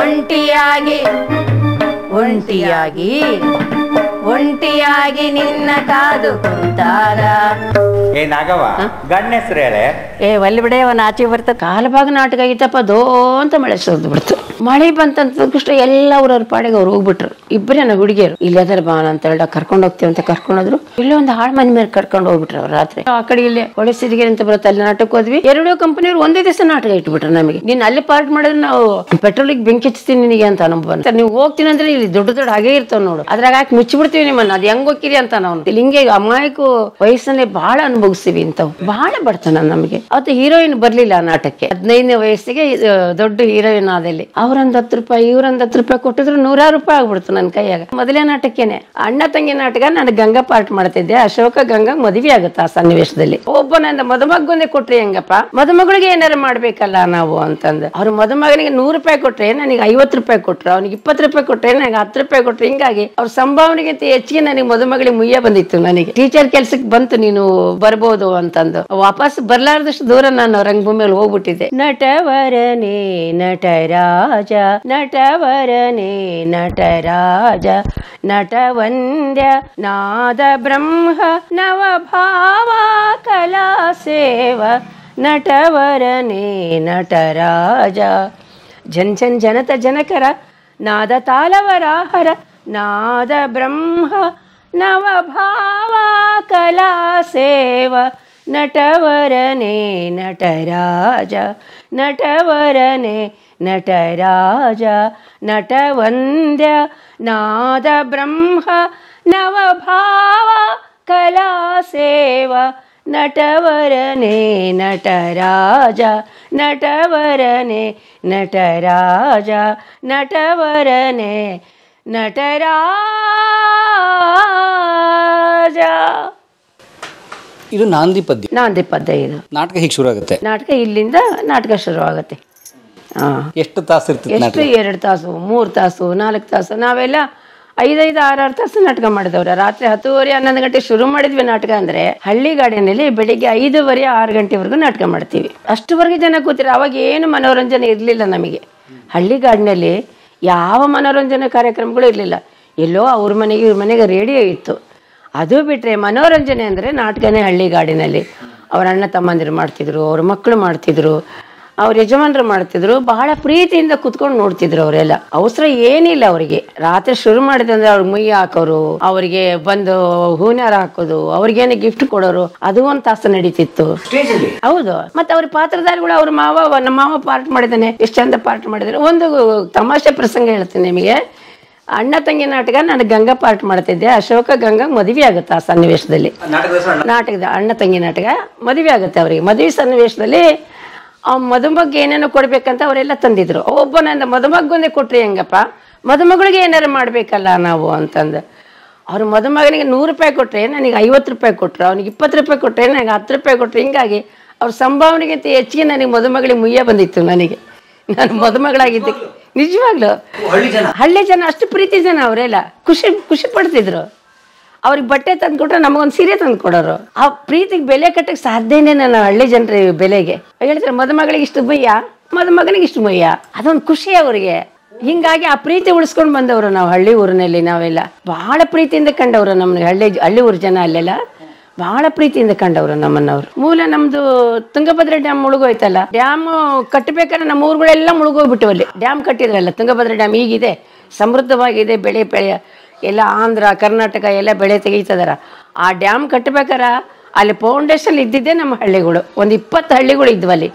ಒಂಟಿಯಾಗಿ ಒಂಟಿಯಾಗಿ ಒಂಟಿಯಾಗಿ ನಿನ್ನ ಕಾದು ಕುಂತಾಗ. ಏ ನಾಗವ, ಗಂಡ ಹೆಸರು ಹೇಳೆ. ಒಲ್ಲಿ ಬಿಡೆ ಅವನ ಆಚೆ ಬರ್ತ ಕಾಲಭಾಗ ನಾಟಕ ಐತಪ್ಪ, ದೋ ಅಂತ ಮಳೆ ಸುರಿದು ಬಿಡ್ತು. ಮಳೆ ಬಂತಂತ ಕೃಷ್ಣ ಎಲ್ಲ ಅವ್ರವ್ರ ಪಾಡಿಗೆ ಅವ್ರು ಹೋಗ್ಬಿಟ್ರು. ಇಬ್ಬರೇನ ಹುಡುಗಿಯರು. ಇಲ್ಲಿ ಅದರ ಬಾನ ಅಂತ ಹೇಳ ಕರ್ಕೊಂಡು ಹೋಗ್ತೀವಿ ಅಂತ ಕರ್ಕೊಂಡೋದ್ರು. ಇಲ್ಲೇ ಒಂದು ಹಾಳು ಮನೆ ಮೇಲೆ ಕರ್ಕೊಂಡು ಹೋಗ್ಬಿಟ್ರು ಅವ್ರು. ರಾತ್ರಿ ಆ ಕಡೆ ಇಲ್ಲಿ ಒಳಸಿರಿಗೆ ಅಂತ ಬರುತ್ತೆ, ಅಲ್ಲಿ ನಾಟಕ ಹೋದ್ವಿ. ಎರಡೂ ಕಂಪನಿಯವ್ರು ಒಂದೇ ದಿವಸ ನಾಟಕ ಇಟ್ಬಿಟ್ರು ನಮಗೆ. ನೀನ್ ಅಲ್ಲಿ ಪಾರ್ಟ್ ಮಾಡಿದ್ರೆ ನಾವು ಪೆಟ್ರೋಲಿಗೆ ಬೆಂಕಿ ಹಚ್ತೀನಿ ನಿನಗೆ ಅಂತ ಅನುಭವ. ನೀವು ಹೋಗ್ತೀನಿ ಅಂದ್ರೆ ಇಲ್ಲಿ ದೊಡ್ಡ ದೊಡ್ಡ ಹಾಗೆ ಇರ್ತಾವ ನೋಡು, ಅದ್ರಾಗ ಹಾಕಿ ಮುಚ್ಚಿಬಿಡ್ತೀವಿ ನಿಮ್ಮನ್ನ. ಅದ್ ಹೆಂಗ್ ಹೋಗ್ತೀರಿ ಅಂತ ನಾವು ಇಲ್ಲಿ ಹಿಂಗೆ ಅಮಾಯಕ ವಯಸ್ಸನ್ನೇ ಬಹಳ ಅನುಭವಿಸ್ತೀವಿ ಇಂಥವು. ಬಹಳ ಬಡ್ತಾನ ನಮಗೆ. ಅವತ್ತು ಹೀರೋಯಿನ್ ಬರ್ಲಿಲ್ಲ ಆ ನಾಟಕಕ್ಕೆ. 15ನೇ ವಯಸ್ಸಿಗೆ ದೊಡ್ಡ ಹೀರೋಯಿನ್ ಆದಲ್ಲಿ ಅವ್ರಂದ್ 10 ರೂಪಾಯಿ ಇವ್ರಂದ್ 10 ರೂಪಾಯಿ ಕೊಟ್ಟಿದ್ರು 100 ರೂಪಾಯಿ ಆಗ್ಬಿಡ್ತು ನನ್ನ ಕೈಯಾಗ. ಮೊದಲೇ ನಾಟಕೇನೆ ಅಣ್ಣ ತಂಗಿ ನಾಟಕ. ನಾನು ಗಂಗಾ ಪಾರ್ಟ್ ಮಾಡ್ತಿದ್ದೆ. ಅಶೋಕ ಗಂಗಾ ಮದುವೆ ಆಗುತ್ತೆ ಆ ಸನ್ನಿವೇಶದಲ್ಲಿ. ಒಬ್ಬ ನನ್ನ ಮದುಮಗೊಂದೇ ಕೊಟ್ರಿ ಹೆಂಗಪ್ಪ, ಮದುಮಗಳಿಗೆ ಏನಾರು ಮಾಡ್ಬೇಕಲ್ಲ ನಾವು ಅಂತಂದು. ಅವ್ರ ಮದುಮಗನಿಗೆ 100 ರೂಪಾಯಿ ಕೊಟ್ರೆ ನನಗೆ 50 ರೂಪಾಯಿ ಕೊಟ್ರು, ಅವ್ನಿಗೆ 20 ರೂಪಾಯಿ ಕೊಟ್ರೆ ನನಗೆ 10 ರೂಪಾಯಿ ಕೊಟ್ರು. ಹಿಂಗಾಗಿ ಅವ್ರ ಸಂಭಾವನೆಗಿಂತ ಹೆಚ್ಚಿಗೆ ನನಗೆ ಮದುಮಗಳಿಗೆ ಮುಯ್ಯ ಬಂದಿತ್ತು. ನನಗೆ ಟೀಚರ್ ಕೆಲ್ಸಕ್ಕೆ ಬಂತು, ನೀನು ಬರ್ಬೋದು ಅಂತಂದು. ವಾಪಸ್ ಬರ್ಲಾರ್ದಷ್ಟು ದೂರ ನಾನು ರಂಗಭೂಮಿಯಲ್ಲಿ ಹೋಗ್ಬಿಟ್ಟಿದ್ದೆ. ನಟವರನೇ ನಟರಾಜ, ನಟವರನೇ ನಟರಾಜ, ನಟವಂದ್ಯ ನಾದ ಬ್ರಹ್ಮ ನವಭಾವ ಕಲಾ ಸೇವ, ನಟವರನೇ ನಟರಾಜ. ಜನ್ ಜನ್ ಜನತ ಜನಕರ ನಾದ ತಾಲವರಾಹರ, ನಾದ ಬ್ರಹ್ಮ ನವಭಾವ ಕಲಾ ಸೇವ, ನಟವರನೇ ನಟರಾಜ, ನಟವರನೇ ನಟರಾಜ, ನಟವಂದ್ಯ ನಾದ ಬ್ರಹ್ಮ ನವಭಾವ ಕಲಾ ಸೇವ, ನಟವರನೇ ನಟರಾಜ, ನಟವರನೇ ನಟರಾಜ, ನಟವರನೇ ನಟರಾಜ. ಇದು ನಾಂದಿ ಪದ್ಯ. ನಾಂದಿ ಪದ್ಯ. ಇದು ನಾಟಕ ಹೀಗೆ ಶುರು ಆಗುತ್ತೆ. ನಾಟಕ ಇಲ್ಲಿಂದ ನಾಟಕ ಶುರು ಆಗುತ್ತೆ. ಎಷ್ಟು ತಾಸು ಇರ್ತದೆ? ಎಷ್ಟು 2 ತಾಸು 3 ತಾಸು 4 ತಾಸು. ನಾವೆಲ್ಲ 5-5, 6-6 ತಾಸು ನಾಟಕ ಮಾಡಿದವ್ರೆ. ರಾತ್ರಿ 10:30, 11 ಗಂಟೆ ಶುರು ಮಾಡಿದ್ವಿ ನಾಟಕ. ಅಂದ್ರೆ ಹಳ್ಳಿ ಗಾಡಿನಲ್ಲಿ ಬೆಳಿಗ್ಗೆ 5:30, 6 ಗಂಟೆವರೆಗೂ ನಾಟಕ ಮಾಡ್ತೀವಿ. ಅಷ್ಟುವರೆಗೆ ಜನ ಕೂತಿರ. ಅವಾಗ ಏನು ಮನೋರಂಜನೆ ಇರ್ಲಿಲ್ಲ ನಮಗೆ. ಹಳ್ಳಿ ಗಾಡಿನಲ್ಲಿ ಯಾವ ಮನೋರಂಜನೆ ಕಾರ್ಯಕ್ರಮಗಳು ಇರ್ಲಿಲ್ಲ. ಎಲ್ಲೋ ಅವ್ರ ಮನೆಗೆ ಇವ್ರ ಮನೆಗೆ ರೇಡಿಯೋ ಇತ್ತು. ಅದು ಬಿಟ್ರೆ ಮನೋರಂಜನೆ ಅಂದ್ರೆ ನಾಟಕನೇ. ಹಳ್ಳಿ ಗಾಡಿನಲ್ಲಿ ಅವ್ರ ಅಣ್ಣ ತಮ್ಮಂದಿರು ಮಾಡ್ತಿದ್ರು, ಅವ್ರ ಮಕ್ಕಳು ಮಾಡ್ತಿದ್ರು, ಅವ್ರ ಯಜಮಾನರು ಮಾಡ್ತಿದ್ರು. ಬಹಳ ಪ್ರೀತಿಯಿಂದ ಕುತ್ಕೊಂಡು ನೋಡ್ತಿದ್ರು ಅವರೆಲ್ಲ. ಅವಸರ ಏನಿಲ್ಲ ಅವರಿಗೆ. ರಾತ್ರಿ ಶುರು ಮಾಡಿದಂದ್ರೆ ಅವ್ರಿಗೆ ಮುಯ್ಯ ಹಾಕೋರು, ಅವರಿಗೆ ಬಂದು ಹೂನಾರ ಹಾಕೋದು, ಅವ್ರಿಗೇನು ಗಿಫ್ಟ್ ಕೊಡೋರು, ಅದು 1 ತಾಸು ನಡೀತಿತ್ತು. ಹೌದು. ಮತ್ತೆ ಅವ್ರ ಪಾತ್ರಧಾರಿಗಳು ಅವ್ರ ನಮ್ಮ ಮಾವ ಪಾರ್ಟ್ ಮಾಡಿದಾನೆ, ಎಷ್ಟು ಚಂದ ಪಾರ್ಟ್ ಮಾಡಿದಾನೆ. ಒಂದು ತಮಾಷೆ ಪ್ರಸಂಗ ಹೇಳ್ತೀನಿ ನಿಮಗೆ. ಅಣ್ಣ ತಂಗಿ ನಾಟಕ ನಾನು ಗಂಗಾ ಪಾರ್ಟ್ ಮಾಡ್ತಿದ್ದೆ. ಅಶೋಕ ಗಂಗಾ ಮದುವೆ ಆಗುತ್ತೆ ಆ ಸನ್ನಿವೇಶದಲ್ಲಿ. ನಾಟಕದ ಅಣ್ಣ ತಂಗಿ ನಾಟಕ ಮದುವೆ ಆಗುತ್ತೆ ಅವರಿಗೆ. ಮದುವೆ ಸನ್ನಿವೇಶದಲ್ಲಿ ಆ ಮದುಮಗ್ಗೆ ಏನೇನೋ ಕೊಡ್ಬೇಕಂತ ಅವರೆಲ್ಲ ತಂದಿದ್ರು. ಒಬ್ಬ ನನ್ನ ಮದುಮಗೊಂದೇ ಕೊಟ್ರಿ ಹೆಂಗಪ್ಪ, ಮದುಮಗಳಿಗೆ ಏನಾರು ಮಾಡ್ಬೇಕಲ್ಲ ನಾವು ಅಂತಂದು. ಅವ್ರ ಮದುಮಗನಿಗೆ 100 ರೂಪಾಯಿ ಕೊಟ್ರೆ ನನಗೆ 50 ರೂಪಾಯಿ ಕೊಟ್ರು, ಅವ್ನಿಗೆ 20 ರೂಪಾಯಿ ಕೊಟ್ರೆ ನನಗೆ 10 ರೂಪಾಯಿ ಕೊಟ್ರು. ಹಿಂಗಾಗಿ ಅವ್ರ ಸಂಭಾವನೆಗಿಂತ ಹೆಚ್ಚಿಗೆ ನನಗೆ ಮದುಮಗಳಿಗೆ ಮುಯ್ಯ ಬಂದಿತ್ತು. ನನಗೆ ನಾನು ಮದುಮಗಳಾಗಿದ್ದೆ. ನಿಜವಾಗ್ಲು ಹಳ್ಳಿ ಜನ ಅಷ್ಟು ಪ್ರೀತಿ ಜನ. ಅವರೆಲ್ಲ ಖುಷಿ ಪಡ್ತಿದ್ರು. ಅವ್ರಿಗೆ ಬಟ್ಟೆ ತಂದು ಕೊಟ್ರೆ ನಮಗೊಂದು ಸೀರೆ ತಂದು ಕೊಡೋರು. ಆ ಪ್ರೀತಿಗೆ ಬೆಲೆ ಕಟ್ಟಕ್ಕೆ ಸಾಧ್ಯನೇ ನಾನು ಹಳ್ಳಿ ಜನರ ಬೆಲೆಗೆ. ಹೇಳ್ತಾರೆ ಮದುಮಗಳಿಗೆ ಇಷ್ಟು ಮುಯ್ಯ, ಮದುಮಗನಿಗೆ ಇಷ್ಟು ಮುಯ್ಯ. ಅದೊಂದು ಖುಷಿ ಅವ್ರಿಗೆ. ಹಿಂಗಾಗಿ ಆ ಪ್ರೀತಿ ಉಳಿಸ್ಕೊಂಡು ಬಂದವರು ನಾವು ಹಳ್ಳಿ ಊರಿನಲ್ಲಿ. ನಾವೆಲ್ಲ ಬಹಳ ಪ್ರೀತಿಯಿಂದ ಕಂಡವರು ನಮ್ಗೆ. ಹಳ್ಳಿ ಊರು ಜನ ಅಲ್ಲೆಲ್ಲ ಬಹಳ ಪ್ರೀತಿಯಿಂದ ಕಂಡವರು ನಮ್ಮನ್ನವ್ರು. ಮೂಲ ನಮ್ದು ತುಂಗಭದ್ರಾ ಡ್ಯಾಮ್ ಮುಳುಗೋಯ್ತಲ್ಲ. ಡ್ಯಾಮ್ ಕಟ್ಟಬೇಕಾದ್ರೆ ನಮ್ಮ ಊರುಗಳೆಲ್ಲ ಮುಳುಗೋಗ್ಬಿಟ್ಟು ಅಲ್ಲಿ ಡ್ಯಾಮ್ ಕಟ್ಟಿದ್ರಲ್ಲ. ತುಂಗಭದ್ರಾ ಡ್ಯಾಮ್ ಈಗಿದೆ, ಸಮೃದ್ಧವಾಗಿದೆ, ಬೆಳೆ ಎಲ್ಲ ಆಂಧ್ರ ಕರ್ನಾಟಕ ಎಲ್ಲ ಬೆಳೆ ತೆಗೀತದಾರ. ಆ ಡ್ಯಾಮ್ ಕಟ್ಟಬೇಕಾರ ಅಲ್ಲಿ ಫೌಂಡೇಶನ್ ಇದ್ದಿದ್ದೇ ನಮ್ಮ ಹಳ್ಳಿಗಳು. ಒಂದು 20 ಹಳ್ಳಿಗಳು ಇದ್ವಲ್ಲಿ.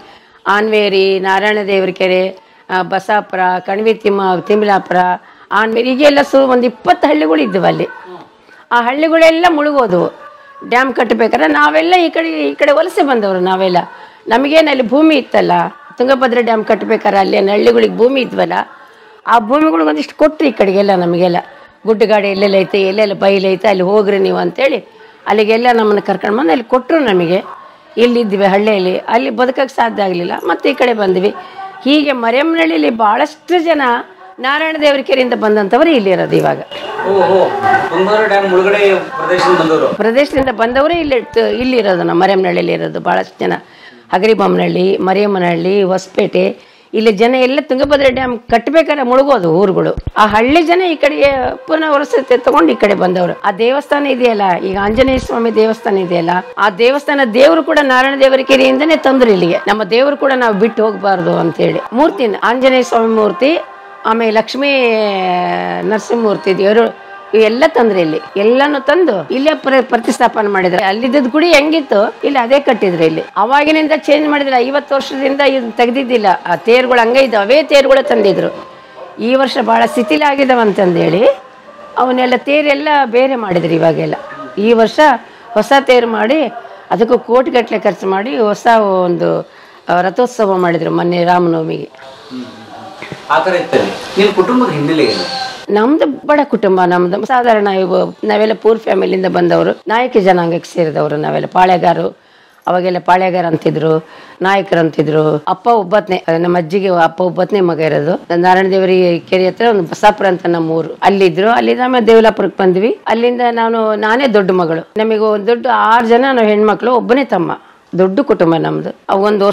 ಆನ್ವೇರಿ, ನಾರಾಯಣ ದೇವರ ಕೆರೆ, ಬಸಾಪುರ, ಕಣ್ವಿ ತಿಮ್ಲಾಪುರ, ಆನ್ವೇರಿ, ಹೀಗೆಲ್ಲ ಒಂದು 20 ಹಳ್ಳಿಗಳು ಇದ್ವಲ್ಲಿ. ಆ ಹಳ್ಳಿಗಳೆಲ್ಲ ಮುಳುಗೋದು ಡ್ಯಾಮ್ ಕಟ್ಟಬೇಕಾದ್ರೆ. ನಾವೆಲ್ಲ ಈ ಕಡೆ ವಲಸೆ ಬಂದವರು ನಾವೆಲ್ಲ. ನಮಗೇನು ಅಲ್ಲಿ ಭೂಮಿ ಇತ್ತಲ್ಲ, ತುಂಗಭದ್ರಾ ಡ್ಯಾಮ್ ಕಟ್ಟಬೇಕಾರೆ ಅಲ್ಲಿ ಹಳ್ಳಿಗಳಿಗೆ ಭೂಮಿ ಇದ್ವಲ್ಲ, ಆ ಭೂಮಿಗಳಿಗೆ ಒಂದಿಷ್ಟು ಕೊಟ್ಟರು ಈ ಕಡೆಗೆಲ್ಲ. ನಮಗೆಲ್ಲ ಗುಡ್ಡಗಾಡಿ ಎಲ್ಲೆಲ್ಲ ಐತೆ, ಎಲ್ಲೆಲ್ಲ ಬೈಲೈತೆ, ಅಲ್ಲಿ ಹೋಗ್ರಿ ನೀವು ಅಂತೇಳಿ ಅಲ್ಲಿಗೆಲ್ಲ ನಮ್ಮನ್ನು ಕರ್ಕೊಂಡು ಬಂದು ಅಲ್ಲಿ ಕೊಟ್ಟರು ನಮಗೆ. ಇಲ್ಲಿದ್ವಿ ಹಳ್ಳಿಯಲ್ಲಿ. ಅಲ್ಲಿ ಬದುಕಕ್ಕೆ ಸಾಧ್ಯ ಆಗಲಿಲ್ಲ, ಮತ್ತೆ ಈ ಕಡೆ ಬಂದ್ವಿ. ಹೀಗೆ ಮರೆಯಮ್ಮನಹಳ್ಳಿಲಿ ಭಾಳಷ್ಟು ಜನ ನಾರಾಯಣ ದೇವರ ಕೆರೆಯಿಂದ ಬಂದಂಥವ್ರು ಇಲ್ಲಿರೋದು ಇವಾಗ. ಪ್ರದೇಶದಿಂದ ಬಂದವರೇ ಇಲ್ಲಿರೋದು. ನಮ್ಮ ಮರೆಯಮ್ಮನಹಳ್ಳಿಯಲ್ಲಿ ಇರೋದು ಭಾಳಷ್ಟು ಜನ. ಹಗರಿಬೊಮ್ಮನಹಳ್ಳಿ, ಮರಿಯಮ್ಮನಹಳ್ಳಿ, ಹೊಸಪೇಟೆ ಇಲ್ಲಿ ಜನ ಎಲ್ಲ ತುಂಗಭದ್ರಾ ಡ್ಯಾಮ್ ಕಟ್ಟಬೇಕಾದ್ರೆ ಮುಳುಗೋದು ಊರುಗಳು. ಆ ಹಳ್ಳಿ ಜನ ಈ ಕಡೆಗೆ ಪುನಃ ವರಸತಿ ತಗೊಂಡು ಈ ಕಡೆ ಬಂದವರು. ಆ ದೇವಸ್ಥಾನ ಇದೆಯಲ್ಲ, ಈಗ ಆಂಜನೇಯ ಸ್ವಾಮಿ ದೇವಸ್ಥಾನ ಇದೆಯಲ್ಲ, ಆ ದೇವಸ್ಥಾನ ದೇವರು ಕೂಡ ನಾರಾಯಣ ದೇವರ ಕೆರೆಯಿಂದನೇ ತಂದ್ರು ಇಲ್ಲಿಗೆ. ನಮ್ಮ ದೇವರು ಕೂಡ ನಾವು ಬಿಟ್ಟು ಹೋಗ್ಬಾರ್ದು ಅಂತ ಹೇಳಿ ಮೂರ್ತಿ, ಆಂಜನೇಯ ಸ್ವಾಮಿ ಮೂರ್ತಿ, ಆಮೇಲೆ ಲಕ್ಷ್ಮೀ ನರಸಿಂಹಮೂರ್ತಿ ದೇವರು ಇವೆಲ್ಲ ತಂದ್ರಿ. ಇಲ್ಲಿ ಎಲ್ಲಾನು ತಂದು ಇಲ್ಲೇ ಪ್ರತಿಷ್ಠಾಪನೆ ಮಾಡಿದ್ರೆ. ಅಲ್ಲಿದ್ದ ಗುಡಿ ಹೆಂಗಿತ್ತು ಇಲ್ಲಿ ಅದೇ ಕಟ್ಟಿದ್ರು. ಇಲ್ಲಿ ಅವಾಗಿನಿಂದ ಚೇಂಜ್ ಮಾಡಿದ್ರೆ. 50 ವರ್ಷದಿಂದ ಇದು ತೆಗ್ದಿದ್ದಿಲ್ಲ. ಆ ತೇರುಗಳು ಹಂಗೆ ಇದ್ದು ಅವೇ ತೇರುಗಳು ತಂದಿದ್ರು. ಈ ವರ್ಷ ಬಹಳ ಶಿಥಿಲ ಆಗಿದಾವಂತಂದೇಳಿ ಅವನ್ನೆಲ್ಲ ತೇರೆಲ್ಲ ಬೇರೆ ಮಾಡಿದ್ರು. ಇವಾಗೆಲ್ಲ ಈ ವರ್ಷ ಹೊಸ ತೇರು ಮಾಡಿ ಅದಕ್ಕೂ ಕೋಟಿಗಟ್ಟಲೆ ಖರ್ಚು ಮಾಡಿ ಹೊಸ ಒಂದು ರಥೋತ್ಸವ ಮಾಡಿದ್ರು ಮೊನ್ನೆ ರಾಮನವಮಿಗೆ. ನಿಮ್ಮ ಕುಟುಂಬದ ಹಿನ್ನೆಲೆ ಏನು? ನಮ್ದು ಬಡ ಕುಟುಂಬ. ನಮ್ದು ಸಾಧಾರಣ ನಾವೆಲ್ಲ ಪೂರ್ ಫ್ಯಾಮಿಲಿಯಿಂದ ಬಂದವರು, ನಾಯಕ ಜನಾಂಗಕ್ಕೆ ಸೇರಿದವರು ನಾವೆಲ್ಲ. ಪಾಳೆಗಾರರು, ಅವಾಗೆಲ್ಲ ಪಾಳೆಗಾರ ಅಂತಿದ್ರು, ನಾಯಕರು ಅಂತಿದ್ರು. ಅಪ್ಪ ಒಬ್ಬತ್ನೇ, ನಮ್ಮ ಅಜ್ಜಿಗೆ ಅಪ್ಪ ಒಬ್ಬತ್ನೇ ಮಗ ಇರೋದು. ನಾರಾಯಣ ದೇವರಿ ಕೆರೆ ಹತ್ರ ಒಂದು ಬಸಾಪುರ ಅಂತ ನಮ್ಮ ಊರು, ಅಲ್ಲಿದ್ರು. ಅಲ್ಲಿಂದ ಆಮೇಲೆ ದೇವಲಾಪುರಕ್ಕೆ ಬಂದ್ವಿ. ಅಲ್ಲಿಂದ ನಾನೇ ದೊಡ್ಡ ಮಗಳು. ನಮಗೆ ಒಂದು ದೊಡ್ಡ 6 ಜನ ನಾವು ಹೆಣ್ಮಕ್ಳು, ಒಬ್ಬನೇ ತಮ್ಮ. ದೊಡ್ಡ ಕುಟುಂಬ ನಮ್ದು. ಒಂದು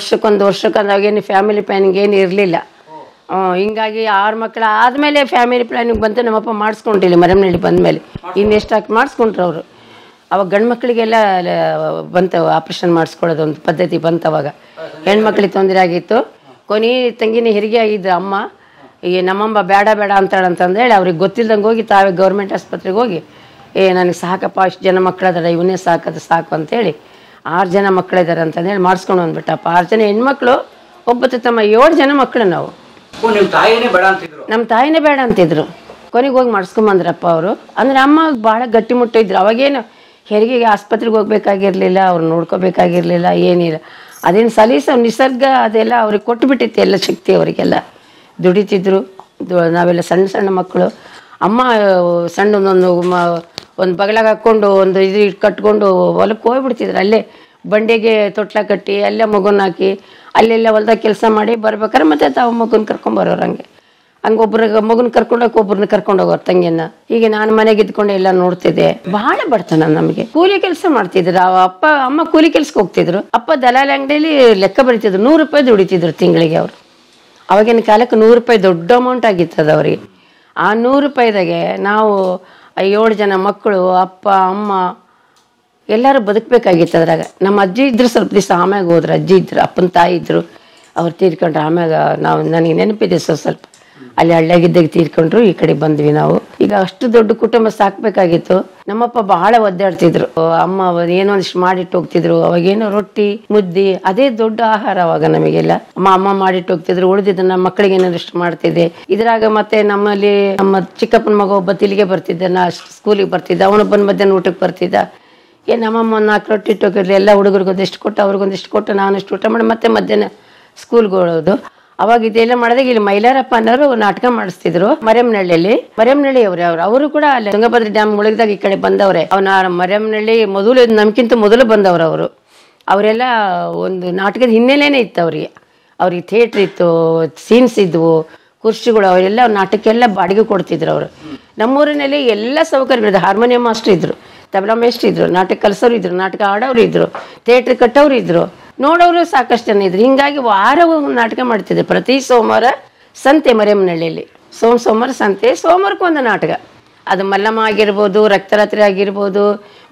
ವರ್ಷಕ್ಕೆ ಅವಾಗೇನು ಫ್ಯಾಮಿಲಿ ಪ್ಲಾನಿಂಗ್ ಏನು ಇರಲಿಲ್ಲ. ಹಿಂಗಾಗಿ 6 ಮಕ್ಕಳು ಆದಮೇಲೆ ಫ್ಯಾಮಿಲಿ ಪ್ಲಾನಿಂಗ್ ಬಂತು. ನಮ್ಮಪ್ಪ ಮಾಡಿಸ್ಕೊಂಡಿಲ್ಲ ಮರಮನಹಳ್ಳಿ ಬಂದಮೇಲೆ. ಇನ್ನೆಷ್ಟು ಹಾಕಿ ಮಾಡಿಸ್ಕೊಂಡ್ರು ಅವರು. ಅವಾಗ ಗಂಡು ಮಕ್ಕಳಿಗೆಲ್ಲ ಬಂತು ಆಪ್ರೇಷನ್ ಮಾಡಿಸ್ಕೊಳ್ಳೋದು ಒಂದು ಪದ್ಧತಿ ಬಂತು. ಅವಾಗ ಹೆಣ್ಮಕ್ಳಿಗೆ ತೊಂದರೆ ಆಗಿತ್ತು. ಕೊನೆ ತಂಗಿನ ಹೆರಿಗೆ ಆಗಿದ್ರು ಅಮ್ಮ. ಈ ನಮ್ಮಮ್ಮ ಬೇಡ ಅಂತಾಳಂತಂದೇಳಿ ಅವ್ರಿಗೆ ಗೊತ್ತಿಲ್ದಂಗೆ ಹೋಗಿ ತಾವೇ ಗೌರ್ಮೆಂಟ್ ಆಸ್ಪತ್ರೆಗೆ ಹೋಗಿ ನನಗೆ ಸಾಕಪ್ಪ, ಇಷ್ಟು ಜನ ಮಕ್ಕಳದಾರ, ಇವನ್ನೇ ಸಾಕು ಅಂತೇಳಿ 6 ಜನ ಮಕ್ಕಳಿದ್ದಾರೆ ಅಂತಂದೇಳಿ ಮಾಡಿಸ್ಕೊಂಡು ಬಂದ್ಬಿಟ್ಟಪ್ಪ. 6 ಜನ ಹೆಣ್ಮಕ್ಳು, ಒಬ್ಬತ್ತು ತಮ್ಮ 7 ಜನ ಮಕ್ಕಳು ನಾವು. ನಿಮ್ಮ ತಾಯಿನೇ ಬೇಡ ಅಂತಿದ್ರು? ನಮ್ಮ ತಾಯಿನೇ ಬೇಡ ಅಂತಿದ್ರು. ಕೊನೆಗೆ ಹೋಗಿ ಮಾಡಿಸ್ಕೊಂಬಂದ್ರಪ್ಪ ಅವರು. ಅಂದರೆ ಅಮ್ಮ ಭಾಳ ಗಟ್ಟಿಮುಟ್ಟು ಇದ್ರು. ಅವಾಗೇನು ಹೆರಿಗೆಗೆ ಆಸ್ಪತ್ರೆಗೆ ಹೋಗ್ಬೇಕಾಗಿರ್ಲಿಲ್ಲ, ಅವ್ರು ನೋಡ್ಕೋಬೇಕಾಗಿರ್ಲಿಲ್ಲ, ಏನಿಲ್ಲ. ಅದೇನು ಸಲೀಸ ನಿಸರ್ಗ ಅದೆಲ್ಲ ಅವ್ರಿಗೆ ಕೊಟ್ಟುಬಿಟ್ಟಿತ್ತು ಎಲ್ಲ ಶಕ್ತಿ. ಅವರಿಗೆಲ್ಲ ದುಡಿತಿದ್ರು. ನಾವೆಲ್ಲ ಸಣ್ಣ ಮಕ್ಕಳು. ಅಮ್ಮ ಒಂದು ಬಗಲಾಗ ಹಾಕ್ಕೊಂಡು ಒಂದು ಇದು ಕಟ್ಕೊಂಡು ಹೊಲಕ್ಕೆ ಹೋಗ್ಬಿಡ್ತಿದ್ರು. ಅಲ್ಲೇ ಬಂಡೆಗೆ ತೊಟ್ಲ ಕಟ್ಟಿ ಅಲ್ಲೇ ಮಗುನ ಹಾಕಿ ಅಲ್ಲೆಲ್ಲ ಹೊಲ್ದಾಗ ಕೆಲಸ ಮಾಡಿ ಬರ್ಬೇಕಾರೆ ಮತ್ತೆ ತಾವು ಮಗುನ ಕರ್ಕೊಂಬರೋರು. ಹಂಗೆ ಮಗುನ ಒಬ್ಬರನ್ನ ಕರ್ಕೊಂಡು ಹೋಗೋರು ತಂಗಿಯನ್ನ. ಹೀಗೆ ನಾನು ಮನೆಗೆ ಇದ್ಕೊಂಡು ಎಲ್ಲ ನೋಡ್ತಿದ್ದೆ. ಬಹಳ ಬಡತನ ನಮಗೆ. ಕೂಲಿ ಕೆಲಸ ಮಾಡ್ತಿದ್ರು. ಅಮ್ಮ ಕೂಲಿ ಕೆಲ್ಸಕ್ಕೆ ಹೋಗ್ತಿದ್ರು. ಅಪ್ಪ ದಲಾಲಿ ಅಂಗಡಿಯಲ್ಲಿ ಲೆಕ್ಕ ಬರೀತಿದ್ರು. 100 ರೂಪಾಯಿ ದುಡಿತಿದ್ರು ತಿಂಗಳಿಗೆ ಅವರು. ಅವಾಗಿನ ಕಾಲಕ್ಕೆ 100 ರೂಪಾಯಿ ದೊಡ್ಡ ಅಮೌಂಟ್ ಆಗಿತ್ತದ ಅವ್ರಿಗೆ. ಆ 100 ರೂಪಾಯಿದಾಗೆ ನಾವು 7 ಜನ ಮಕ್ಕಳು, ಅಪ್ಪ ಅಮ್ಮ ಎಲ್ಲರೂ ಬದುಕಬೇಕಾಗಿತ್ತು. ಅದ್ರಾಗ ನಮ್ಮ ಅಜ್ಜಿ ಇದ್ರು. ಸ್ವಲ್ಪ ದಿವಸ ಆಮ್ಯಾಗ ಹೋದ್ರು. ಅಜ್ಜಿ ಇದ್ರು, ಅಪ್ಪನ ತಾಯಿ ಇದ್ರು. ಅವ್ರು ತೀರ್ಕೊಂಡ್ರು. ಆಮ್ಯಾಗ ನನಗೆ ನೆನಪಿದೆ ಸ್ವಲ್ಪ ಅಲ್ಲಿ ಹಳ್ಳಿಯಾಗಿದ್ದಾಗ ತೀರ್ಕೊಂಡ್ರು. ಈ ಕಡೆ ಬಂದ್ವಿ ನಾವು. ಈಗ ಅಷ್ಟು ದೊಡ್ಡ ಕುಟುಂಬ ಸಾಕ್ಬೇಕಾಗಿತ್ತು. ನಮ್ಮಪ್ಪ ಬಹಳ ಒದ್ದಾಡ್ತಿದ್ರು. ಅಮ್ಮ ಏನೋ ಒಂದಿಷ್ಟು ಮಾಡಿಟ್ಟು ಹೋಗ್ತಿದ್ರು. ಅವಾಗೇನೋ ರೊಟ್ಟಿ ಮುದ್ದಿ ಅದೇ ದೊಡ್ಡ ಆಹಾರ ಅವಾಗ ನಮಗೆಲ್ಲ. ಅಮ್ಮ ಮಾಡಿಟ್ಟು ಹೋಗ್ತಿದ್ರು. ಉಳಿದಿದ್ದು ನಮ್ಮ ಮಕ್ಕಳಿಗೆ ಏನಾದಷ್ಟು ಮಾಡ್ತಿದ್ದೆ. ಇದ್ರಾಗ ಮತ್ತೆ ನಮ್ಮಲ್ಲಿ ನಮ್ಮ ಚಿಕ್ಕಪ್ಪನ ಮಗ ಒಬ್ಬ ಇಲ್ಲಿಗೆ ಬರ್ತಿದ್ದ, ನಾ ಸ್ಕೂಲಿಗೆ ಬರ್ತಿದ್ದ. ಅವನು ಬಂದು ಮಧ್ಯಾಹ್ನ ಊಟಕ್ಕೆ ಬರ್ತಿದ್ದ. ನಮ್ಮಮ್ಮ 4 ರೊಟ್ಟಿ ಇಟ್ಟೋಗಿರ್ಲಿ. ಎಲ್ಲ ಹುಡುಗರಿಗೊಂದಿಷ್ಟು ಕೊಟ್ಟು ಅವ್ರಿಗೊಂದಿಷ್ಟು ಕೊಟ್ಟು ನಾನಷ್ಟು ಊಟ ಮಾಡಿ ಮತ್ತೆ ಮಧ್ಯಾಹ್ನ ಸ್ಕೂಲ್ಗೆ ಹೋಗೋದು. ಅವಾಗ ಇದೆಲ್ಲ ಮಾಡಿದಾಗ ಇಲ್ಲಿ ಮೈಲಾರಪ್ಪ ಅನ್ನೋರು ನಾಟಕ ಮಾಡಿಸ್ತಿದ್ರು ಮರೆಮನಹಳ್ಳಿಯಲ್ಲಿ. ಮರೆಮನಹಳ್ಳಿ ಅವರು ಕೂಡ ಅಲ್ಲಿ ತುಂಗಭದ್ರಾ ಡ್ಯಾಮ್ ಮುಳುಗಿದಾಗ ಈ ಕಡೆ ಬಂದವ್ರೆ. ಅವನ ಮರೆಮನಹಳ್ಳಿ ಮೊದಲು ನಮ್ಗಿಂತ ಮೊದಲು ಬಂದವರು ಅವರು. ಅವರೆಲ್ಲ ಒಂದು ನಾಟಕದ ಹಿನ್ನೆಲೆನೇ ಇತ್ತು ಅವ್ರಿಗೆ ಥಿಯೇಟ್ರ್ ಇತ್ತು, ಸೀನ್ಸ್ ಇದ್ವು, ಕುರ್ಚಿಗಳು. ಅವರೆಲ್ಲ ನಾಟಕ್ಕೆಲ್ಲ ಬಾಡಿಗೆ ಕೊಡ್ತಿದ್ರು ಅವರು. ನಮ್ಮೂರಿನಲ್ಲಿ ಎಲ್ಲ ಸೌಕರ್ಯಗಳಿದ್ರು. ಹಾರ್ಮೋನಿಯಂ ಮಾಸ್ಟರ್ ಇದ್ರು, ತಬಲಾ ಮೇಸ್ಟ್ರು ಇದ್ರು, ನಾಟಕ ಕಲಿಸೋರು ಇದ್ರು, ನಾಟಕ ಆಡೋರು ಇದ್ರು, ಥಿಯೇಟ್ರ್ ಕಟ್ಟೋರು ಇದ್ರು, ನೋಡೋರು ಸಾಕಷ್ಟು ಜನ ಇದ್ರು. ಹಿಂಗಾಗಿ ವಾರ ನಾಟಕ ಮಾಡ್ತಿದ್ರು. ಪ್ರತಿ ಸೋಮವಾರ ಸಂತೆ ಮರೆಮನಹಳ್ಳಿಯಲ್ಲಿ. ಸೋಮವಾರ ಸಂತೆ, ಸೋಮವಾರಕ್ಕೆ ಒಂದು ನಾಟಕ. ಅದು ಮಲ್ಲಮ್ಮ ಆಗಿರ್ಬೋದು, ರಕ್ತರಾತ್ರಿ ಆಗಿರ್ಬೋದು,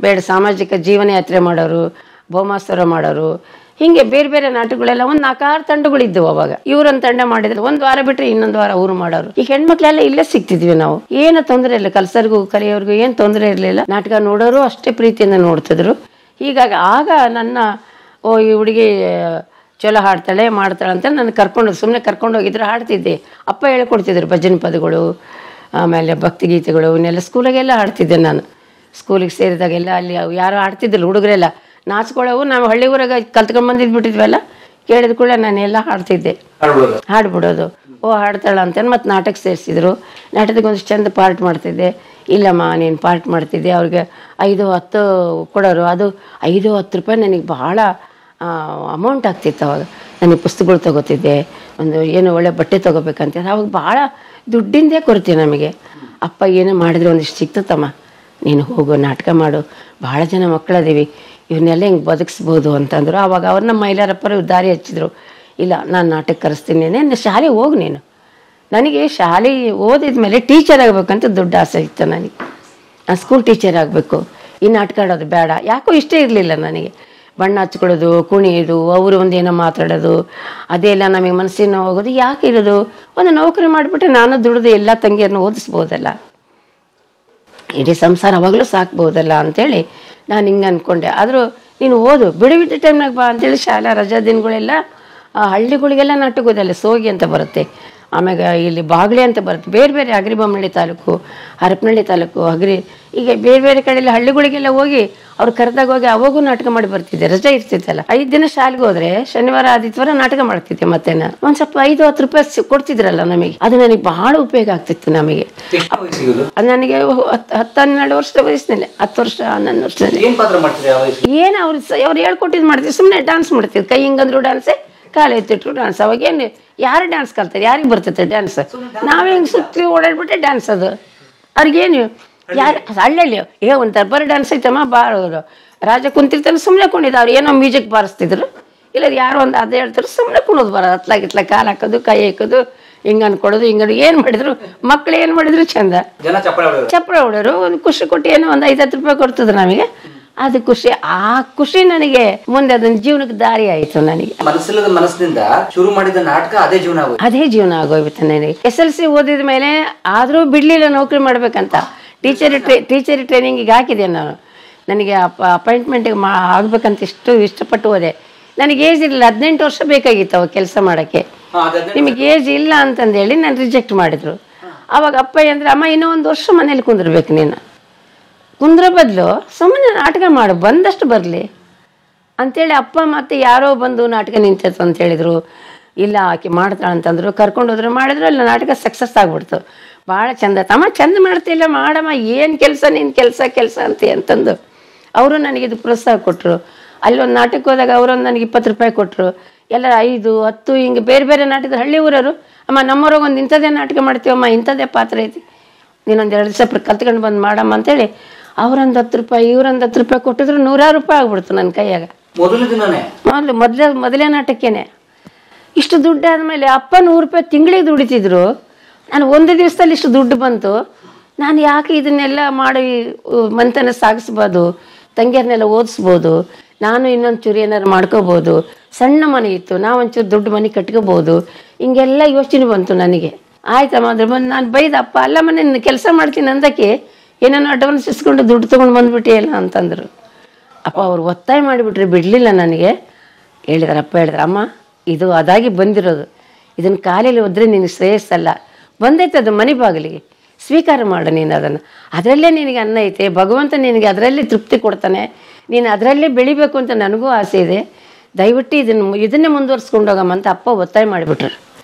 ಬೇಡ ಸಾಮಾಜಿಕ ಜೀವನ ಯಾತ್ರೆ ಮಾಡೋರು, ಭೌಮಾಸ್ತರ ಮಾಡೋರು, ಹಿಂಗೆ ಬೇರೆ ಬೇರೆ ನಾಟಕಗಳೆಲ್ಲ ಒಂದು 4-6 ತಂಡಗಳಿದ್ದವು ಅವಾಗ. ಇವ್ರೊಂದು ತಂಡ ಮಾಡಿದ್ರೆ ಒಂದು ವಾರ ಬಿಟ್ಟರೆ ಇನ್ನೊಂದು ವಾರ ಅವ್ರು ಮಾಡೋರು. ಈ ಹೆಣ್ಮಕ್ಳೆಲ್ಲ ಇಲ್ಲೇ ಸಿಗ್ತಿದ್ವಿ ನಾವು. ಏನು ತೊಂದರೆ ಇಲ್ಲ, ಕಲ್ಸರ್ಗೂ ಕಲಿಯೋರ್ಗೂ ಏನು ತೊಂದರೆ ಇರಲಿಲ್ಲ. ನಾಟಕ ನೋಡೋರು ಅಷ್ಟೇ ಪ್ರೀತಿಯಿಂದ ನೋಡ್ತಿದ್ರು. ಹೀಗಾಗಿ ಆಗ ನನ್ನ ಈ ಹುಡುಗಿ ಚಲೋ ಹಾಡ್ತಾಳೆ ಮಾಡ್ತಾಳೆ ಅಂತ ನನ್ನ ಸುಮ್ಮನೆ ಕರ್ಕೊಂಡೋಗಿದ್ರು. ಹಾಡ್ತಿದ್ದೆ. ಅಪ್ಪ ಹೇಳ್ಕೊಡ್ತಿದ್ರು ಭಜನೆ ಪದಗಳು, ಆಮೇಲೆ ಭಕ್ತಿಗೀತೆಗಳು, ಇವನ್ನೆಲ್ಲ ಸ್ಕೂಲಾಗೆಲ್ಲ ಹಾಡ್ತಿದ್ದೆ ನಾನು. ಸ್ಕೂಲಿಗೆ ಸೇರಿದಾಗೆಲ್ಲ ಅಲ್ಲಿ ಯಾರು ಹಾಡ್ತಿದ್ದಿಲ್ಲ ಹುಡುಗರೆಲ್ಲ ನಾಚ್ಕೊಳ್ಳೋವು. ನಾವು ಹಳ್ಳಿ ಊರಾಗ ಕಲ್ತ್ಕೊಂಡು ಬಂದಿದ್ಬಿಟ್ಟಿದ್ವಲ್ಲ, ಕೇಳಿದ ಕೂಡ ನಾನೆಲ್ಲ ಹಾಡ್ತಿದ್ದೆ, ಹಾಡ್ಬಿಡೋದು. ಹಾಡ್ತಾಳ ಅಂತೇಳಿ ಮತ್ತೆ ನಾಟಕ ಸೇರಿಸಿದ್ರು. ನಾಟಕಕ್ಕೆ ಒಂದಿಷ್ಟು ಚಂದ ಪಾರ್ಟ್ ಮಾಡ್ತಿದ್ದೆ. ಇಲ್ಲಮ್ಮ ನೀನು ಪಾರ್ಟ್ ಮಾಡ್ತಿದ್ದೆ. ಅವ್ರಿಗೆ 5-10 ಕೊಡೋರು. ಅದು 5-10 ರೂಪಾಯಿ ನನಗೆ ಭಾಳ ಅಮೌಂಟ್ ಆಗ್ತಿತ್ತು ಅವಾಗ. ನನಗೆ ಪುಸ್ತಕಗಳು ತೊಗೋತಿದ್ದೆ, ಒಂದು ಏನು ಒಳ್ಳೆ ಬಟ್ಟೆ ತೊಗೋಬೇಕಂತ. ಅವಾಗ ಭಾಳ ದುಡ್ಡಿಂದೇ ಕೊರತೆ ನಮಗೆ. ಅಪ್ಪ ಏನೋ ಮಾಡಿದ್ರೆ ಒಂದಿಷ್ಟು ಸಿಕ್ತತ್ತಮ್ಮ, ನೀನು ಹೋಗು ನಾಟಕ ಮಾಡು, ಭಾಳ ಜನ ಮಕ್ಕಳದೀವಿ, ಇವನ್ನೆಲ್ಲ ಹಿಂಗೆ ಬದುಕಿಸ್ಬೋದು ಅಂತಂದರು. ಆವಾಗ ಅವ್ರನ್ನ ಮೈಲಾರಪ್ಪರು ದಾರಿ ಹಚ್ಚಿದ್ರು. ಇಲ್ಲ ನಾನು ನಾಟಕ ಕರೆಸ್ತೀನಿ ನೀನು ಶಾಲೆಗೆ ಹೋಗು ನೀನು. ನನಗೆ ಶಾಲೆ ಓದಿದ ಮೇಲೆ ಟೀಚರ್ ಆಗಬೇಕಂತ ದೊಡ್ಡ ಆಸೆ ಇತ್ತು ನನಗೆ. ನಾನು ಸ್ಕೂಲ್ ಟೀಚರ್ ಆಗಬೇಕು, ಈ ನಾಟಕ ಆಡೋದು ಬೇಡ, ಯಾಕೋ ಇಷ್ಟ ಇರಲಿಲ್ಲ ನನಗೆ. ಬಣ್ಣ ಹಚ್ಕೊಳ್ಳೋದು, ಕುಣಿಯೋದು, ಅವರು ಒಂದೇನೋ ಮಾತಾಡೋದು ಅದೆಲ್ಲ ನಮಗೆ ಮನಸ್ಸಿನ ಹೋಗೋದು ಯಾಕೆ ಇರೋದು. ಒಂದು ನೌಕರಿ ಮಾಡಿಬಿಟ್ರೆ ನಾನು ದುಡಿದು ಎಲ್ಲ ತಂಗಿಯರನ್ನು ಓದಿಸ್ಬೋದಲ್ಲ, ಇಡೀ ಸಂಸಾರ ಅವಾಗಲೂ ಸಾಕ್ಬೋದಲ್ಲ ಅಂಥೇಳಿ ನಾನು ಹಿಂಗೆ ಅಂದ್ಕೊಂಡೆ. ಆದರೂ ನೀನು ಓದು, ಬಿಡುವಿದ್ದ ಟೈಮ್ನಾಗ ಬಾ ಅಂತೇಳಿ ಶಾಲಾ ರಜಾ ದಿನಗಳೆಲ್ಲ ಹಳ್ಳಿಗಳಿಗೆಲ್ಲ ನಾಟಕದಲ್ಲಿ ಸೋಗಿ ಅಂತ ಬರುತ್ತೆ, ಆಮ್ಯಾಗ ಇಲ್ಲಿ ಬಾಗ್ಲಿ ಅಂತ ಬರುತ್ತೆ, ಬೇರೆ ಬೇರೆ ಅಗ್ರಿಬೊಮ್ಮನಹಳ್ಳಿ ತಾಲೂಕು, ಹರಪನಹಳ್ಳಿ ತಾಲೂಕು, ಹೀಗೆ ಬೇರೆ ಬೇರೆ ಕಡೆಯಲ್ಲಿ ಹಳ್ಳಿಗಳಿಗೆಲ್ಲ ಹೋಗಿ ಅವ್ರು ಕರೆದಾಗ ಹೋಗಿ ಅವಾಗೂ ನಾಟಕ ಮಾಡಿ ಬರ್ತಿದ್ದೆ. ರಜೆ ಇರ್ತಿತ್ತಲ್ಲ, 5 ದಿನ ಶಾಲೆಗೆ ಹೋದ್ರೆ ಶನಿವಾರ ಆದಿತ್ಯವಾರ ನಾಟಕ ಮಾಡ್ತಿದ್ದೆ. ಮತ್ತೆ ನಾನು ಒಂದ್ ಸ್ವಲ್ಪ 5-10 ರೂಪಾಯಿ ಕೊಡ್ತಿದ್ರಲ್ಲ ನಮಗೆ, ಅದು ನನಗೆ ಬಹಳ ಉಪಯೋಗ ಆಗ್ತಿತ್ತು ನಮಗೆ. ಅದು ನನಗೆ 10-12 ವರ್ಷದ ವಯಸ್ಸಿನಲ್ಲಿ, 10 ವರ್ಷ 11 ವರ್ಷದಲ್ಲಿ ಏನು ಅವ್ರು ಹೇಳ್ಕೊಟ್ಟಿದ್ ಮಾಡ್ತಿದ್ವಿ. ಸುಮ್ಮನೆ ಡ್ಯಾನ್ಸ್ ಮಾಡ್ತಿದ್ವಿ, ಕೈ ಹಿಂಗಂದ್ರು ಡ್ಯಾನ್ಸೇ, ಕಾಲು ಎತ್ತಿಟ್ರು ಡ್ಯಾನ್ಸ್. ಅವಾಗೇನು ಯಾರು ಡ್ಯಾನ್ಸ್ ಕಲ್ತಾರೆ, ಯಾರಿಗೆ ಬರ್ತೈತೆ ಡ್ಯಾನ್ಸ್? ನಾವೇ ಹಿಂಗೆ ಸುತ್ತಿ ಓಡಾಡ್ಬಿಟ್ಟೆ ಡ್ಯಾನ್ಸ್. ಅದು ಅವ್ರಿಗೇನು ಯಾರು ಹಳ್ಳಿಯಲ್ಲಿ ಒಂದು ದರ್ಬಾರ್ ಡ್ಯಾನ್ಸ್ ಐತಮ್ಮ ಬಾಳೋರು ರಾಜ ಕುಂತಿರ್ತಾನೆ ಸುಮ್ಮನೆ ಕುಣಿದ, ಅವ್ರು ಏನೋ ಮ್ಯೂಸಿಕ್ ಬಾರಿಸ್ತಿದ್ರು, ಇಲ್ಲ ಯಾರೋ ಒಂದು ಅದೇ ಹೇಳ್ತಾರೆ ಸುಮ್ಮನೆ ಕುಣೋದು ಬರೋದು, ಅತ್ಲಾಗಿತ್ಲ ಕಾಲು ಹಾಕೋದು, ಕೈ ಹಾಕೋದು, ಹಿಂಗೆ ಅನ್ಕೊಡೋದು. ಹಿಂಗೆ ಏನು ಮಾಡಿದ್ರು ಮಕ್ಳು ಏನು ಮಾಡಿದ್ರು ಚಂದ, ಚಪ್ಪಳ ಹೊಡೋರು. ಒಂದು ಖುಷಿ ಕೊಟ್ಟು ಏನೋ ಒಂದು 5-10 ರೂಪಾಯಿ ಕೊಡ್ತಿದ್ರು ನಮಗೆ, ಅದು ಖುಷಿ. ಆ ಖುಷಿ ನನಗೆ ಮುಂದೆ ಅದನ್ನ ಜೀವನಕ್ಕೆ ದಾರಿ ಆಯಿತು. ನನಗೆ ಮನಸ್ಸಿನಿಂದ ಶುರು ಮಾಡಿದ ನಾಟಕ ಅದೇ ಜೀವನ ಆಗೋಯ್ತು ನನಗೆ. SLC ಓದಿದ ಮೇಲೆ ಆದರೂ ಬಿಡ್ಲಿಲ್ಲ ನೌಕರಿ ಮಾಡ್ಬೇಕಂತ. ಟೀಚರ್ ಟ್ರೈನಿಂಗಿಗೆ ಹಾಕಿದೆ ನಾನು. ನನಗೆ ಅಪಾಯಿಂಟ್ಮೆಂಟಿಗೆ ಆಗ್ಬೇಕಂತ ಇಷ್ಟಪಟ್ಟು ಹೋದೆ. ನನಗೆ ಏಜ್ ಇರಲಿಲ್ಲ, 18 ವರ್ಷ ಬೇಕಾಗಿತ್ತು ಅವಾಗ ಕೆಲಸ ಮಾಡೋಕ್ಕೆ. ನಿಮಗೆ ಏಜ್ ಇಲ್ಲ ಅಂತಂದೇಳಿ ನಾನು ರಿಜೆಕ್ಟ್ ಮಾಡಿದ್ರು. ಅವಾಗ ಅಪ್ಪಯ್ಯ ಅಂದರೆ, ಅಮ್ಮ ಇನ್ನೂ 1 ವರ್ಷ ಮನೇಲಿ ಕುಂದಿರ್ಬೇಕು ನೀನು, ಕುಂದ್ರ ಬದಲು ಸುಮ್ಮನೆ ನಾಟಕ ಮಾಡು, ಬಂದಷ್ಟು ಬರಲಿ ಅಂಥೇಳಿ ಅಪ್ಪ ಮತ್ತೆ ಯಾರೋ ಬಂದು ನಾಟಕ ನಿಂತೈತು ಅಂತ ಹೇಳಿದ್ರು. ಇಲ್ಲ ಆಕೆ ಮಾಡ್ತಾಳೆ ಅಂತಂದ್ರು, ಕರ್ಕೊಂಡು ಹೋದ್ರು, ಮಾಡಿದ್ರು. ಅಲ್ಲಿ ನಾಟಕ ಸಕ್ಸಸ್ ಆಗ್ಬಿಡ್ತು, ಭಾಳ ಚಂದ. ತಮ್ಮ ಚಂದ ಮಾಡ್ತಿಲ್ಲ, ಮಾಡಮ್ಮ, ಏನು ಕೆಲಸ ನಿನ್ನ ಕೆಲಸ ಅಂತಂದು ಅವರು ನನಗೆ ಇದು ಪ್ರೋತ್ಸಾಹ ಕೊಟ್ಟರು. ಅಲ್ಲೊಂದು ನಾಟಕ ಹೋದಾಗ ಅವರೊಂದು ನನಗೆ 20 ರೂಪಾಯಿ ಕೊಟ್ಟರು. ಎಲ್ಲ 5, 10 ಹಿಂಗೆ ಬೇರೆ ಬೇರೆ ನಾಟಕದ ಹಳ್ಳಿ ಊರವರು, ಅಮ್ಮ ನಮ್ಮವ್ರಾಗ ಒಂದು ಇಂಥದ್ದೇ ನಾಟಕ ಮಾಡ್ತೀವಮ್ಮ, ಇಂಥದ್ದೇ ಪಾತ್ರ ಐತಿ, ನೀನೊಂದು 2 ದಿವಸ ಕಲ್ತ್ಕೊಂಡು ಬಂದು ಮಾಡಮ್ಮ ಅಂತೇಳಿ ಅವ್ರೊಂದು 10 ರೂಪಾಯಿ ಇವ್ರೊಂದು 10 ರೂಪಾಯಿ ಕೊಟ್ಟಿದ್ರು 100 ರೂಪಾಯಿ ಆಗ್ಬಿಡ್ತು ನನ್ನ ಕೈಯಾಗ. ಮೊದಲೇ ನಾಟಕೇನೆ ಇಷ್ಟು ದುಡ್ಡು ಆದಮೇಲೆ ಅಪ್ಪ 100 ರೂಪಾಯಿ ತಿಂಗಳಿಗೆ ದುಡಿತಿದ್ರು. ನಾನು ಒಂದು ದಿವಸದಲ್ಲಿ ಇಷ್ಟು ದುಡ್ಡು ಬಂತು. ನಾನು ಯಾಕೆ ಇದನ್ನೆಲ್ಲ ಮಾಡಿ ಮಂತನ ಸಾಗಿಸ್ಬೋದು, ತಂಗಿಯರನ್ನೆಲ್ಲ ಓದಿಸ್ಬೋದು, ನಾನು ಇನ್ನೊಂದು ಚೂರು ಏನಾರು ಮಾಡ್ಕೋಬೋದು, ಸಣ್ಣ ಮನೆ ಇತ್ತು, ನಾವೊಂಚೂರು ದೊಡ್ಡ ಮನೆ ಕಟ್ಕೋಬೋದು, ಹಿಂಗೆಲ್ಲ ಯೋಚನೆ ಬಂತು ನನಗೆ. ಆಯ್ತಮ್ಮ ಅದ್ರ ಬಂದು ನಾನು ಬೈದ, ಅಪ್ಪ ಅಲ್ಲಮ್ಮ ನಿನ್ನ ಕೆಲಸ ಮಾಡ್ತೀನಿ ಅಂದಕ್ಕೆ ಏನೇನೋ ಅಡ್ವಾನ್ಸ್ ಇಸ್ಕೊಂಡು ದುಡ್ಡು ತೊಗೊಂಡು ಬಂದ್ಬಿಟ್ಟಿಯಲ್ಲ ಅಂತಂದರು. ಅಪ್ಪ ಅವ್ರು ಒತ್ತಾಯ ಮಾಡಿಬಿಟ್ರೆ ಬಿಡಲಿಲ್ಲ ನನಗೆ. ಅಪ್ಪ ಹೇಳಿದ್ರು, ಅಮ್ಮ ಇದು ಅದಾಗಿ ಬಂದಿರೋದು, ಇದನ್ನು ಕಾಲೇಲಿ ಹೋದ್ರೆ ನಿನಗೆ ಶ್ರೇಯಸ್ಸಲ್ಲ, ಬಂದೈತೆ ಅದು ಮನೆ ಬಾಗಿಲಿಗೆ, ಸ್ವೀಕಾರ ಮಾಡು ನೀನು ಅದನ್ನು, ಅದರಲ್ಲೇ ನಿನಗೆ ಅನ್ನ ಐತೆ, ಭಗವಂತ ನಿನಗೆ ಅದರಲ್ಲೇ ತೃಪ್ತಿ ಕೊಡ್ತಾನೆ, ನೀನು ಅದರಲ್ಲೇ ಬೆಳಿಬೇಕು ಅಂತ ನನಗೂ ಆಸೆ ಇದೆ, ದಯವಿಟ್ಟು ಇದನ್ನೇ ಮುಂದುವರ್ಸ್ಕೊಂಡು ಹೋಗಮ್ಮ ಅಂತ ಅಪ್ಪ ಒತ್ತಾಯ ಮಾಡಿಬಿಟ್ರು.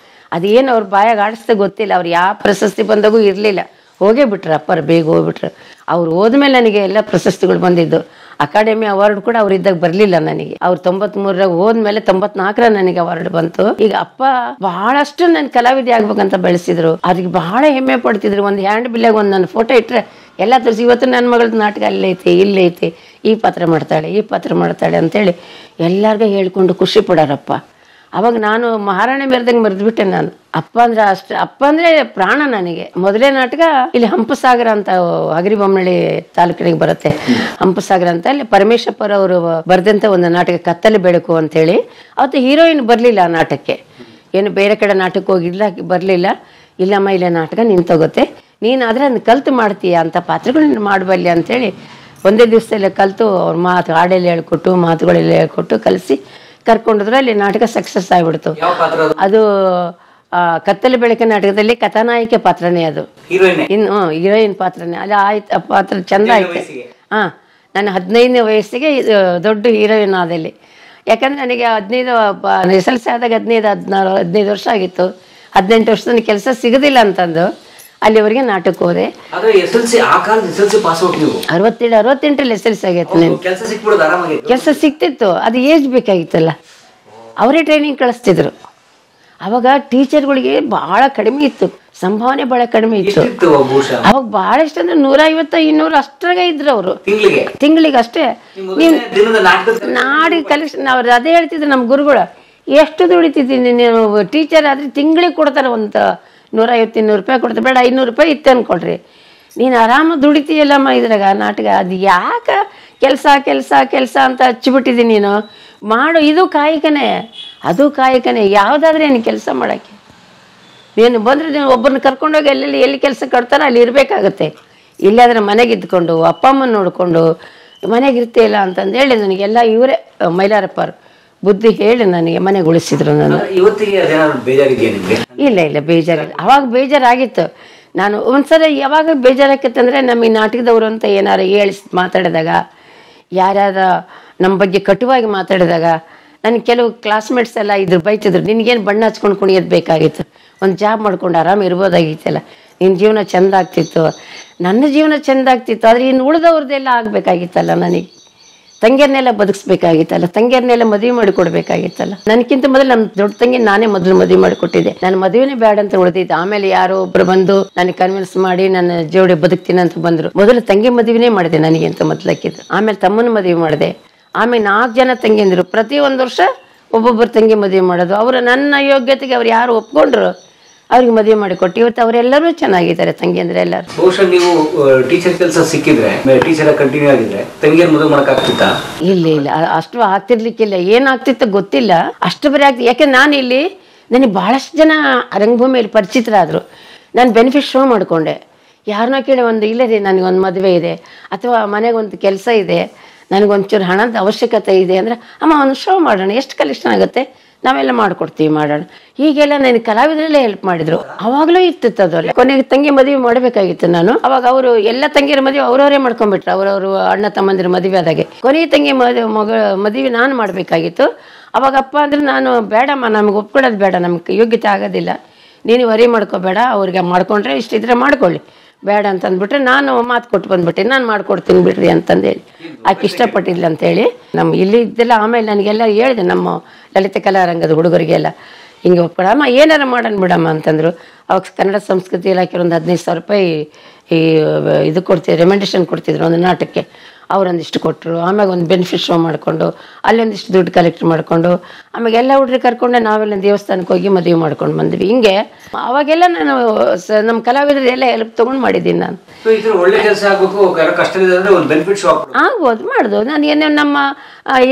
ಅದೇನು ಅವ್ರ ಬಾಯಾಗ ಆಡಿಸ್ದೆ ಗೊತ್ತಿಲ್ಲ, ಅವ್ರು ಯಾವ ಪ್ರಶಸ್ತಿ ಬಂದಾಗೂ ಇರಲಿಲ್ಲ, ಹೋಗೇ ಬಿಟ್ರು ಅಪ್ಪರು, ಬೇಗ ಹೋಗ್ಬಿಟ್ರು. ಅವ್ರು ಹೋದ್ಮೇಲೆ ನನಗೆ ಎಲ್ಲ ಪ್ರಶಸ್ತಿಗಳು ಬಂದಿದ್ದು. ಅಕಾಡೆಮಿ ಅವಾರ್ಡ್ ಕೂಡ ಅವ್ರಿದ್ದಾಗ ಬರಲಿಲ್ಲ ನನಗೆ. ಅವ್ರು 93ರಾಗ ಹೋದ್ಮೇಲೆ 94 ನನಗೆ ಅವಾರ್ಡ್ ಬಂತು. ಈಗ ಅಪ್ಪ ಬಹಳಷ್ಟು ನನ್ನ ಕಲಾವಿದೆ ಆಗ್ಬೇಕಂತ ಬೆಳೆಸಿದ್ರು, ಅದಕ್ಕೆ ಬಹಳ ಹೆಮ್ಮೆ ಪಡ್ತಿದ್ರು. ಒಂದು ಹ್ಯಾಂಡ್ ಬಿಲ್ಲಾಗ ಒಂದು ನನ್ನ ಫೋಟೋ ಇಟ್ಟರೆ ಎಲ್ಲ ತೋರಿಸಿ, ಇವತ್ತು ನನ್ನ ಮಗಳದ್ದು ನಾಟಕ ಅಲ್ಲೈತೆ, ಇಲ್ಲೈತೆ, ಈ ಪಾತ್ರ ಮಾಡ್ತಾಳೆ ಅಂತೇಳಿ ಎಲ್ಲರಿಗೂ ಹೇಳ್ಕೊಂಡು ಖುಷಿ ಪಡೋರಪ್ಪ. ಅವಾಗ ನಾನು ಮಹಾರಾಣಿ ಮೆರೆದಂಗೆ ಮೆರೆದ್ಬಿಟ್ಟೆ ನಾನು. ಅಪ್ಪ ಅಂದ್ರೆ ಪ್ರಾಣ ನನಗೆ. ಮೊದಲೇ ನಾಟಕ ಇಲ್ಲಿ ಹಂಪಸಾಗರ ಅಂತ ಹಗರಿಬೊಮ್ಮನಹಳ್ಳಿ ತಾಲೂಕಿಗೆ ಬರುತ್ತೆ, ಹಂಪಸಾಗರ ಅಂತ, ಅಲ್ಲಿ ಪರಮೇಶ್ವರ್ ಅವರು ಬರೆದಂತ ಒಂದು ನಾಟಕ ಕತ್ತಲೆ ಬೆಳಕು ಅಂತೇಳಿ. ಅವತ್ತು ಹೀರೋಯಿನ್ ಬರಲಿಲ್ಲ ಆ ನಾಟಕಕ್ಕೆ, ಏನು ಬೇರೆ ಕಡೆ ನಾಟಕ ಹೋಗಿಲ್ಲ, ಬರಲಿಲ್ಲ. ಇಲ್ಲಮ್ಮ ಇಲ್ಲ ನಾಟಕ ನೀನು ತಗೋತೆ, ನೀನು ಆದರೆ ಅದನ್ನ ಕಲ್ತು ಮಾಡ್ತೀಯ ಅಂತ ಪಾತ್ರಗಳನ್ನ ಮಾಡಬಲ್ಲೆ ಅಂತೇಳಿ ಒಂದೇ ದಿವಸದಲ್ಲೇ ಕಲಿತು ಅವ್ರ ಹಾಡೆಲ್ಲ ಹೇಳ್ಕೊಟ್ಟು, ಮಾತುಗಳೆಲ್ಲ ಹೇಳ್ಕೊಟ್ಟು ಕಲಿಸಿ ಕರ್ಕೊಂಡಿದ್ರು. ಅಲ್ಲಿ ನಾಟಕ ಸಕ್ಸಸ್ ಆಗಿಬಿಡ್ತು. ಅದು ಕತ್ತಲೆ ಬೆಳಕಿನ ನಾಟಕದಲ್ಲಿ ಕಥಾನಾಯಕಿ ಪಾತ್ರನೇ, ಅದು ಹೀರೋಯಿನ್ ಪಾತ್ರನೇ. ಅಲ್ಲಿ ಆಯ್ತು, ಪಾತ್ರ ಚಂದ ಆಯ್ತು. ನಾನು 15ನೇ ವಯಸ್ಸಿಗೆ ದೊಡ್ಡ ಹೀರೋಯಿನ್ ಆದಲ್ಲಿ. ಯಾಕಂದ್ರೆ ನನಗೆ 15 SLC ಆದಾಗ 15 ವರ್ಷ ಆಗಿತ್ತು. 18 ವರ್ಷದ ಕೆಲಸ ಸಿಗೋದಿಲ್ಲ ಅಂತಂದು ಅಲ್ಲಿವರೆಗೆ ನಾಟಕ ಹೋದೆ. 67-68ರಲ್ಲಿ SLC ಆಗೈತೆ. ಕೆಲಸ ಸಿಕ್ತಿತ್ತು, ಅದು ಏಜ್ ಬೇಕಾಗಿತ್ತಲ್ಲ, ಅವರೇ ಟ್ರೈನಿಂಗ್ ಕಳಿಸ್ತಿದ್ರು. ಅವಾಗ ಟೀಚರ್ಗಳಿಗೆ ಬಹಳ ಕಡಿಮೆ ಇತ್ತು, ಸಂಭಾವನೆ ಬಹಳ ಕಡಿಮೆ ಇತ್ತು. ಅವಾಗ ಬಹಳ ಎಷ್ಟು ಅಂದ್ರೆ 150-200 ಅಷ್ಟ್ರಾಗ ಇದ್ರು ಅವರು ತಿಂಗಳಿಗೆ ಅಷ್ಟೇ. ನೀವು ನಾಡಿ ಕಲೆಕ್ಷನ್ ಅವ್ರು ಅದೇ ಹೇಳ್ತಿದ್ರು ನಮ್ಮ ಗುರುಗಳು, ಎಷ್ಟು ದುಡಿತಿದ್ದೀನಿ ನೀವು ಟೀಚರ್ ಆದರೆ ತಿಂಗಳಿಗೆ ಕೊಡ್ತಾರೆ ಒಂದು 150-200 ರೂಪಾಯಿ ಕೊಡ್ತಾರೆ, ಬೇಡ 500 ರೂಪಾಯಿ ಇತ್ತು ಅಂದ್ಕೊಳ್ರಿ. ನೀನು ಆರಾಮ ದುಡಿತೀಯಲ್ಲಮ್ಮ ಇದ್ರಾಗ ನಾಟಕ. ಅದು ಯಾಕೆ ಕೆಲಸ ಕೆಲಸ ಕೆಲಸ ಅಂತ ಹಚ್ಚಿಬಿಟ್ಟಿದ್ದೀನಿ ನೀನು. ಮಾಡು, ಇದು ಕಾಯಕನೇ, ಅದು ಕಾಯಕನೇ. ಯಾವುದಾದ್ರೆ ನೀನು ಕೆಲಸ ಮಾಡೋಕ್ಕೆ ನೀನು ಬಂದರೆ ನೀನು ಒಬ್ಬರನ್ನ ಕರ್ಕೊಂಡೋಗಿ ಎಲ್ಲಿ ಕೆಲಸ ಕೊಡ್ತಾರೋ ಅಲ್ಲಿ ಇರಬೇಕಾಗತ್ತೆ. ಇಲ್ಲಾಂದರೆ ಮನೆಗೆ ಇದ್ಕೊಂಡು ಅಪ್ಪ ಅಮ್ಮನ ನೋಡಿಕೊಂಡು ಮನೆಗೆ ಇರ್ತೀಯಲ್ಲ ಅಂತಂದು ಹೇಳಿ ನನಗೆಲ್ಲ ಇವರೇ ಮೈಲಾರಪ್ಪರು ಬುದ್ಧಿ ಹೇಳಿ ನನಗೆ ಮನೆಗೆ ಉಳಿಸಿದ್ರು. ನಾನು ಇವತ್ತಿಗೆ ಅದೇನಾದ್ರು ಬೇಜಾರಿದೆಯಾ ನಿಮಗೆ? ಇಲ್ಲ ಬೇಜಾರಿಲ್ಲ. ಅವಾಗ ಬೇಜಾರಾಗಿತ್ತು. ನಾನು ಒಂದ್ಸಲ ಯಾವಾಗ ಬೇಜಾರಾಗಿತ್ತಂದರೆ ನಮ್ಮ ಈ ನಾಟಕದವರು ಅಂತ ಏನಾರು ಹೇಳಿ ಮಾತಾಡಿದಾಗ, ಯಾರ್ಯಾರ ನಮ್ಮ ಬಗ್ಗೆ ಕಟುವಾಗಿ ಮಾತಾಡಿದಾಗ ನನಗೆ ಕೆಲವು ಕ್ಲಾಸ್ಮೇಟ್ಸ್ ಎಲ್ಲ ಇದ್ರು, ಬೈತಿದ್ರು, ನಿನಗೇನು ಬಣ್ಣ ಹಚ್ಕೊಂಡು ಕುಣಿಯೋದು ಬೇಕಾಗಿತ್ತು, ಒಂದು ಜಾಬ್ ಮಾಡ್ಕೊಂಡು ಆರಾಮ ಇರ್ಬೋದಾಗಿತ್ತಲ್ಲ, ನಿನ್ನ ಜೀವನ ಚೆಂದ ಆಗ್ತಿತ್ತು. ನನ್ನ ಜೀವನ ಚೆಂದ ಆಗ್ತಿತ್ತು, ಆದರೆ ಇನ್ನು ಉಳಿದವ್ರದ್ದೆಲ್ಲ ಆಗಬೇಕಾಗಿತ್ತಲ್ಲ, ನನಗೆ ತಂಗಿಯರ್ನೆಲ್ಲ ಬದುಕಿಸ್ಬೇಕಾಗಿತ್ತಲ್ಲ, ತಂಗಿಯರ್ನೆಲ್ಲ ಮದುವೆ ಮಾಡಿಕೊಡ್ಬೇಕಾಗಿತ್ತಲ್ಲ. ನನಗಿಂತ ಮೊದಲು ನಮ್ಮ ದೊಡ್ಡ ತಂಗಿ ನಾನೇ ಮೊದಲು ಮದುವೆ ಮಾಡಿಕೊಟ್ಟಿದ್ದೆ. ನಾನು ಮದುವೆನೇ ಬೇಡ ಅಂತ ಉಳಿದಿದ್ದೆ. ಆಮೇಲೆ ಯಾರೋ ಒಬ್ರು ಬಂದು ನನಗೆ ಕನ್ವಿನ್ಸ್ ಮಾಡಿ ನನ್ನ ಜೋಡಿ ಬದುಕ್ತೀನಿ ಅಂತ ಬಂದರು. ಮೊದಲು ತಂಗಿ ಮದುವೆನೇ ಮಾಡಿದೆ ನನಗಿಂತ ಮೊದಲಕ್ಕಿದ್ದು. ಆಮೇಲೆ ತಮ್ಮನ ಮದುವೆ ಮಾಡಿದೆ. ಆಮೇಲೆ 4 ಜನ ತಂಗಿಯಂದಿರು. ಪ್ರತಿ 1 ವರ್ಷ ಒಬ್ಬೊಬ್ಬರು ತಂಗಿ ಮದುವೆ ಮಾಡೋದು. ಅವರು ನನ್ನ ಯೋಗ್ಯತೆಗೆ ಅವ್ರು ಯಾರು ಒಪ್ಕೊಂಡ್ರು ಅವ್ರಿಗೆ ಮದುವೆ ಮಾಡಿಕೊಟ್ಟು ಇವತ್ತು ಅವರೆಲ್ಲರೂ ಚೆನ್ನಾಗಿದ್ದಾರೆ ತಂಗಿಯಂದ್ರೆ ಎಲ್ಲರೂ. ಬಹುಶಃ ನೀವು ಟೀಚರ್ ಕೆಲಸ ಸಿಕ್ಕಿದ್ರೆ, ಟೀಚರ್ ಕಂಟಿನ್ಯೂ ಆಗಿದ್ರೆ ತಂಗಿಯರ್ ಮದುವೆ ಮಾಡೋಕ್ಕಾಗ್ತಿತ್ತಾ? ಇಲ್ಲ ಅಷ್ಟು ಆಗ್ತಿರ್ಲಿಕ್ಕಿಲ್ಲ. ಏನಾಗ್ತಿತ್ತು ಗೊತ್ತಿಲ್ಲ, ಅಷ್ಟು ಬರೀ ಆಗ್ತಿ. ಯಾಕೆ ನಾನು ಇಲ್ಲಿ ನನಗೆ ಭಾಳಷ್ಟು ಜನ ರಂಗಭೂಮಿಯಲ್ಲಿ ಪರಿಚಿತರಾದರು. ನಾನು ಬೆನಿಫಿಟ್ ಶೋ ಮಾಡಿಕೊಂಡೆ. ಯಾರನ್ನೋ ಕೇಳಿ ಇಲ್ಲ ರೀ ನನಗೊಂದು ಮದುವೆ ಇದೆ ಅಥವಾ ಮನೆಗೆ ಒಂದು ಕೆಲಸ ಇದೆ, ನನಗೊಂಚೂರು ಹಣದ ಅವಶ್ಯಕತೆ ಇದೆ ಅಂದರೆ, ಅಮ್ಮ ಒಂದು ಶೋ ಮಾಡೋಣ, ಎಷ್ಟು ಕಲೆಕ್ಷನ್ ಆಗುತ್ತೆ, ನಾವೆಲ್ಲ ಮಾಡಿಕೊಡ್ತೀವಿ, ಮಾಡೋಣ. ಹೀಗೆಲ್ಲ ನನಗೆ ಕಲಾವಿದರಲ್ಲೇ ಹೆಲ್ಪ್ ಮಾಡಿದ್ರು. ಅವಾಗಲೂ ಇರ್ತಿತ್ತು ಅದಲ್ಲ. ಕೊನೆಗೆ ತಂಗಿ ಮದುವೆ ಮಾಡಬೇಕಾಗಿತ್ತು ನಾನು. ಅವಾಗ ಅವರು ಎಲ್ಲ ತಂಗಿಯರ ಮದುವೆ ಅವರವರೇ ಮಾಡ್ಕೊಂಡ್ಬಿಟ್ರು. ಅವರವರು ಅಣ್ಣ ತಮ್ಮಂದಿರ ಮದುವೆ ಆದಾಗೆ ಕೊನೆಯ ತಂಗಿ ಮದುವೆ ನಾನು ಮಾಡಬೇಕಾಗಿತ್ತು. ಅವಾಗ ಅಪ್ಪ ಅಂದರೆ, ನಾನು ಬೇಡಮ್ಮ, ನಮ್ಗೆ ಒಪ್ಕೊಳ್ಳೋದು ಬೇಡ, ನಮ್ಗೆ ಯೋಗ್ಯತೆ ಆಗೋದಿಲ್ಲ, ನೀನು ವರಿ ಮಾಡ್ಕೋಬೇಡ, ಅವ್ರಿಗೆ ಮಾಡ್ಕೊಂಡ್ರೆ ಇಷ್ಟಿದ್ರೆ ಮಾಡ್ಕೊಳ್ಳಿ, ಬೇಡ ಅಂತಂದ್ಬಿಟ್ರೆ ನಾನು ಮಾತು ಕೊಟ್ಟು ಬಂದ್ಬಿಟ್ಟೆ, ನಾನು ಮಾಡ್ಕೊಡ್ತೀನಿ ಬಿಡ್ರಿ ಅಂತಂದೇಳಿ. ಆಕೆ ಇಷ್ಟಪಟ್ಟಿಲ್ಲ ಅಂತೇಳಿ ನಮ್ಮ ಇಲ್ಲಿ ಇದ್ದೆಲ್ಲ. ಆಮೇಲೆ ನನಗೆಲ್ಲ ಹೇಳಿದೆ ನಮ್ಮ ಲಲಿತ ಕಲಾರಂಗದ ಹುಡುಗರಿಗೆಲ್ಲ, ಹಿಂಗೆ ಒಪ್ಕೊಳಮ್ಮ, ಏನಾರ ಮಾಡೋಣ ಬಿಡಮ್ಮ ಅಂತಂದರು. ಅವಾಗ ಕನ್ನಡ ಸಂಸ್ಕೃತಿ ಇಲಾಖೆ ಒಂದು 15,000 ರೂಪಾಯಿ ಈ ಇದು ಕೊಡ್ತಿದ್ರು, ರೆಮೆಂಡೇಷನ್ ಕೊಡ್ತಿದ್ರು ಒಂದು ನಾಟಕಕ್ಕೆ. ಅವರೊಂದಿಷ್ಟು ಕೊಟ್ಟರು. ಆಮ್ಯಾಗ ಒಂದು ಬೆನಿಫಿಟ್ ಶೋ ಮಾಡಿಕೊಂಡು ಅಲ್ಲೊಂದಿಷ್ಟು ದುಡ್ಡು ಕಲೆಕ್ಟ್ ಮಾಡಿಕೊಂಡು ಆಮೇಲೆ ಎಲ್ಲ ಹುಡುಗರು ಕರ್ಕೊಂಡು ನಾವೆಲ್ಲ ದೇವಸ್ಥಾನಕ್ಕೆ ಹೋಗಿ ಮದುವೆ ಮಾಡ್ಕೊಂಡು ಬಂದ್ವಿ. ಹಿಂಗೆ ಅವಾಗೆಲ್ಲ ನಾನು ನಮ್ಮ ಕಲಾವಿದರು ಎಲ್ಲ ಹೆಲ್ಪ್ ತೊಗೊಂಡು ಮಾಡಿದ್ದೀನಿ. ನಾನು ಒಳ್ಳೆ ಕೆಲಸ ಆಗಬೇಕು, ಕಷ್ಟದಿಂದ ಒಂದು ಬೆನಿಫಿಟ್ ಶೋ ಆಗ್ಬೋದು, ಮಾಡ್ದು. ನಾನು ಏನೇ ನಮ್ಮ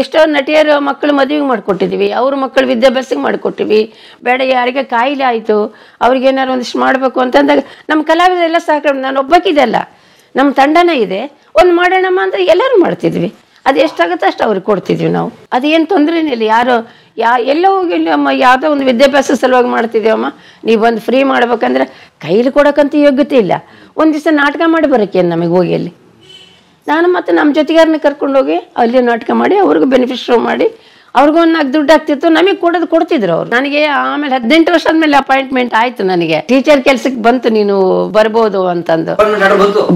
ಎಷ್ಟೋ ನಟಿಯರು ಮಕ್ಕಳು ಮದುವೆಗೆ ಮಾಡಿಕೊಟ್ಟಿದ್ದೀವಿ, ಅವ್ರ ಮಕ್ಕಳು ವಿದ್ಯಾಭ್ಯಾಸಕ್ಕೆ ಮಾಡಿಕೊಟ್ಟಿವಿ. ಬೇಡ ಯಾರಿಗೆ ಕಾಯಿಲೆ ಆಯಿತು ಅವ್ರಿಗೇನಾರು ಒಂದಿಷ್ಟು ಮಾಡಬೇಕು ಅಂತಂದಾಗ ನಮ್ಮ ಕಲಾವಿದರೆಲ್ಲ ಸಹಕಾರ. ನಾನು ಒಬ್ಬಕ್ಕಿದೆಲ್ಲ, ನಮ್ಮ ತಂಡನೇ ಇದೆ, ಒಂದು ಮಾಡೋಣಮ್ಮ ಅಂದರೆ ಎಲ್ಲರೂ ಮಾಡ್ತಿದ್ವಿ. ಅದು ಎಷ್ಟಾಗುತ್ತೋ ಅಷ್ಟು ಅವ್ರಿಗೆ ಕೊಡ್ತಿದ್ವಿ ನಾವು. ಅದೇನು ತೊಂದರೆನೇ ಇಲ್ಲ. ಯಾರು ಎಲ್ಲ ಹೋಗಿ ಅಮ್ಮ ಯಾವುದೋ ಒಂದು ವಿದ್ಯಾಭ್ಯಾಸ ಸಲುವಾಗಿ ಮಾಡ್ತಿದ್ದೀವಮ್ಮ, ನೀವು ಬಂದು ಫ್ರೀ ಮಾಡ್ಬೇಕಂದ್ರೆ ಕೈಲಿ ಕೊಡೋಕ್ಕಂತ ಯೋಗ್ಯತೆ ಇಲ್ಲ. ಒಂದು ದಿವಸ ನಾಟಕ ಮಾಡಿ ಬರೋಕ್ಕೇನು ನಮಗೆ ಹೋಗಿ ಅಲ್ಲಿ. ನಾನು ಮತ್ತು ನಮ್ಮ ಜೊತೆಗಾರನ್ನ ಕರ್ಕೊಂಡೋಗಿ ಅಲ್ಲಿ ನಾಟಕ ಮಾಡಿ ಅವ್ರಿಗೂ ಬೆನಿಫಿಟ್ ಶೋ ಮಾಡಿ ಅವ್ರಿಗೂ ಒಂದು 4 ದುಡ್ಡು ಆಗ್ತಿತ್ತು, ನಮಗೆ ಕೊಡ್ತಿದ್ರು ಅವ್ರು. ನನಗೆ ಆಮೇಲೆ 18 ವರ್ಷ ಆದ್ಮೇಲೆ ಅಪಾಯಿಂಟ್ಮೆಂಟ್ ಆಯ್ತು. ನನಗೆ ಟೀಚರ್ ಕೆಲ್ಸಕ್ಕೆ ಬಂತು, ನೀನು ಬರ್ಬೋದು ಅಂತಂದು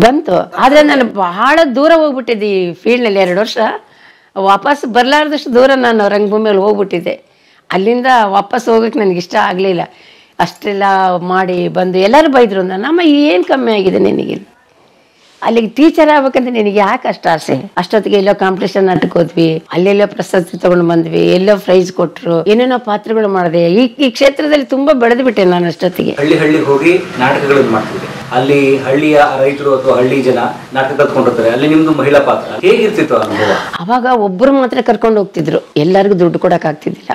ಬಂತು. ಆದ್ರೆ ನಾನು ಬಹಳ ದೂರ ಹೋಗ್ಬಿಟ್ಟಿದ್ದೆ ಈ ಫೀಲ್ಡ್ನಲ್ಲಿ. 2 ವರ್ಷ ವಾಪಸ್ ಬರ್ಲಾರ್ದಷ್ಟು ದೂರ ನಾನು ರಂಗಭೂಮಿಯಲ್ಲಿ ಹೋಗ್ಬಿಟ್ಟಿದ್ದೆ. ಅಲ್ಲಿಂದ ವಾಪಸ್ ಹೋಗಕ್ಕೆ ನನಗೆ ಇಷ್ಟ ಆಗಲಿಲ್ಲ. ಅಷ್ಟೆಲ್ಲ ಮಾಡಿ ಬಂದು ಎಲ್ಲರೂ ಬೈದ್ರು. ನಮ್ಮ ಏನು ಕಮ್ಮಿ ಆಗಿದೆ ನಿನಗೆ, ಅಲ್ಲಿಗೆ ಟೀಚರ್ ಆಗ್ಬೇಕಂದ್ರೆ ನಿನಗೆ ಯಾಕೆ ಅಷ್ಟು ಆಸೆ? ಅಷ್ಟೊತ್ತಿಗೆ ಎಲ್ಲೋ ಕಾಂಪಿಟೇಷನ್ ನಾಟಕ ಹೋದ್ವಿ, ಅಲ್ಲೆಲ್ಲೋ ಪ್ರಶಸ್ತಿ ತಗೊಂಡು ಬಂದ್ವಿ, ಎಲ್ಲೋ ಪ್ರೈಸ್ ಕೊಟ್ರು, ಏನೇನೋ ಪಾತ್ರಗಳು ಮಾಡಿದೆ. ಈ ಕ್ಷೇತ್ರದಲ್ಲಿ ತುಂಬಾ ಬೆಳೆದು ಬಿಟ್ಟೆ ನಾನು. ಅಷ್ಟೊತ್ತಿಗೆ ಹಳ್ಳಿಗೆ ಹೋಗಿ ನಾಟಕಗಳನ್ನು ಮಾಡ್ತಿದ್ದೆ. ಅಲ್ಲಿ ಹಳ್ಳಿಯ ರೈತರು ಅಥವಾ ಹಳ್ಳಿ ಜನ ನಾಟಕ ಕಲ್ತ್ಕೊಂಡಿರ್ತಾರೆ. ಅಲ್ಲಿ ನಿಮ್ದು ಮಹಿಳಾ ಪಾತ್ರ ಹೇಗಿರ್ತಿತ್ತು ಅನುಭವ? ಅವಾಗ ಒಬ್ಬರು ಮಾತ್ರ ಕರ್ಕೊಂಡು ಹೋಗ್ತಿದ್ರು, ಎಲ್ಲರಿಗೂ ದುಡ್ಡು ಕೊಡಕ್ ಆಗ್ತಿದ್ದಿಲ್ಲ.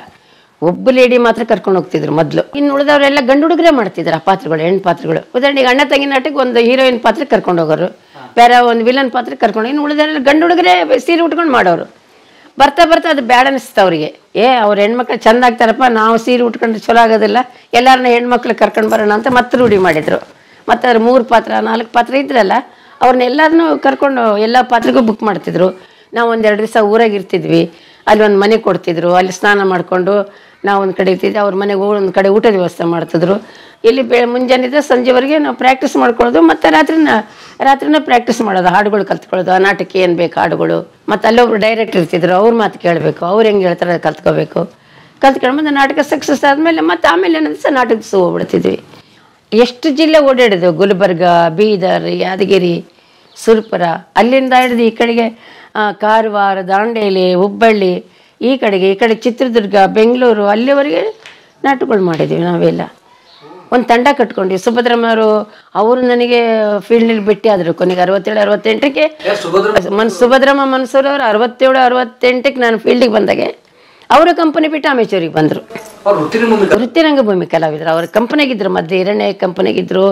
ಒಬ್ಬ ಲೇಡಿ ಮಾತ್ರ ಕರ್ಕೊಂಡು ಹೋಗ್ತಿದ್ರು ಮೊದಲು. ಇನ್ನು ಉಳಿದವರೆಲ್ಲ ಗಂಡು ಹುಡುಗರೇ ಮಾಡ್ತಿದ್ರು ಆ ಪಾತ್ರಗಳು, ಹೆಣ್ಣು ಪಾತ್ರಗಳು. ಉದಾಹರಣೆಗೆ ಅಣ್ಣ ತಂಗಿ ನಾಟಕ ಒಂದು ಹೀರೋಯಿನ್ ಪಾತ್ರ ಕರ್ಕೊಂಡು ಹೋಗೋರು, ಬೇರೆ ಒಂದು ವಿಲನ್ ಪಾತ್ರ ಕರ್ಕೊಂಡು. ಇನ್ನು ಉಳಿದವರೆಲ್ಲ ಗಂಡು ಹುಡುಗರೇ ಸೀರೆ ಉಟ್ಕೊಂಡು ಮಾಡೋರು. ಬರ್ತಾ ಅದು ಬ್ಯಾಡ ಅನಿಸ್ತು ಅವ್ರಿಗೆ. ಅವ್ರ ಹೆಣ್ಮಕ್ಳು ಚಂದ ಆಗ್ತಾರಪ್ಪ, ನಾವು ಸೀರೆ ಉಟ್ಕೊಂಡ್ರೆ ಚಲೋ ಆಗೋದಿಲ್ಲ, ಎಲ್ಲರನ್ನ ಹೆಣ್ಮಕ್ಳು ಕರ್ಕೊಂಡು ಬರೋಣ ಅಂತ ಮತ್ತೆ ರೂಢಿ ಮಾಡಿದ್ರು. ಮತ್ತು ಅದ್ರ 3 ಪಾತ್ರ 4 ಪಾತ್ರ ಇದ್ರಲ್ಲ, ಅವ್ರನ್ನೆಲ್ಲರನ್ನೂ ಕರ್ಕೊಂಡು ಎಲ್ಲ ಪಾತ್ರಕ್ಕೂ ಬುಕ್ ಮಾಡ್ತಿದ್ರು. ನಾವು 1-2 ದಿವಸ ಊರಾಗಿರ್ತಿದ್ವಿ. ಅಲ್ಲಿ ಒಂದು ಮನೆ ಕೊಡ್ತಿದ್ರು, ಅಲ್ಲಿ ಸ್ನಾನ ಮಾಡಿಕೊಂಡು ನಾವು ಒಂದು ಕಡೆ ಇರ್ತಿದ್ವಿ. ಅವ್ರ ಮನೆಗೆ ಒಂದು ಕಡೆ ಊಟದ ವ್ಯವಸ್ಥೆ ಮಾಡ್ತಿದ್ರು. ಇಲ್ಲಿ ಮುಂಜಾನೆ ಸಂಜೆವರೆಗೆ ನಾವು ಪ್ರಾಕ್ಟೀಸ್ ಮಾಡ್ಕೊಳ್ಳೋದು, ಮತ್ತು ರಾತ್ರಿನ ಪ್ರಾಕ್ಟೀಸ್ ಮಾಡೋದು, ಹಾಡುಗಳು ಕಲ್ತ್ಕೊಳ್ಳೋದು, ಆ ನಾಟಕ ಏನು ಬೇಕು ಹಾಡುಗಳು. ಮತ್ತು ಅಲ್ಲೊಬ್ರು ಡೈರೆಕ್ಟರ್ ಇರ್ತಿದ್ರು, ಅವ್ರ ಮಾತು ಕೇಳಬೇಕು, ಅವ್ರು ಹೆಂಗೆ ಹೇಳ್ತಾರೆ ಕಲ್ತ್ಕೋಬೇಕು. ಕಲ್ತ್ಕೊಂಡು ನಾಟಕ ಸಕ್ಸಸ್ ಆದಮೇಲೆ ಆಮೇಲೆ ಏನೋ ದಿವಸ ನಾಟಕ ಹೋಗ್ಬಿಡ್ತಿದ್ವಿ. ಎಷ್ಟು ಜಿಲ್ಲೆ ಓಡಾಡಿದ್ವು, ಗುಲ್ಬರ್ಗ, ಬೀದರ್, ಯಾದಗಿರಿ, ಸುರಪುರ, ಅಲ್ಲಿಂದ ಹಿಡಿದು ಈ ಕಡೆಗೆ ಕಾರವಾರ, ದಾಂಡೇಲಿ, ಹುಬ್ಬಳ್ಳಿ, ಈ ಕಡೆ ಚಿತ್ರದುರ್ಗ, ಬೆಂಗಳೂರು ಅಲ್ಲಿವರೆಗೆ ನಾಟಕಗಳು ಮಾಡಿದ್ದೀವಿ ನಾವೆಲ್ಲ. ಒಂದು ತಂಡ ಕಟ್ಕೊಂಡ್ವಿ. ಸುಭದ್ರಮ್ಮವರು ಅವರು ನನಗೆ ಫೀಲ್ಡ್ನಲ್ಲಿ ಭೇಟಿ ಆದರು ಕೊನೆಗೆ 67-68ಕ್ಕೆ. ಸುಭದ್ರಮ್ಮ ಮನ್ಸೂರ್ ಅವರು 67-68ಕ್ಕೆ ನಾನು ಫೀಲ್ಡಿಗೆ ಬಂದಾಗೆ ಅವರ ಕಂಪನಿ ಬಿಟ್ಟು ಅಮೇಚೂರಿಗೆ ಬಂದರು. ವೃತ್ತಿ ರಂಗಭೂಮಿ ಕಲಾವಿದರು. ಅವ್ರ ಕಂಪನಿಗಿದ್ರು, ಮಧ್ಯೆ ಹಿರಣ್ಯ ಕಂಪನಿಗಿದ್ರು,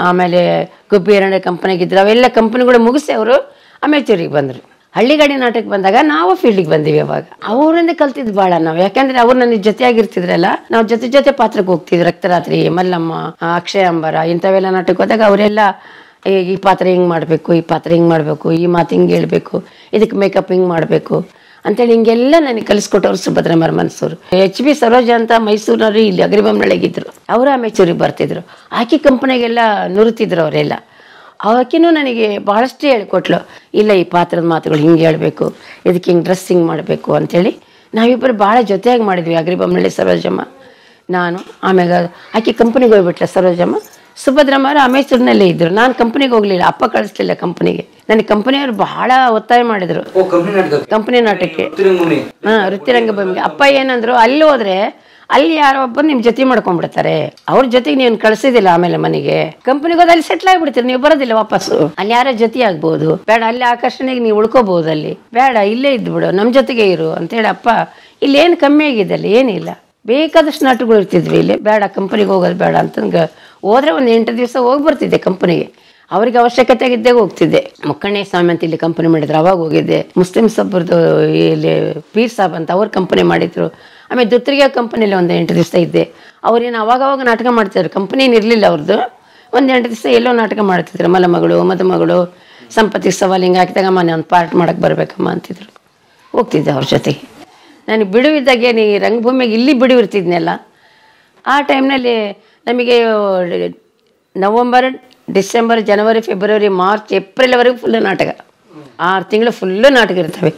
ಆಮೇಲೆ ಗುಬ್ಬಿ ಹಿರಣ್ಯ ಕಂಪನಿಗಿದ್ರು. ಅವೆಲ್ಲ ಕಂಪನಿಗಳು ಮುಗಿಸಿ ಅವರು ಅಮೇಚೂರಿಗೆ ಬಂದರು. ಹಳ್ಳಿಗಾಡಿ ನಾಟಕ ಬಂದಾಗ ನಾವು ಫೀಲ್ಡಿಗೆ ಬಂದೀವಿ. ಅವಾಗ ಅವರಿಂದ ಕಲ್ತಿದ್ದು ಭಾಳ ನಾವು. ಯಾಕಂದ್ರೆ ಅವ್ರು ನನಗೆ ಜೊತೆಯಾಗಿರ್ತಿದ್ರಲ್ಲ, ನಾವು ಜೊತೆ ಪಾತ್ರಕ್ಕೆ ಹೋಗ್ತಿದ್ವಿ. ರಕ್ತರಾತ್ರಿ, ಮಲ್ಲಮ್ಮ, ಅಕ್ಷಯ ಅಂಬರ ಇಂಥವೆಲ್ಲ ನಾಟಕ ಹೋದಾಗ ಅವರೆಲ್ಲ ಈ ಪಾತ್ರ ಹಿಂಗೆ ಮಾಡಬೇಕು, ಈ ಪಾತ್ರ ಹಿಂಗೆ ಮಾಡಬೇಕು, ಈ ಮಾತು ಹಿಂಗೆ ಹೇಳ್ಬೇಕು, ಇದಕ್ಕೆ ಮೇಕಪ್ ಹಿಂಗೆ ಮಾಡಬೇಕು ಅಂತೇಳಿ ಹಿಂಗೆಲ್ಲ ನನಗೆ ಕಲಿಸ್ಕೊಟ್ಟವ್ರು ಸುಭದ್ರಮ್ಮ ಮನ್ಸೂರು. HB ಸರೋಜಾ ಅಂತ ಮೈಸೂರಿನವರು ಇಲ್ಲಿ ಅಗ್ರಿಬೊಮ್ಮನೊಳಗಿದ್ರು. ಅವರು ಅಮೇಚೂರಿಗೆ ಬರ್ತಿದ್ರು. ಆಕಿ ಕಂಪನಿಗೆಲ್ಲ ನುರುತಿದ್ರು ಅವರೆಲ್ಲ. ಆಕಿನೂ ನನಗೆ ಭಾಳಷ್ಟು ಹೇಳಿಕೊಟ್ಲು. ಇಲ್ಲ, ಈ ಪಾತ್ರದ ಮಾತುಗಳು ಹಿಂಗೆ ಹೇಳಬೇಕು, ಇದಕ್ಕೆ ಹಿಂಗೆ ಡ್ರೆಸ್ ಹಿಂಗೆ ಮಾಡಬೇಕು ಅಂಥೇಳಿ ನಾವಿಬ್ಬರು ಭಾಳ ಜೊತೆಯಾಗಿ ಮಾಡಿದ್ವಿ. ಅಗ್ರಿಬೊಮ್ಮನಳ್ಳಿ ಸರೋಜಮ್ಮ, ನಾನು. ಆಮ್ಯಾಗ ಆಕೆ ಕಂಪ್ನಿಗೆ ಹೋಗ್ಬಿಟ್ಲ ಸರೋಜಮ್ಮ. ಸುಭದ್ರಮ್ಮರು ಅಮೇಚೂರಿನಲ್ಲೇ ಇದ್ರು. ನಾನು ಕಂಪ್ನಿಗೆ ಹೋಗ್ಲಿಲ್ಲ, ಅಪ್ಪ ಕಳಿಸ್ಲಿಲ್ಲ ಕಂಪ್ನಿಗೆ. ನನಗೆ ಕಂಪನಿಯವ್ರು ಬಹಳ ಒತ್ತಾಯ ಮಾಡಿದ್ರು ಕಂಪನಿ ನಾಟಕಕ್ಕೆ. ವೃತ್ತಿ ರಂಗಭೂಮಿಗೆ. ಅಪ್ಪ ಏನಂದ್ರು, ಅಲ್ಲಿ ಹೋದ್ರೆ ಅಲ್ಲಿ ಯಾರೋ ಒಬ್ಬರು ನಿಮ್ ಜೊತೆ ಮಾಡ್ಕೊಂಡ್ಬಿಡ್ತಾರೆ, ಅವ್ರ ಜೊತೆಗೆ ನೀವು ಕಳ್ಸಿದಿಲ್ಲ, ಆಮೇಲೆ ಮನೆಗೆ ಕಂಪನಿಗೆ ಹೋದ ಅಲ್ಲಿ ಸೆಟ್ಲ್ ಆಗ್ಬಿಡ್ತೀರಿ, ನೀವು ಬರೋದಿಲ್ಲ ವಾಪಸ್ಸು. ಅಲ್ಲಿ ಯಾರೋ ಜೊತೆ ಆಗ್ಬಹುದು, ಬೇಡ ಅಲ್ಲಿ ಆಕರ್ಷಣೆಗೆ ನೀವು ಉಳ್ಕೋಬಹುದು, ಅಲ್ಲಿ ಬೇಡ ಇಲ್ಲೇ ಇದ್ಬಿಡು, ನಮ್ ಜೊತೆಗೆ ಇರು ಅಂತೇಳಿ. ಅಪ್ಪ ಇಲ್ಲಿ ಏನು ಕಮ್ಮಿ ಆಗಿದೆ, ಅಲ್ಲಿ ಏನಿಲ್ಲ, ಬೇಕಾದಷ್ಟು ನಾಟಕಗಳು ಇರ್ತಿದ್ವಿ ಇಲ್ಲಿ, ಬೇಡ ಕಂಪನಿಗೆ ಹೋಗೋದು ಬೇಡ ಅಂತಂಗ ಹೋದ್ರೆ ಒಂದು 8 ದಿವಸ ಹೋಗಿ ಬರ್ತಿದ್ದೆ ಕಂಪನಿಗೆ. ಅವ್ರಿಗೆ ಅವಶ್ಯಕತೆ ಆಗಿದ್ದಾಗ ಹೋಗ್ತಿದ್ದೆ. ಮುಕ್ಕಣ್ಣೆ ಸ್ವಾಮಿ ಅಂತ ಇಲ್ಲಿ ಕಂಪನಿ ಮಾಡಿದ್ರು, ಅವಾಗ ಹೋಗಿದ್ದೆ. ಮುಸ್ಲಿಮ್ಸ್ ಒಬ್ಬರದು ಇಲ್ಲಿ ಪೀರ್ ಸಾಬ್ ಅಂತ ಅವ್ರ ಕಂಪನಿ ಮಾಡಿದ್ರು. ಆಮೇಲೆ ದುತ್ರಿಗೆ ಕಂಪನಿಯಲ್ಲಿ ಒಂದು 8 ದಿವಸ ಇದ್ದೆ. ಅವ್ರೇನು ಅವಾಗ ನಾಟಕ ಮಾಡ್ತಿದ್ರು, ಕಂಪನಿ ಇರಲಿಲ್ಲ ಅವ್ರದ್ದು. ಒಂದು 8 ದಿವಸ ಎಲ್ಲೋ ನಾಟಕ ಮಾಡ್ತಿದ್ರು. ಮಲಮಗಳು, ಮದುಮಗಳು, ಸಂಪತ್ತಿಗೆ ಸವಾಲು ಹಿಂಗೆ ಹಾಕಿದಾಗ ಮನೆ ಒಂದು ಪಾರ್ಟ್ ಮಾಡಕ್ಕೆ ಬರಬೇಕಮ್ಮ ಅಂತಿದ್ರು. ಹೋಗ್ತಿದ್ದೆ ಅವ್ರ ಜೊತೆಗೆ. ನನಗೆ ಬಿಡುವಿದ್ದಾಗೆ ನೀ ರಂಗಭೂಮಿಗೆ ಇಲ್ಲಿ ಬಿಡುವು ಇರ್ತಿದ್ನೆಲ್ಲ. ಆ ಟೈಮ್ನಲ್ಲಿ ನಮಗೆ ನವಂಬರ್, ಡಿಸೆಂಬರ್, ಜನವರಿ, ಫೆಬ್ರವರಿ, ಮಾರ್ಚ್, ಏಪ್ರಿಲ್ವರೆಗೂ ಫುಲ್ಲು ನಾಟಕ. 6 ತಿಂಗಳು ಫುಲ್ಲು ನಾಟಕ ಇರ್ತವೆ.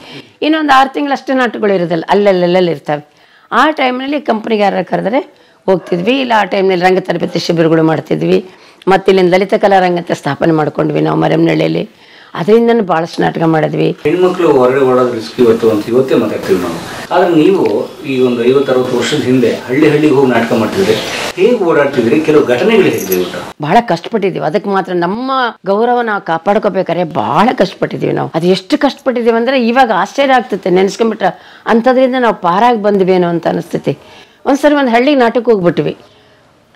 ಇನ್ನೊಂದು 6 ತಿಂಗಳು ಅಷ್ಟೇ ನಾಟಕಗಳು ಇರೋದಿಲ್ಲ, ಅಲ್ಲೆಲ್ಲೆಲ್ಲ ಇರ್ತವೆ. ಆ ಟೈಮ್ನಲ್ಲಿ ಕಂಪ್ನಿಗೆ ಯಾರು ಕರೆದ್ರೆ ಹೋಗ್ತಿದ್ವಿ. ಇಲ್ಲ ಆ ಟೈಮ್ನಲ್ಲಿ ರಂಗ ತರಬೇತಿ ಶಿಬಿರಗಳು ಮಾಡ್ತಿದ್ವಿ. ಮತ್ತು ಇಲ್ಲಿಂದ ಲಲಿತ ಕಲಾ ರಂಗತೆ ಸ್ಥಾಪನೆ ಮಾಡ್ಕೊಂಡ್ವಿ ನಾವು ಮರೆಮನಹಳ್ಳಿಯಲ್ಲಿ. ಅದರಿಂದ ಭಾಳಷ್ಟು ನಾಟಕ ಮಾಡಿದ್ವಿ. ಹೆಣ್ಮಕ್ಳು ಹೊರಗಡೆ ಓಡೋದು ರಿಸ್ಕ್ ಇವತ್ತೇ ಮಾತಾಡ್ತೀವಿ ನಾವು. ಆದ್ರೆ ನೀವು ಈ ಒಂದು 50-60 ವರ್ಷದ ಹಿಂದೆ ಹಳ್ಳಿಗೆ ಹೋಗಿ ನಾಟಕ ಮಾಡ್ತಿದ್ರಿ, ಹೇಗೆ ಓಡಾಡ್ತಿದ್ರಿ? ಕೆಲವು ಘಟನೆಗಳು ಹೇಗಿದೆ? ಬಹಳ ಕಷ್ಟಪಟ್ಟಿದ್ದೀವಿ. ಅದಕ್ಕೆ ಮಾತ್ರ ನಮ್ಮ ಗೌರವ ನಾವು ಕಾಪಾಡ್ಕೋಬೇಕಾದ್ರೆ ಬಹಳ ಕಷ್ಟಪಟ್ಟಿದ್ದೀವಿ ನಾವು. ಅದು ಎಷ್ಟು ಕಷ್ಟಪಟ್ಟಿದ್ದೀವಿ ಅಂದ್ರೆ ಇವಾಗ ಆಶ್ಚರ್ಯ ಆಗ್ತೈತೆ ನೆನೆಸ್ಕೊಂಡ್ಬಿಟ್ರೆ. ಅಂಥದ್ರಿಂದ ನಾವು ಪಾರಾಗಿ ಬಂದ್ವೇನೋ ಅಂತ ಅನಿಸ್ತೈತಿ. ಒಂದ್ಸರಿ ಒಂದು ಹಳ್ಳಿಗೆ ನಾಟಕ ಹೋಗ್ಬಿಟ್ವಿ.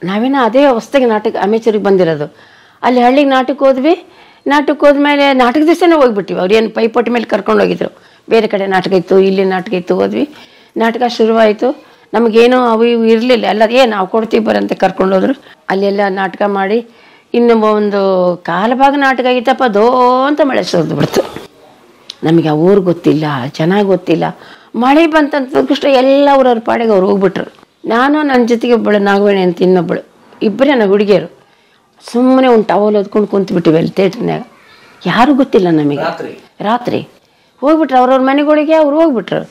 ನಾವೇನೋ ಅದೇ ಹೊಸ್ದಾಗಿ ನಾಟಕ ಅಮೇಚೂರಿಗೆ ಬಂದಿರೋದು. ಅಲ್ಲಿ ಹಳ್ಳಿಗೆ ನಾಟಕ ಹೋದ್ವಿ. ನಾಟಕ ಹೋದ್ಮೇಲೆ ನಾಟಕ ದಿವಸನೇ ಹೋಗ್ಬಿಟ್ಟಿವಿ. ಅವ್ರು ಏನು ಪೈಪೋಟಿ ಮೇಲೆ ಕರ್ಕೊಂಡು ಹೋಗಿದ್ರು. ಬೇರೆ ಕಡೆ ನಾಟಕ ಇತ್ತು, ಇಲ್ಲಿ ನಾಟಕ ಇತ್ತು, ಹೋದ್ವಿ. ನಾಟಕ ಶುರುವಾಯಿತು. ನಮಗೇನೋ ಅವು ಇವು ಇರಲಿಲ್ಲ, ಎಲ್ಲ ನಾವು ಕೊಡ್ತೀವಿ ಬರಂತೆ ಕರ್ಕೊಂಡು ಹೋದ್ರು. ಅಲ್ಲೆಲ್ಲ ನಾಟಕ ಮಾಡಿ ಇನ್ನು ಒಂದು ಕಾಲಭಾಗ ನಾಟಕ ಆಗಿತ್ತಪ್ಪ, ದೋ ಅಂತ ಮಳೆ ಸುರಿದು ಬಿಡ್ತು. ನಮಗೆ ಆ ಊರು ಗೊತ್ತಿಲ್ಲ, ಜನ ಗೊತ್ತಿಲ್ಲ. ಮಳೆ ಬಂತಂತ ಎಲ್ಲ ಅವ್ರವ್ರ ಪಾಡಿಗೆ ಅವ್ರು ಹೋಗ್ಬಿಟ್ರು. ನಾನು ನನ್ನ ಜೊತೆಗೆ ಒಬ್ಬಳು ನಾಗವೇಣಿ ಅಂತ ಇನ್ನೊಬ್ಬಳು, ಇಬ್ಬರೇ ನಾವು ಹುಡುಗಿಯರು. ಸುಮ್ಮನೆ ಒಂದು ಟವಲ್ ಓದ್ಕೊಂಡು ಕುಂತ್ಬಿಟ್ಟಿವಿ ಅಲ್ಲಿ ಥಿಯೇಟ್ರ್ನಾಗ. ಯಾರೂ ಗೊತ್ತಿಲ್ಲ ನಮಗೆ. ರಾತ್ರಿ ಹೋಗ್ಬಿಟ್ರು ಅವ್ರವ್ರ ಮನೆಗಳಿಗೆ. ಅವ್ರು ಹೋಗ್ಬಿಟ್ರು.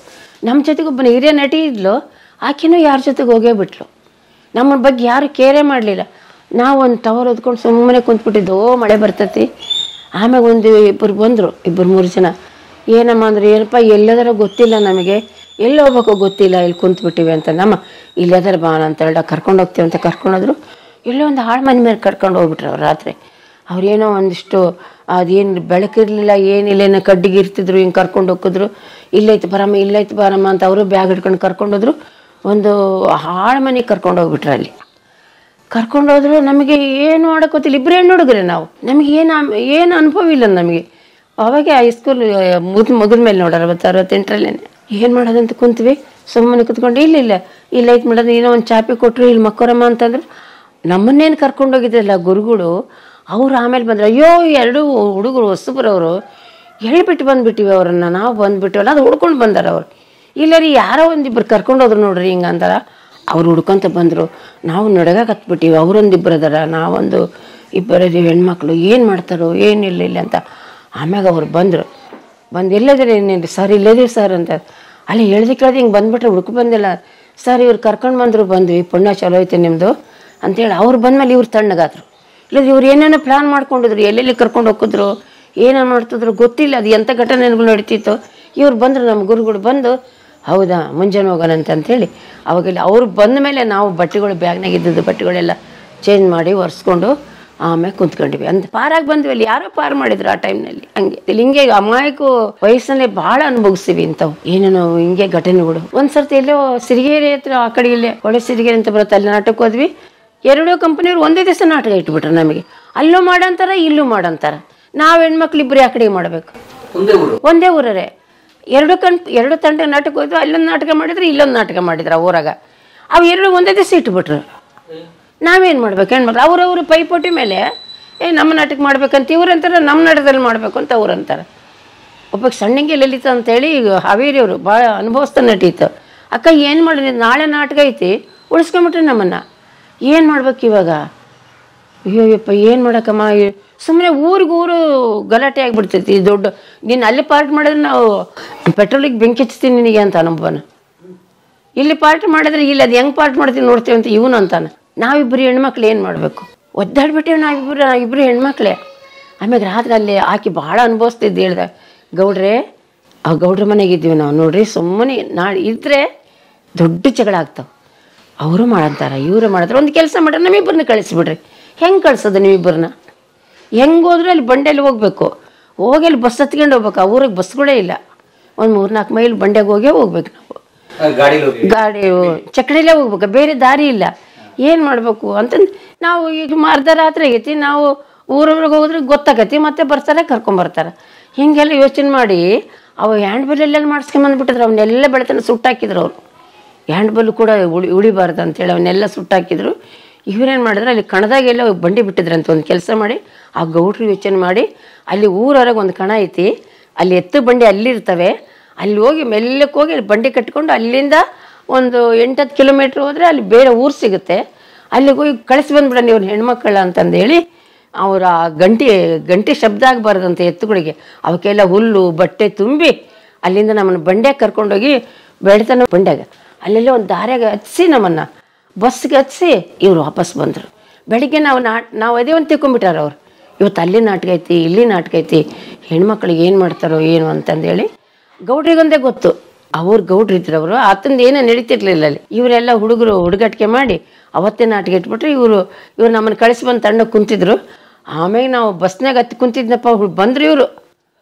ನಮ್ಮ ಜೊತೆಗೆ ಒಬ್ಬನ ಹಿರಿಯ ನಟಿ ಇದ್ಲು, ಆಕೆನೂ ಯಾರ ಜೊತೆಗೆ ಹೋಗೇ ಬಿಟ್ಲು. ನಮ್ಮ ಬಗ್ಗೆ ಯಾರು ಕೇರೇ ಮಾಡಲಿಲ್ಲ. ನಾವು ಒಂದು ಟವರ್ ಓದ್ಕೊಂಡು ಸುಮ್ಮನೆ ಕುಂತ್ಬಿಟ್ಟಿದ್ದು. ಮಳೆ ಬರ್ತೈತಿ. ಆಮ್ಯಾಗ ಇಬ್ಬರು ಬಂದರು, 2-3 ಜನ. ಏನಮ್ಮ ಅಂದ್ರೆ, ಏನಪ್ಪ ಎಲ್ಲದರ ಗೊತ್ತಿಲ್ಲ ನಮಗೆ, ಎಲ್ಲಿ ಹೋಗ್ಬೇಕು ಗೊತ್ತಿಲ್ಲ, ಇಲ್ಲಿ ಕುಂತ್ಬಿಟ್ಟಿವಿ ಅಂತ. ನಮ್ಮ ಇಲ್ಲದರ ಬಾನ ಅಂತ ಹೇಳ ಕರ್ಕೊಂಡು ಹೋಗ್ತೀವಿ ಅಂತ ಕರ್ಕೊಂಡೋದ್ರು. ಎಲ್ಲೋ ಒಂದು ಹಾಳು ಮನೆ ಮೇಲೆ ಕರ್ಕೊಂಡು ಹೋಗ್ಬಿಟ್ರು ಅವ್ರು ರಾತ್ರಿ. ಅವ್ರೇನೋ ಒಂದಿಷ್ಟು ಅದೇನು ಬೆಳಕಿರಲಿಲ್ಲ, ಏನಿಲ್ಲ, ಏನೋ ಕಡ್ಡಿಗೆ ಇರ್ತಿದ್ರು, ಹಿಂಗೆ ಕರ್ಕೊಂಡು ಹೋಗಿದ್ರು. ಇಲ್ಲೈತೆ ಬರಮ್ಮ ಅಂತ ಅವರು ಬ್ಯಾಗ್ ಹಿಡ್ಕೊಂಡು ಕರ್ಕೊಂಡೋದ್ರು. ಒಂದು ಹಾಳು ಮನೆಗೆ ಕರ್ಕೊಂಡು ಹೋಗ್ಬಿಟ್ರು. ಅಲ್ಲಿ ಕರ್ಕೊಂಡೋದ್ರು. ನಮಗೆ ಏನು ಮಾಡೋಕ್ಕೋತಿಲ್ಲ, ಇಬ್ಬರು ಹೆಣ್ಣು ಹುಡುಗ್ರೆ ನಾವು. ನಮಗೆ ಏನು ಅನುಭವ ಇಲ್ಲ ನಮಗೆ. ಅವಾಗ ಹೈಸ್ಕೂಲ್ ಮುಗಿದ ಮೇಲೆ ನೋಡೋರು 68-68ರಲ್ಲೇ. ಏನು ಮಾಡೋದಂತ ಕುಂತ್ವಿ. ಸುಮ್ಮನೆ ಕುತ್ಕೊಂಡು ಇಲ್ಲ ಐತೆ ಮಾಡೋದು, ಏನೋ ಒಂದು ಚಾಪಿ ಕೊಟ್ಟರು, ಇಲ್ಲಿ ಮಕ್ಕೋರಮ್ಮ ಅಂತಂದ್ರೆ. ನಮ್ಮನ್ನೇನು ಕರ್ಕೊಂಡೋಗಿದ್ರಲ್ಲ ಗುರುಗಳು, ಅವ್ರು ಆಮೇಲೆ ಬಂದ್ರು. ಅಯ್ಯೋ 2 ಹುಡುಗರು ಹೊಸಬರವರು ಹೇಳ್ಬಿಟ್ಟು ಬಂದ್ಬಿಟ್ಟಿವಿ ಅವ್ರನ್ನ, ನಾವು ಬಂದ್ಬಿಟ್ಟಿವಲ್ಲ, ಅದು ಹುಡ್ಕೊಂಡು ಬಂದಾರ ಅವ್ರು. ಇಲ್ಲ ರೀ, ಯಾರೋ ಒಂದಿಬ್ಬರು ಕರ್ಕೊಂಡೋದ್ರು ನೋಡ್ರಿ ಹಿಂಗೆ ಅಂದಾರ. ಅವ್ರು ಹುಡ್ಕೊಂತ ಬಂದರು. ನಾವು ನಡಗಾಕ ಹತ್ಬಿಟ್ಟಿವಿ. ಅವರೊಂದಿಬ್ಬರು ಅದಾರ, ನಾವೊಂದು ಇಬ್ಬರದಿ ಹೆಣ್ಮಕ್ಳು. ಏನು ಮಾಡ್ತಾರೋ ಏನಿಲ್ಲ ಅಂತ. ಆಮ್ಯಾಗ ಅವ್ರು ಬಂದರು. ಎಲ್ಲದಿರಿ ಏನೇನು ಸರ್, ಇಲ್ಲದಿರಿ ಸರ್ ಅಂತ. ಅಲ್ಲಿ ಹೇಳ್ದು ಕೇಳ್ದು ಹಿಂಗೆ ಬಂದ್ಬಿಟ್ರೆ ಹುಡುಕು ಬಂದಿಲ್ಲ. ಸರ್ ಇವ್ರು ಕರ್ಕೊಂಡು ಬಂದ್ವಿ, ಪುಣ್ಯ ಚಲೋ ಐತೆ ನಿಮ್ಮದು ಅಂತೇಳಿ. ಅವ್ರು ಬಂದಮೇಲೆ ಇವ್ರು ತಣ್ಣಗಾದ್ರು. ಇಲ್ಲ ಇವ್ರು ಏನೇನೋ ಪ್ಲ್ಯಾನ್ ಮಾಡ್ಕೊಂಡಿದ್ರು, ಎಲ್ಲೆಲ್ಲಿ ಕರ್ಕೊಂಡು ಹೋಗಿದ್ರು, ಏನೇನು ಮಾಡ್ತಿದ್ರು ಗೊತ್ತಿಲ್ಲ. ಅದು ಎಂಥ ಘಟನೆಗಳು ನಡೀತಿತ್ತು. ಇವ್ರು ಬಂದರು, ನಮ್ಮ ಗುರುಗಳು ಬಂದು ಹೌದಾ ಮುಂಜಾನೆ ಹೋಗೋಣ ಅಂತೇಳಿ ಅವಾಗೆಲ್ಲ ಅವ್ರು ಬಂದ ಮೇಲೆ ನಾವು ಬಟ್ಟೆಗಳು ಬ್ಯಾಗ್ನಾಗ ಇದ್ದದ್ದು ಬಟ್ಟೆಗಳೆಲ್ಲ ಚೇಂಜ್ ಮಾಡಿ ಒರೆಸ್ಕೊಂಡು ಆಮೇಲೆ ಕುಂತ್ಕೊಂಡಿವಿ ಅಂತ ಪಾರಾಗಿ ಬಂದ್ವಿ. ಅಲ್ಲಿ ಯಾರೋ ಪಾರು ಮಾಡಿದ್ರು ಆ ಟೈಮ್ನಲ್ಲಿ. ಹಂಗೆ ಇಲ್ಲಿ ಹಿಂಗೆ ಅಮಾಯಕ ವಯಸ್ಸನ್ನೇ ಭಾಳ ಅನುಭವಿಸ್ತೀವಿ ಇಂಥವು ಏನೇನೋ ಹಿಂಗೆ ಘಟನೆಗಳು. ಒಂದ್ಸರ್ತಿ ಎಲ್ಲೋ ಸಿರಿಗೇರಿ ಹತ್ರ ಆ ಕಡೆ ಇಲ್ಲೇ ಒಳ್ಳೆ ಸಿರಿಗೇರಿ ಅಂತ ಬರುತ್ತೆ, ಅಲ್ಲಿ ನಾಟಕ ಹೋದ್ವಿ. ಎರಡೂ ಕಂಪನಿಯವ್ರು ಒಂದೇ ದಿವಸ ನಾಟಕ ಇಟ್ಬಿಟ್ರು ನಮಗೆ. ಅಲ್ಲೂ ಮಾಡಂತಾರ ಇಲ್ಲೂ ಮಾಡಂತಾರ. ನಾವು ಹೆಣ್ಮಕ್ಳು ಇಬ್ಬರು ಆ ಕಡೆ ಮಾಡಬೇಕು. ಒಂದೇ ಊರೇ ಎರಡು ತಂಡ ನಾಟಕ ಹೋದ್ವಿ. ಅಲ್ಲೊಂದು ನಾಟಕ ಮಾಡಿದ್ರು ಇಲ್ಲೊಂದು ನಾಟಕ ಮಾಡಿದ್ರು ಆ ಊರಾಗ. ಅವು ಎರಡು ಒಂದೇ ದಿವಸ ಇಟ್ಬಿಟ್ರು. ನಾವೇನು ಮಾಡ್ಬೇಕು ಹೆಣ್ಮಕ್ಳು? ಅವ್ರವ್ರ ಪೈಪೋಟಿ ಮೇಲೆ ನಮ್ಮ ನಾಟಕ ಮಾಡ್ಬೇಕಂತ ಇವ್ರು ಅಂತಾರೆ, ನಮ್ಮ ನಾಟಕದಲ್ಲಿ ಮಾಡಬೇಕು ಅಂತ ಅವ್ರು ಅಂತಾರೆ. ಒಬ್ಬಕ್ಕೆ ಸಣ್ಣಂಗೆ ಲಲಿತಾ ಅಂತೇಳಿ ಈಗ ಹಾವೇರಿಯವರು ಭಾಳ ಅನುಭವಿಸ್ತಾ ನಟೀತು. ಅಕ್ಕ ಏನು ಮಾಡಿ ನಾಳೆ ನಾಟಕ ಐತಿ ಉಳಿಸ್ಕೊಂಬಿಟ್ರೆ ನಮ್ಮನ್ನು. ಏನು ಮಾಡ್ಬೇಕು ಇವಾಗ? ಅಯ್ಯೋಯಪ್ಪ ಏನು ಮಾಡೋಕ್ಕಮ್ಮ, ಸುಮ್ಮನೆ ಊರಿಗೂರು ಗಲಾಟೆ ಆಗಿಬಿಡ್ತೈತಿ. ದೊಡ್ಡ ನೀನು ಅಲ್ಲಿ ಪಾರ್ಟ್ ಮಾಡಿದ್ರೆ ನಾವು ಪೆಟ್ರೋಲಿಗೆ ಬೆಂಕಿ ಹಚ್ತೀನಿ ನಿನಗೆ ಅಂತ ನಮ್ಮಬ್ಬನ. ಇಲ್ಲಿ ಪಾರ್ಟ್ ಮಾಡಿದ್ರೆ ಇಲ್ಲಿ ಅದು ಹೆಂಗೆ ಪಾರ್ಟ್ ಮಾಡ್ತೀನಿ ನೋಡ್ತೀವಿ ಅಂತ ಇವನು ಅಂತಾನೆ. ನಾವಿಬ್ಬರು ಹೆಣ್ಮಕ್ಳು ಏನು ಮಾಡಬೇಕು? ಒದ್ದಾಡ್ಬಿಟ್ಟೇವೆ ನಾವಿಬ್ಬರು ಹೆಣ್ಮಕ್ಳೇ. ಆಮೇಲೆ ರಾತ್ರಿ ಅಲ್ಲಿ ಆಕಿ ಭಾಳ ಅನುಭವಿಸ್ತಿದ್ದು. ಹೇಳ್ದೆ ಗೌಡ್ರೆ, ಆ ಗೌಡ್ರ ಮನೆಗಿದ್ದೀವಿ ನಾವು ನೋಡ್ರಿ, ಸುಮ್ಮನೆ ನಾಳೆ ಇದ್ದರೆ ದೊಡ್ಡ ಜಗಳ ಆಗ್ತಾವೆ. ಅವರು ಮಾಡಂತಾರೆ ಇವರು ಮಾಡ್ತಾರೆ. ಒಂದು ಕೆಲಸ ಮಾಡ್ರೆ ನಮ್ಮಿಬ್ಬರನ್ನ ಕಳಿಸ್ಬಿಡ್ರಿ. ಹೆಂಗೆ ಕಳ್ಸೋದು ನೀವಿಬ್ಬರನ್ನ? ಹೆಂಗೆ ಹೋದ್ರೆ ಅಲ್ಲಿ ಬಂಡೆಯಲ್ಲಿ ಹೋಗ್ಬೇಕು, ಹೋಗಿ ಅಲ್ಲಿ ಬಸ್ ಹತ್ಕೊಂಡು ಹೋಗ್ಬೇಕು. ಆ ಊರಿಗೆ ಬಸ್ಗಳೇ ಇಲ್ಲ. ಒಂದು 3-4 ಮೈಲ್ ಬಂಡೆಗೆ ಹೋಗ್ಬೇಕು ನಾವು. ಗಾಡಿ ಚಕ್ಕಡಿಲೇ ಹೋಗ್ಬೇಕು, ಬೇರೆ ದಾರಿ ಇಲ್ಲ. ಏನು ಮಾಡಬೇಕು ಅಂತಂದು ನಾವು ಈಗ ಅರ್ಧ ರಾತ್ರಿ ಆಗೈತಿ, ನಾವು ಊರವ್ರಿಗೆ ಹೋದ್ರೆ ಗೊತ್ತಾಗತಿ, ಮತ್ತೆ ಬರ್ತಾರೆ ಕರ್ಕೊಂಬರ್ತಾರೆ. ಹೀಗೆಲ್ಲ ಯೋಚನೆ ಮಾಡಿ ಅವು ಹ್ಯಾಂಡ್ ಎಲ್ಲೆಲ್ಲ ಮಾಡಿಸ್ಕೊಂಬಂದ್ಬಿಟ್ಟಿದ್ರು. ಅವನ್ನೆಲ್ಲ ಬೆಳೆತನ ಸುಟ್ಟಾಕಿದ್ರು ಅವರು. ಹ್ಯಾಂಡ್ ಬಲ್ ಕೂಡ ಉಳಿಬಾರ್ದು ಅಂತೇಳಿ ಅವನ್ನೆಲ್ಲ ಸುಟ್ಟಾಕಿದ್ರು. ಇವರೇನು ಮಾಡಿದ್ರು, ಅಲ್ಲಿ ಕಣದಾಗೆಲ್ಲ ಬಂಡಿ ಬಿಟ್ಟಿದ್ರಂತ. ಒಂದು ಕೆಲಸ ಮಾಡಿ ಆ ಗೌಡ್ರು ಯೋಚನೆ ಮಾಡಿ ಅಲ್ಲಿ ಊರೊಳಗೆ ಒಂದು ಕಣ ಐತಿ, ಅಲ್ಲಿ ಎತ್ತು ಬಂಡಿ ಅಲ್ಲಿರ್ತವೆ, ಅಲ್ಲಿ ಹೋಗಿ ಮೆಲ್ಲಕ್ಕೆ ಹೋಗಿ ಅಲ್ಲಿ ಬಂಡಿ ಕಟ್ಕೊಂಡು ಅಲ್ಲಿಂದ ಒಂದು 8-10 ಕಿಲೋಮೀಟ್ರ್ ಹೋದರೆ ಅಲ್ಲಿ ಬೇರೆ ಊರು ಸಿಗುತ್ತೆ. ಅಲ್ಲಿಗೆ ಹೋಗಿ ಕಳಿಸಿ ಬಂದ್ಬಿಡ ನೀವು ಹೆಣ್ಮಕ್ಕಳ ಅಂತಂದೇಳಿ ಅವರ ಗಂಟೆ ಶಬ್ದ ಆಗಬಾರ್ದಂತೆ ಎತ್ತುಗಳಿಗೆ. ಅವಕ್ಕೆಲ್ಲ ಹುಲ್ಲು ಬಟ್ಟೆ ತುಂಬಿ ಅಲ್ಲಿಂದ ನಮ್ಮನ್ನು ಬಂಡ್ಯಾಗ ಕರ್ಕೊಂಡೋಗಿ ಬೆಳ್ತಾನೆ ಬಂಡ್ಯಾಗ ಅಲ್ಲೆಲ್ಲ ಒಂದು ದಾರ್ಯಾಗ ಹಚ್ಚಿಸಿ ನಮ್ಮನ್ನು ಬಸ್ಗೆ ಹಚ್ಚಿಸಿ ಇವ್ರು ವಾಪಸ್ ಬಂದರು. ಬೆಳಿಗ್ಗೆ ನಾವು ಅದೇ ಒಂದು ತಿಳ್ಕೊಂಬಿಟ್ಟಾರ ಅವ್ರು. ಇವತ್ತು ಅಲ್ಲಿ ನಾಟಕ ಐತಿ, ಇಲ್ಲಿ ನಾಟಕ ಐತಿ, ಹೆಣ್ಮಕ್ಳಿಗೆ ಏನು ಮಾಡ್ತಾರೋ ಏನು ಅಂತಂದೇಳಿ ಗೌಡ್ರಿಗೊಂದೇ ಗೊತ್ತು. ಅವ್ರು ಗೌಡ್ರು ಇದ್ರು, ಅವರು ಆತಂದು ಏನೋ ನಡೀತಿರ್ಲಿಲ್ಲ ಅಲ್ಲಿ. ಇವರೆಲ್ಲ ಹುಡುಗರು ಹುಡುಗಾಟಿಕೆ ಮಾಡಿ ಅವತ್ತೇ ನಾಟಕ ಇಟ್ಬಿಟ್ರೆ ಇವರು ನಮ್ಮನ್ನು ಕಳಿಸಿ ಬಂದು ತಣ್ಣಗೆ ಕುಂತಿದ್ರು. ಆಮೇಲೆ ನಾವು ಬಸ್ನಾಗ ಹತ್ತಿ ಕುಂತಿದ್ನಪ್ಪ, ಬಂದರು ಇವರು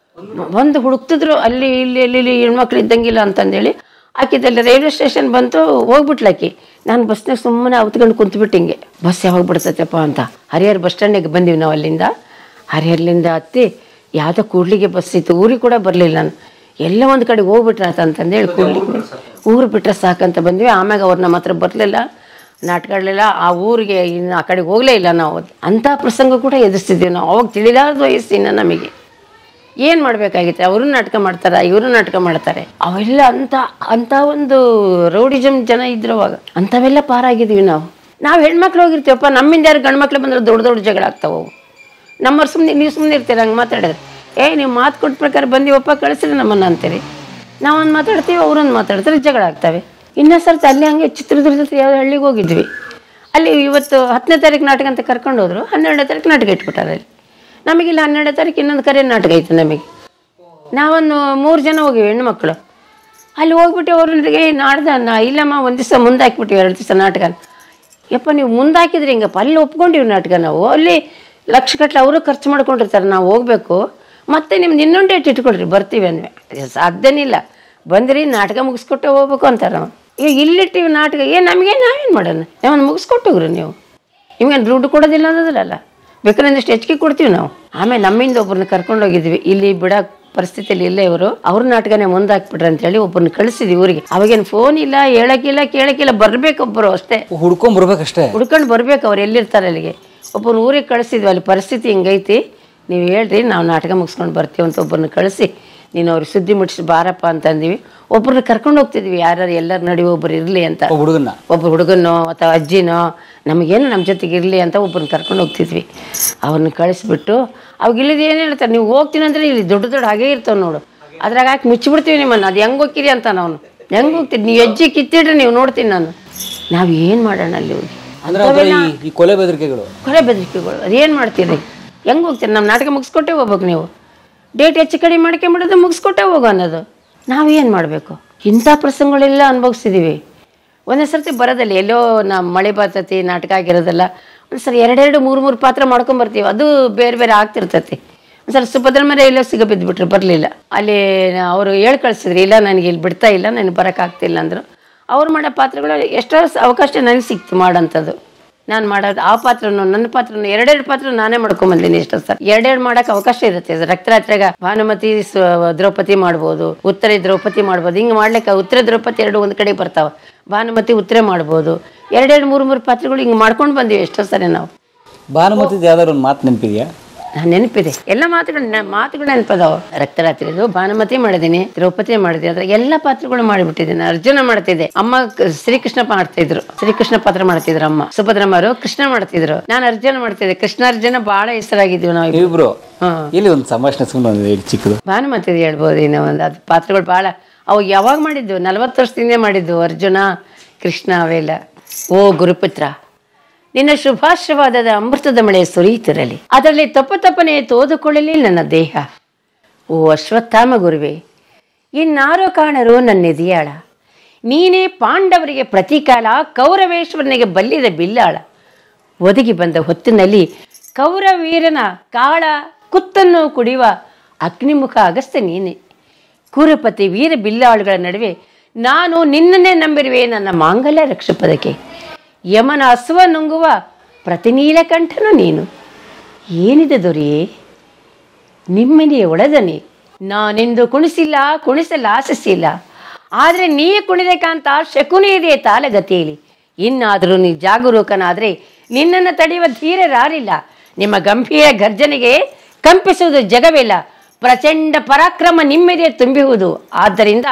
ಬಂದು ಹುಡುಕ್ತಿದ್ರು. ಅಲ್ಲಿ ಇಲ್ಲಿ ಹೆಣ್ಮಕ್ಳು ಇದ್ದಂಗಿಲ್ಲ ಅಂತಂದೇಳಿ ಆಕಿದಲ್ಲಿ ರೈಲ್ವೆ ಸ್ಟೇಷನ್ ಬಂತು, ಹೋಗ್ಬಿಟ್ಲಾಕಿ. ನಾನು ಬಸ್ನಾಗ ಸುಮ್ಮನೆ ಅವತ್ಕೊಂಡು ಕುಂತ್ಬಿಟ್ಟು ಹಿಂಗೆ ಬಸ್ ಯಾವಾಗ ಬಿಡ್ತೈತಪ್ಪ ಅಂತ ಹರಿಹರ ಬಸ್ ಸ್ಟ್ಯಾಂಡಿಗೆ ಬಂದೀವಿ ನಾವು. ಅಲ್ಲಿಂದ ಹರಿಹರ್ಲಿಂದ ಹತ್ತಿ ಯಾವುದೋ ಕೂಡ್ಲಿಗೆ ಬಸ್ ಇತ್ತು, ಊರಿಗೆ ಕೂಡ ಬರಲಿಲ್ಲ ನಾನು. ಎಲ್ಲ ಒಂದು ಕಡೆ ಹೋಗ್ಬಿಟ್ರಾತ ಅಂತಂದೇಳಿ ಕೂಡ್ಲಿಗೆ ಊರು ಬಿಟ್ರೆ ಸಾಕಂತ ಬಂದ್ವಿ. ಆಮ್ಯಾಗ ಅವ್ರು ನಮ್ಮ ಹತ್ರ ಬರಲಿಲ್ಲ, ನಾಟಕಗಳಿಲ್ಲ, ಆ ಊರಿಗೆ ಇನ್ನು ಆ ಕಡೆಗೆ ಹೋಗಲೇ ಇಲ್ಲ ನಾವು. ಅಂಥ ಪ್ರಸಂಗ ಕೂಡ ಎದುರಿಸ್ತಿದ್ದೀವಿ ನಾವು. ಅವಾಗ ತಿಳಿಲಾರ್ದು ವಯಸ್ಸಿನ ನಮಗೆ ಏನು ಮಾಡಬೇಕಾಗಿತ್ತು? ಅವರು ನಾಟಕ ಮಾಡ್ತಾರೆ, ಇವರು ನಾಟಕ ಮಾಡ್ತಾರೆ. ಅವೆಲ್ಲ ಅಂಥ ಒಂದು ರೌಡಿಸಮ್ ಜನ ಇದ್ರು ಅವಾಗ. ಅಂಥವೆಲ್ಲ ಪಾರಾಗಿದ್ವಿ ನಾವು ಹೆಣ್ಮಕ್ಳು ಹೋಗಿರ್ತೀವಪ್ಪ. ನಮ್ಮಿಂದ ಯಾರು ಗಂಡು ಮಕ್ಳು ಬಂದ್ರೆ ದೊಡ್ಡ ಜಗಳ ಆಗ್ತಾವೆ. ನಮ್ಮವ್ರು ನೀವು ಸುಮ್ಮನೆ ಇರ್ತೀರ ಹಂಗೆ ಮಾತಾಡಿದ್ರೆ. ನೀವು ಮಾತು ಕೊಟ್ಟ ಪ್ರಕಾರ ಬಂದೀವಪ್ಪ ಕಳಿಸ್ರಿ ನಮ್ಮನ್ನು ಅಂತೀರಿ. ನಾವೊಂದು ಮಾತಾಡ್ತೀವಿ, ಅವರೊಂದು ಮಾತಾಡ್ತಾರೆ, ಜಗಳ ಆಗ್ತವೆ. ಇನ್ನೊಂದು ಸರ್ತಿ ಅಲ್ಲಿ ಹಂಗೆ ಚಿತ್ರದುರ್ಗದ ಯಾವುದೋ ಹಳ್ಳಿಗೆ ಹೋಗಿದ್ವಿ. ಅಲ್ಲಿ ಇವತ್ತು 10ನೇ ತಾರೀಕು ನಾಟಕ ಅಂತ ಕರ್ಕೊಂಡು ಹೋದ್ರು. 12ನೇ ತಾರೀಕು ನಾಟಕ ಇಟ್ಬಿಟ್ಟಾರೆ ಅಲ್ಲಿ. ನಮಗಿಲ್ಲ 12ನೇ ತಾರೀಕು ಇನ್ನೊಂದು ಕರೆ ನಾಟಕ ಐತೆ ನಮಗೆ. ನಾವೊಂದು 3 ಜನ ಹೋಗಿವಿ ಹೆಣ್ಮಕ್ಳು. ಅಲ್ಲಿ ಹೋಗ್ಬಿಟ್ಟು ಅವ್ರಿಗೆ ನಾಡ್ದ ಇಲ್ಲಮ್ಮ ಒಂದು ದಿವಸ ಮುಂದೆ ಹಾಕ್ಬಿಟ್ಟಿವಿ, 2 ದಿವಸ ನಾಟಕ. ಯಪ್ಪ ನೀವು ಮುಂದೆ ಹಾಕಿದ್ರಿ ಹಿಂಗಪ್ಪ, ಅಲ್ಲಿ ಒಪ್ಕೊಂಡಿವಿ ನಾಟಕ ನಾವು. ಅಲ್ಲಿ ಲಕ್ಷಗಟ್ಟಲೆ ಅವರು ಖರ್ಚು ಮಾಡ್ಕೊಂಡಿರ್ತಾರೆ, ನಾವು ಹೋಗಬೇಕು. ಮತ್ತೆ ನಿಮ್ದು ಇನ್ನೊಂದು ಡೇಟ್ ಇಟ್ಕೊಳ್ರಿ ಬರ್ತೀವಿ ಅಂದ್ವಿ. ಸಾಧ್ಯನಿಲ್ಲ, ಬಂದ್ರಿ ನಾಟಕ ಮುಗಿಸ್ಕೊಟ್ಟೆ ಹೋಗ್ಬೇಕು ಅಂತಾರೆ ನಾವು. ಈಗ ಇಲ್ಲಿಟ್ಟಿವಿ ನಾಟಕ, ನಾವೇನು ಮಾಡೋಣ? ನಾವೊಂದು ಮುಗಿಸ್ಕೊಟ್ಟೋಗ್ರಿ ನೀವು, ನಿಮ್ಗೇನು ದುಡ್ಡು ಕೊಡೋದಿಲ್ಲ ಅನ್ನೋದಿಲ್ಲಲ್ಲ, ಬೇಕಾದ್ರೆ ಒಂದಿಷ್ಟು ಹೆಚ್ಚಿಗೆ ಕೊಡ್ತೀವಿ ನಾವು. ಆಮೇಲೆ ನಮ್ಮಿಂದ ಒಬ್ಬರನ್ನ ಕರ್ಕೊಂಡೋಗಿದ್ವಿ. ಇಲ್ಲಿ ಬಿಡೋ ಪರಿಸ್ಥಿತಿಯಲ್ಲಿ ಇಲ್ಲೇ ಇವರು ಅವ್ರ ನಾಟಕನೇ ಮುಂದೆ ಹಾಕ್ಬಿಟ್ರೆ ಅಂತೇಳಿ ಒಬ್ಬರನ್ನ ಕಳಿಸಿದ್ವಿ ಊರಿಗೆ. ಅವಾಗೇನು ಫೋನ್ ಇಲ್ಲ, ಹೇಳಕ್ಕಿಲ್ಲ, ಕೇಳಕ್ಕಿಲ್ಲ, ಬರ್ಬೇಕೊಬ್ಬರು ಅಷ್ಟೇ, ಹುಡ್ಕೊಂಡು ಬರ್ಬೇಕು. ಅವ್ರು ಎಲ್ಲಿರ್ತಾರೆ ಅಲ್ಲಿಗೆ. ಒಬ್ಬನ ಊರಿಗೆ ಕಳಿಸಿದ್ವಿ. ಅಲ್ಲಿ ಪರಿಸ್ಥಿತಿ ಹಿಂಗೈತಿ, ನೀವು ಹೇಳ್ರಿ ನಾವು ನಾಟಕ ಮುಗಿಸ್ಕೊಂಡು ಬರ್ತೀವಿ ಅಂತ ಒಬ್ಬರನ್ನ ಕಳಿಸಿ ನೀನು ಅವ್ರಿಗೆ ಸುದ್ದಿ ಮುಟ್ಟಿಸಿ ಬಾರಪ್ಪ ಅಂತಂದಿವಿ. ಒಬ್ಬರನ್ನ ಕರ್ಕೊಂಡು ಹೋಗ್ತಿದ್ವಿ, ಯಾರು ಎಲ್ಲರ ನಡುವೆ ಒಬ್ಬರು ಇರಲಿ ಅಂತ. ಒಬ್ಬ ಹುಡುಗನೋ ಅಥವಾ ಅಜ್ಜಿನೋ ನಮಗೇನು ನಮ್ಮ ಜೊತೆಗೆ ಇರಲಿ ಅಂತ ಒಬ್ಬರನ್ನ ಕರ್ಕೊಂಡು ಹೋಗ್ತಿದ್ವಿ. ಅವ್ರನ್ನ ಕಳಿಸ್ಬಿಟ್ಟು ಅವಾಗ ಇಲ್ಲಿದ್ದು ಏನು ಹೇಳ್ತಾರೆ, ನೀವು ಹೋಗ್ತೀನಿ ಅಂದರೆ ಇಲ್ಲಿ ದೊಡ್ಡ ಹಾಗೇ ಇರ್ತಾವೆ ನೋಡು, ಅದ್ರಾಗ ಹಾಕಿ ಮುಚ್ಚಿಬಿಡ್ತೀವಿ ನಿಮ್ಮನ್ನು. ಅದು ಹೆಂಗೆ ಹೋಗ್ತೀರಿ ಅಂತ ನಾವು ಹೆಂಗೆ ಹೋಗ್ತೀರಿ, ನೀವು ಹೆಜ್ಜೆ ಕಿತ್ತಿಡ್ರಿ ನೀವು ನೋಡ್ತೀನಿ ನಾನು. ನಾವು ಏನು ಮಾಡೋಣ ಅಲ್ಲಿ ಹೋಗಿ? ಕೊಲೆ ಬೆದರಿಕೆಗಳು ಅದೇನು ಮಾಡ್ತೀರಿ? ಹೆಂಗೆ ಹೋಗ್ತೀರಿ? ನಮ್ಮ ನಾಟಕ ಮುಗಿಸ್ಕೊಟ್ಟೆ ಹೋಗ್ಬೇಕು. ನೀವು ಡೇಟ್ ಹೆಚ್ಚು ಕಡಿಮೆ ಮಾಡ್ಕೊಂಬಿಡೋದು, ಮುಗಿಸ್ಕೊಟ್ಟೆ ಹೋಗೋ ಅನ್ನೋದು. ನಾವು ಏನು ಮಾಡಬೇಕು? ಇಂಥ ಪ್ರಸಂಗಗಳೆಲ್ಲ ಅನುಭವಿಸಿದ್ದೀವಿ. ಒಂದೊಂದು ಸರ್ತಿ ಬರೋದಲ್ಲ, ಎಲ್ಲೋ ಮಳೆ ಬರ್ತತಿ, ನಾಟಕ ಆಗಿರೋದಲ್ಲ, ಒಂದ್ಸರಿ 2-3 ಪಾತ್ರ ಮಾಡ್ಕೊಂಬರ್ತೀವಿ. ಅದು ಬೇರೆ ಬೇರೆ ಆಗ್ತಿರ್ತತಿ. ಒಂದ್ಸಲ ಸುಭದ್ರ ಮನೆ ಎಲ್ಲೋ ಸಿಗಬಿದ್ದುಬಿಟ್ರು, ಬರಲಿಲ್ಲ. ಅಲ್ಲಿ ಅವರು ಹೇಳಿ ಕಳಿಸಿದ್ರಿ, ಇಲ್ಲ ನನಗೆ ಇಲ್ಲಿ ಬಿಡ್ತಾ ಇಲ್ಲ, ನನಗೆ ಬರೋಕ್ಕಾಗ್ತಿಲ್ಲ ಅಂದರು. ಅವ್ರು ಮಾಡೋ ಪಾತ್ರಗಳು ಎಷ್ಟೋ ಅವಕಾಶ ನನಗೆ ಸಿಕ್ತು ಮಾಡೋಂಥದ್ದು. ನಾನು ಮಾಡೋದು ಆ ಪಾತ್ರನೂ ನನ್ನ ಪಾತ್ರನೂ 2 ಪಾತ್ರ ನಾನೇ ಮಾಡ್ಕೊಂಬಂದಿನಿ. ಎಷ್ಟೋ ಸರ್ 2 ಮಾಡೋಕೆ ಅವಕಾಶ ಇರುತ್ತೆ. ರಕ್ತರಾತ್ರಿಗ ಭಾನುಮತಿ ದ್ರೌಪದಿ ಮಾಡ್ಬೋದು, ಉತ್ತರ ದ್ರೌಪದಿ ಮಾಡ್ಬೋದು. ಹಿಂಗೆ ಮಾಡ್ಲಿಕ್ಕೆ ಉತ್ತರ ದ್ರೌಪದಿ 2 ಒಂದು ಕಡೆ ಬರ್ತಾವೆ, ಭಾನುಮತಿ ಉತ್ತರ ಮಾಡ್ಬೋದು. 2-3 ಪಾತ್ರಗಳು ಹಿಂಗೆ ಮಾಡ್ಕೊಂಡು ಬಂದೀವಿ ಎಷ್ಟೋ ಸರಿ ನಾವು. ಭಾನುಮತಿ ಯಾವ್ದಾದ್ರು ಒಂದು ಮಾತು ನೆನಪಿದೆಯಾ? ನೆನಪಿದೆ, ಎಲ್ಲ ಮಾತುಗಳು ನೆನಪದಾವ. ರಕ್ತರಾತ್ರಿದು ಭಾನುಮತಿ ಮಾಡಿದ್ದೀನಿ, ದ್ರೌಪದಿ ಮಾಡಿದ್ದೀನಿ, ಅದ್ರ ಎಲ್ಲ ಪಾತ್ರಗಳು ಮಾಡಿಬಿಟ್ಟಿದ್ದೀನಿ. ಅರ್ಜುನ ಮಾಡ್ತಿದ್ದೆ, ಅಮ್ಮ ಶ್ರೀಕೃಷ್ಣ ಮಾಡ್ತಿದ್ರು, ಶ್ರೀಕೃಷ್ಣ ಪಾತ್ರ ಮಾಡ್ತಿದ್ರು. ಅಮ್ಮ ಸುಭದ್ರಮ್ಮರು ಕೃಷ್ಣ ಮಾಡ್ತಿದ್ರು, ನಾನು ಅರ್ಜುನ ಮಾಡ್ತಿದ್ದೆ. ಕೃಷ್ಣ ಅರ್ಜುನ ಬಹಳ ಹೆಸರಾಗಿದ್ವಿ ನಾವು ಇಬ್ರು. ಇಲ್ಲಿ ಒಂದು ಸಂಭಾಷಣೆ ಸುಮ್ಮನೆ ಚಿಕ್ಕದು ಭಾನುಮತಿ ಹೇಳ್ಬೋದು. ಇನ್ನು ಒಂದು ಅದು ಪಾತ್ರಗಳು ಬಹಳ ಅವಾಗ ಯಾವಾಗ ಮಾಡಿದ್ದು, 40 ವರ್ಷದಿಂದ ಮಾಡಿದ್ದು. ಅರ್ಜುನ ಕೃಷ್ಣ ಅವೆಲ್ಲ. ಓ ಗುರುಪುತ್ರ, ನಿನ್ನ ಶುಭಾಶ್ರವಾದದ ಅಮೃತದ ಮಳೆ ಸುರಿಯುತ್ತಿರಲಿ, ಅದರಲ್ಲಿ ತಪ್ಪನೆ ತೋದುಕೊಳ್ಳಲಿ ನನ್ನ ದೇಹ. ಓ ಅಶ್ವತ್ಥಾಮ ಗುರುವೆ, ಇನ್ನಾರೋ ಕಾಣರು ನನ್ನೆದೆಯಾಳ, ನೀನೇ ಪಾಂಡವರಿಗೆ ಪ್ರತೀಕಾಲ, ಕೌರವೇಶ್ವರನಿಗೆ ಬಲ್ಲಿದ ಬಿಲ್ಲಾಳ. ಒದಗಿ ಬಂದ ಹೊತ್ತಿನಲ್ಲಿ ಕೌರವೀರನ ಕಾಳ ಕುತ್ತನ್ನು ಕುಡಿಯುವ ಅಗ್ನಿಮುಖ ಅಗಸ್ತ್ಯ ನೀನೆ. ಕುರುಪತಿ ವೀರ ಬಿಲ್ಲಾಳುಗಳ ನಡುವೆ ನಾನು ನಿನ್ನನ್ನೇ ನಂಬಿರುವೆ ನನ್ನ ಮಾಂಗಲ್ಯ ರಕ್ಷಪದಕ್ಕೆ. ಯಮನ ಹಸುವ ನುಂಗುವ ಪ್ರತಿನೀಲಕಂಠನು ನೀನು. ಏನಿದೆ ದೊರೆಯೇ ನಿಮ್ಮನೆಯ ಒಳದನೆ, ನಾನೆಂದು ಕುಣಿಸಲು ಆಶಿಸಿಲ್ಲ. ಆದರೆ ನೀ ಕುಣಿದಕ್ಕಂತ ಶಕುನಿ ಇದೆ ತಾಲಗತಿಯಲ್ಲಿ. ಇನ್ನಾದರೂ ನೀ ಜಾಗರೂಕನಾದರೆ ನಿನ್ನನ್ನು ತಡೆಯುವ ಧೀರರಾರಿಲ್ಲ. ನಿಮ್ಮ ಗಂಭೀರ ಗರ್ಜನೆಗೆ ಕಂಪಿಸುವುದು ಜಗವಿಲ್ಲ. ಪ್ರಚಂಡ ಪರಾಕ್ರಮ ನಿಮ್ಮೆದೆ ತುಂಬಿಹುದು. ಆದ್ದರಿಂದ